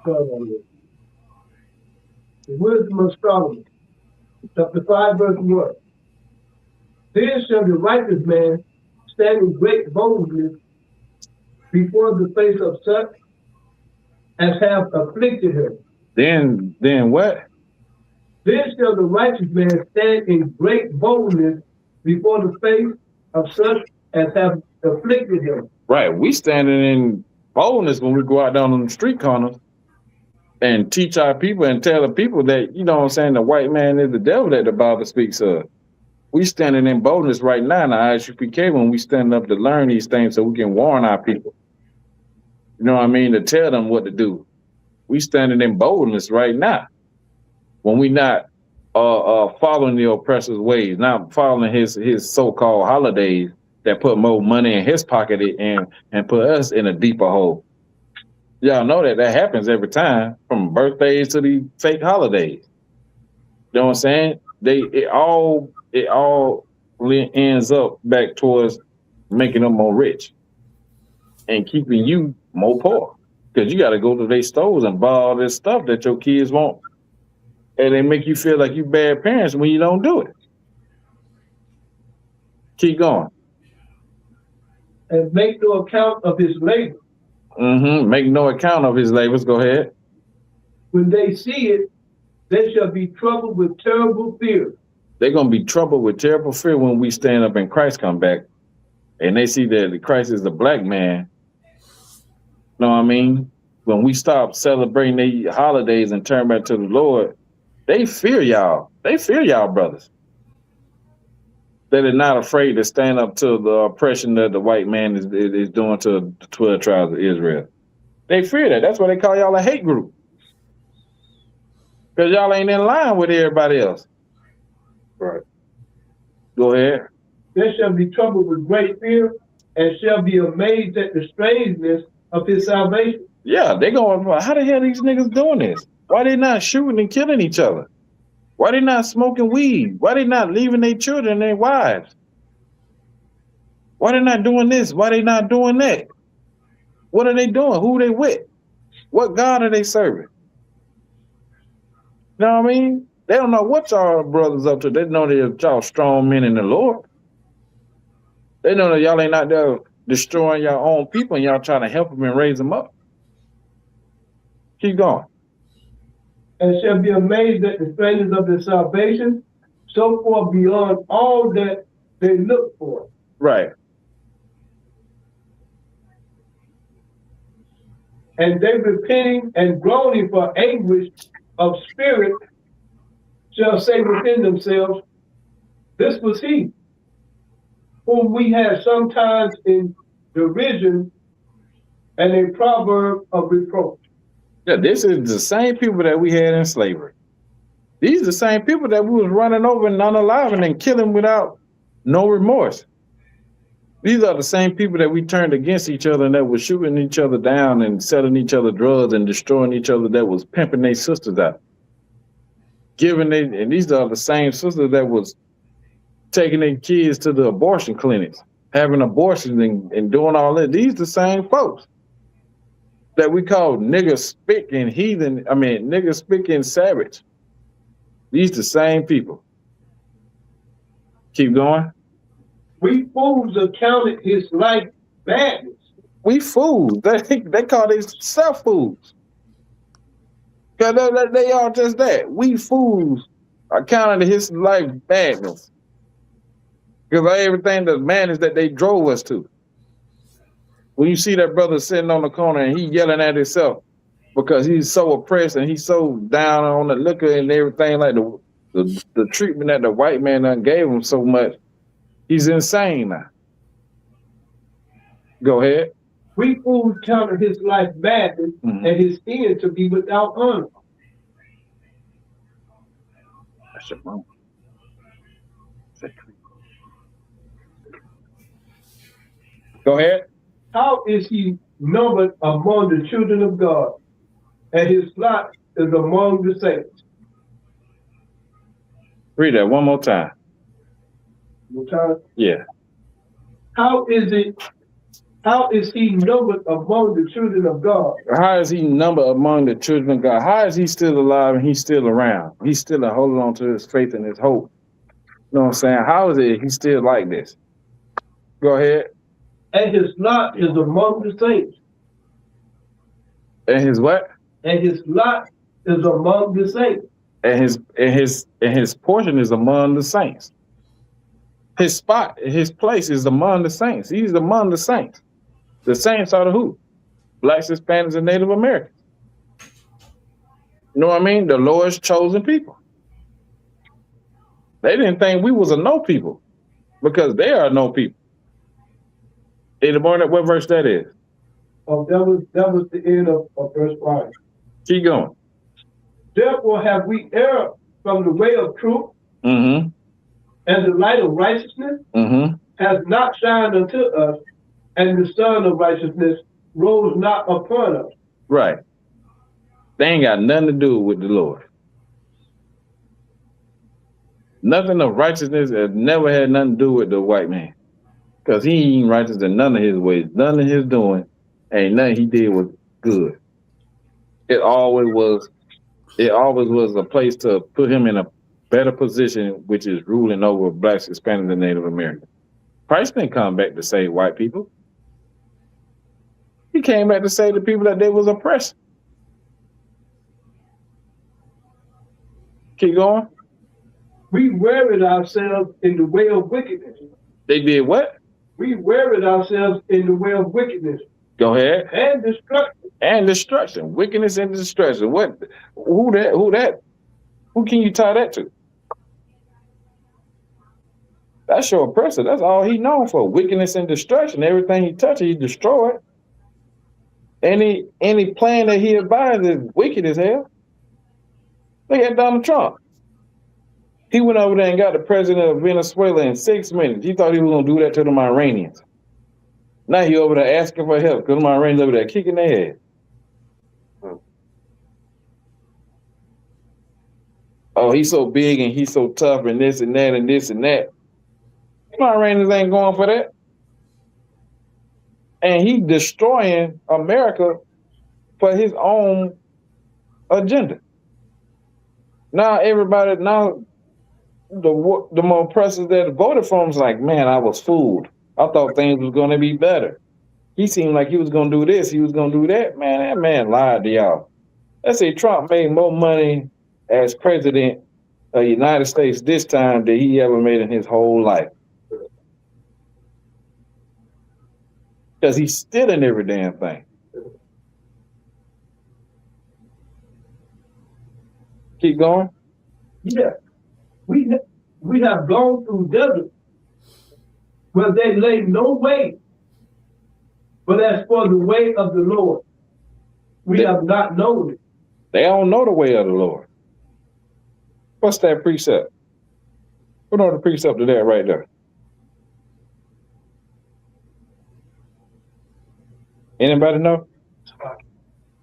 The Wisdom of Solomon, chapter 5, verse 1. Then shall the righteous man stand in great boldness before the face of such as have afflicted him. Then what? Then shall the righteous man stand in great boldness before the face of such as have afflicted him. Right. We standing in boldness when we go out down on the street corners and teach our people and tell the people that, you know what I'm saying, the white man is the devil that the Bible speaks of. We standing in boldness right now in the ISUPK when we stand up to learn these things so we can warn our people. You know what I mean? To tell them what to do. We standing in boldness right now when we not following the oppressor's ways, not following his so-called holidays that put more money in his pocket and put us in a deeper hole. Y'all know that happens every time, from birthdays to the fake holidays. You know what I'm saying? It all ends up back towards making them more rich and keeping you more poor. Because you got to go to their stores and buy all this stuff that your kids want. And they make you feel like you bad parents when you don't do it. Keep going. And make no account of his labor. Make no account of his labors. Go ahead. When they see it, they shall be troubled with terrible fear. They're going to be troubled with terrible fear when we stand up and Christ come back. And they see that Christ is the black man. Know what I mean? When we stop celebrating the holidays and turn back to the Lord, they fear y'all. They fear y'all, brothers. That are not afraid to stand up to the oppression that the white man is doing to the 12 tribes of Israel. They fear that. That's why they call y'all a hate group. Because y'all ain't in line with everybody else. Right. Go ahead. They shall be troubled with great fear and shall be amazed at the strangeness of his salvation. Yeah, they going, how the hell these niggas doing this? Why they not shooting and killing each other? Why they not smoking weed? Why they not leaving their children and their wives? Why they not doing this? Why they not doing that? What are they doing? Who they with? What God are they serving? You know what I mean? They don't know what y'all brothers up to. They know that y'all strong men in the Lord. They know that y'all ain't out there destroying your own people and y'all trying to help them and raise them up. Keep going. And shall be amazed at the strangeness of their salvation, so far beyond all that they look for. Right. And they repenting and groaning for anguish of spirit shall say within themselves, this was he, whom we had sometimes in derision and a proverb of reproach. Yeah, this is the same people that we had in slavery. These are the same people that we was running over and unaliving and killing without no remorse. These are the same people that we turned against each other and that was shooting each other down and selling each other drugs and destroying each other, that was pimping their sisters out. And these are the same sisters that was taking their kids to the abortion clinics, having abortions and doing all that. These the same folks that we call nigger spick and heathen, nigger spick and savage. These the same people. Keep going. We fools accounted his life badness. We fools. They call themselves fools. Because they are just that. We fools accounted his life badness. Because of everything, the madness that they drove us to. When you see that brother sitting on the corner and he yelling at himself because he's so oppressed and he's so down on the liquor and everything, like the treatment that the white man done gave him so much, he's insane now. Go ahead. We fools counted his life badness and his end to be without honor. That's your mom. Go ahead. How is he numbered among the children of God, and his lot is among the saints? Read that one more time. One time? Yeah. How is he numbered among the children of God? How is he numbered among the children of God? How is he still alive and he's still around? He's still holding on to his faith and his hope. You know what I'm saying? How is it he's still like this? Go ahead. And his lot is among the saints. And his what? And his lot is among the saints. and his portion is among the saints. His spot, his place is among the saints. He's among the saints. The saints are the who? Blacks, Hispanics, and Native Americans. You know what I mean? The Lord's chosen people. They didn't think we was a no people because they are no people. Anybody know what verse that is? Oh, that was the end of verse 5. Keep going. Therefore have we erred from the way of truth, Mm-hmm. and the light of righteousness Mm-hmm. has not shined unto us, and the sun of righteousness rose not upon us. Right. They ain't got nothing to do with the Lord. Nothing of righteousness has never had nothing to do with the white man. Because he ain't righteous in none of his ways. None of his doing. Ain't nothing he did was good. It always was a place to put him in a better position, which is ruling over blacks, Hispanics, and Native Americans. Christ didn't come back to save white people. He came back to save the people that they was oppressed. Keep going. We wearied ourselves in the way of wickedness. They did what? We wearied ourselves in the way of wickedness. Go ahead. And destruction. And destruction. Wickedness and destruction. What? Who that? Who can you tie that to? That's your oppressor. That's all he known for. Wickedness and destruction. Everything he touches, he destroyed. Any plan that he advised is wicked as hell. Look at Donald Trump. He went over there and got the president of Venezuela in 6 minutes. He thought he was going to do that to them Iranians. Now he over there asking for help because them Iranians over there kicking their head. Oh, he's so big and he's so tough and this and that and this and that. Them Iranians ain't going for that. And he destroying America for his own agenda. Now the more oppressors that voted for him was like, man, I was fooled. I thought things was going to be better. He seemed like he was going to do this, he was going to do that. Man, that man lied to y'all. Let's say Trump made more money as president of the United States this time than he ever made in his whole life. Because he's stealing every damn thing. Keep going. Yeah. We have gone through desert where they lay no way, but as for the way of the Lord, we have not known it. They don't know the way of the Lord. What's that precept? Put on the precept to that right there. Anybody know?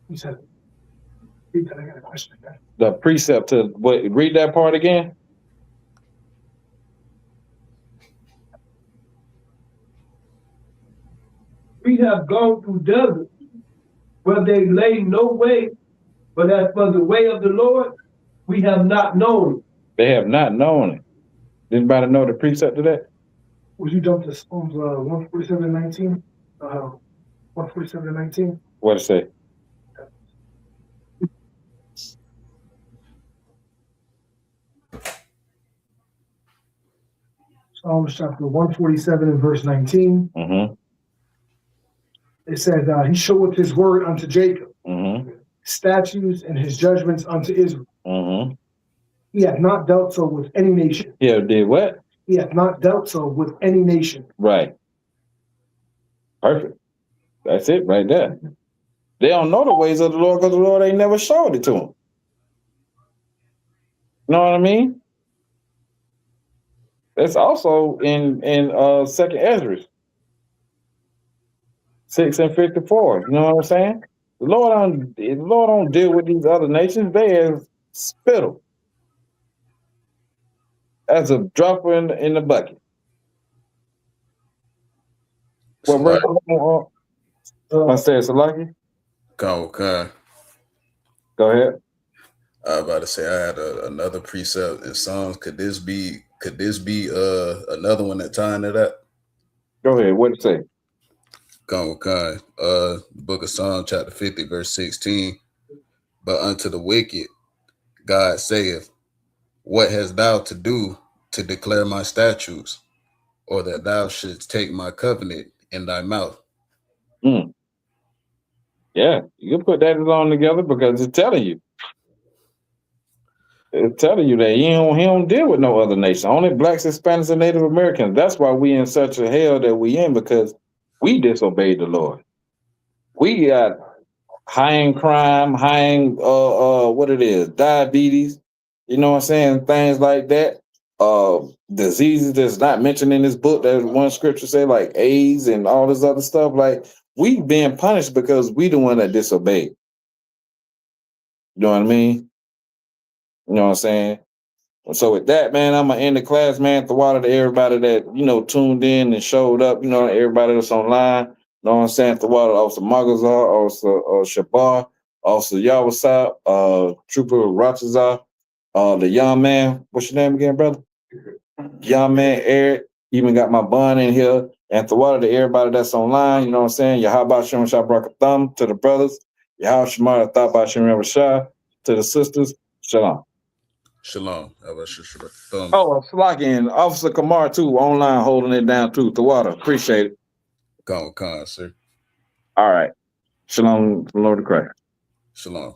He said, I got a question. The precept to what? Read that part again. We have gone through desert where they lay no way, but as for the way of the Lord, we have not known it. They have not known it. Anybody know the precept to that? Would you jump to Psalms 147:19? 147:19. What it say? Psalms chapter 147 and verse 19. Mm-hmm. It says, he showeth his word unto Jacob, Mm-hmm. statutes and his judgments unto Israel. Mm-hmm. He hath not dealt so with any nation. Yeah, did what? He hath not dealt so with any nation. Right. Perfect. That's it right there. They don't know the ways of the Lord because the Lord ain't never showed it to them. Know what I mean? That's also in 2nd Ezra 6:54. You know what I'm saying? The Lord don't deal with these other nations. They as spittle. As a drop in the bucket. What verse? I said Salaki? Go ahead. I was about to say I had another precept in Psalms. Could this be another one that tying to that? Go ahead. What it say? Book of Psalms, chapter 50, verse 16. But unto the wicked God saith, what hast thou to do to declare my statutes, or that thou shouldst take my covenant in thy mouth? Mm. Yeah, you can put that along together because it's telling you. It's telling you that he don't deal with no other nation. Only blacks, Hispanics, and Native Americans. That's why we in such a hell that we in, because we disobeyed the Lord. We got high in crime, high in what it is, diabetes, you know what I'm saying? Things like that. Diseases that's not mentioned in this book, that one scripture say, like AIDS and all this other stuff. Like, we being punished because we the one that disobeyed. You know what I mean? You know what I'm saying? So with that, man, I'm gonna end the class, man. Thawada to everybody that, you know, tuned in and showed up, you know, everybody that's online. You know what I'm saying? Thawada, also Magazar, also Shabar, also Yawasab, Trooper Ratazar, the young man. What's your name again, brother? Young man Eric. Even got my bun in here. And Thawada to everybody that's online, you know what I'm saying? Yahabah Shem Shabrakatham to the brothers. Yahab Shemar Thabah Shem Shah to the sisters. Shalom. Shalom. Oh, Slocky and Officer Kamar too, online holding it down too. Thawada, appreciate it. Con, sir. All right. Shalom, Lord of Christ. Shalom.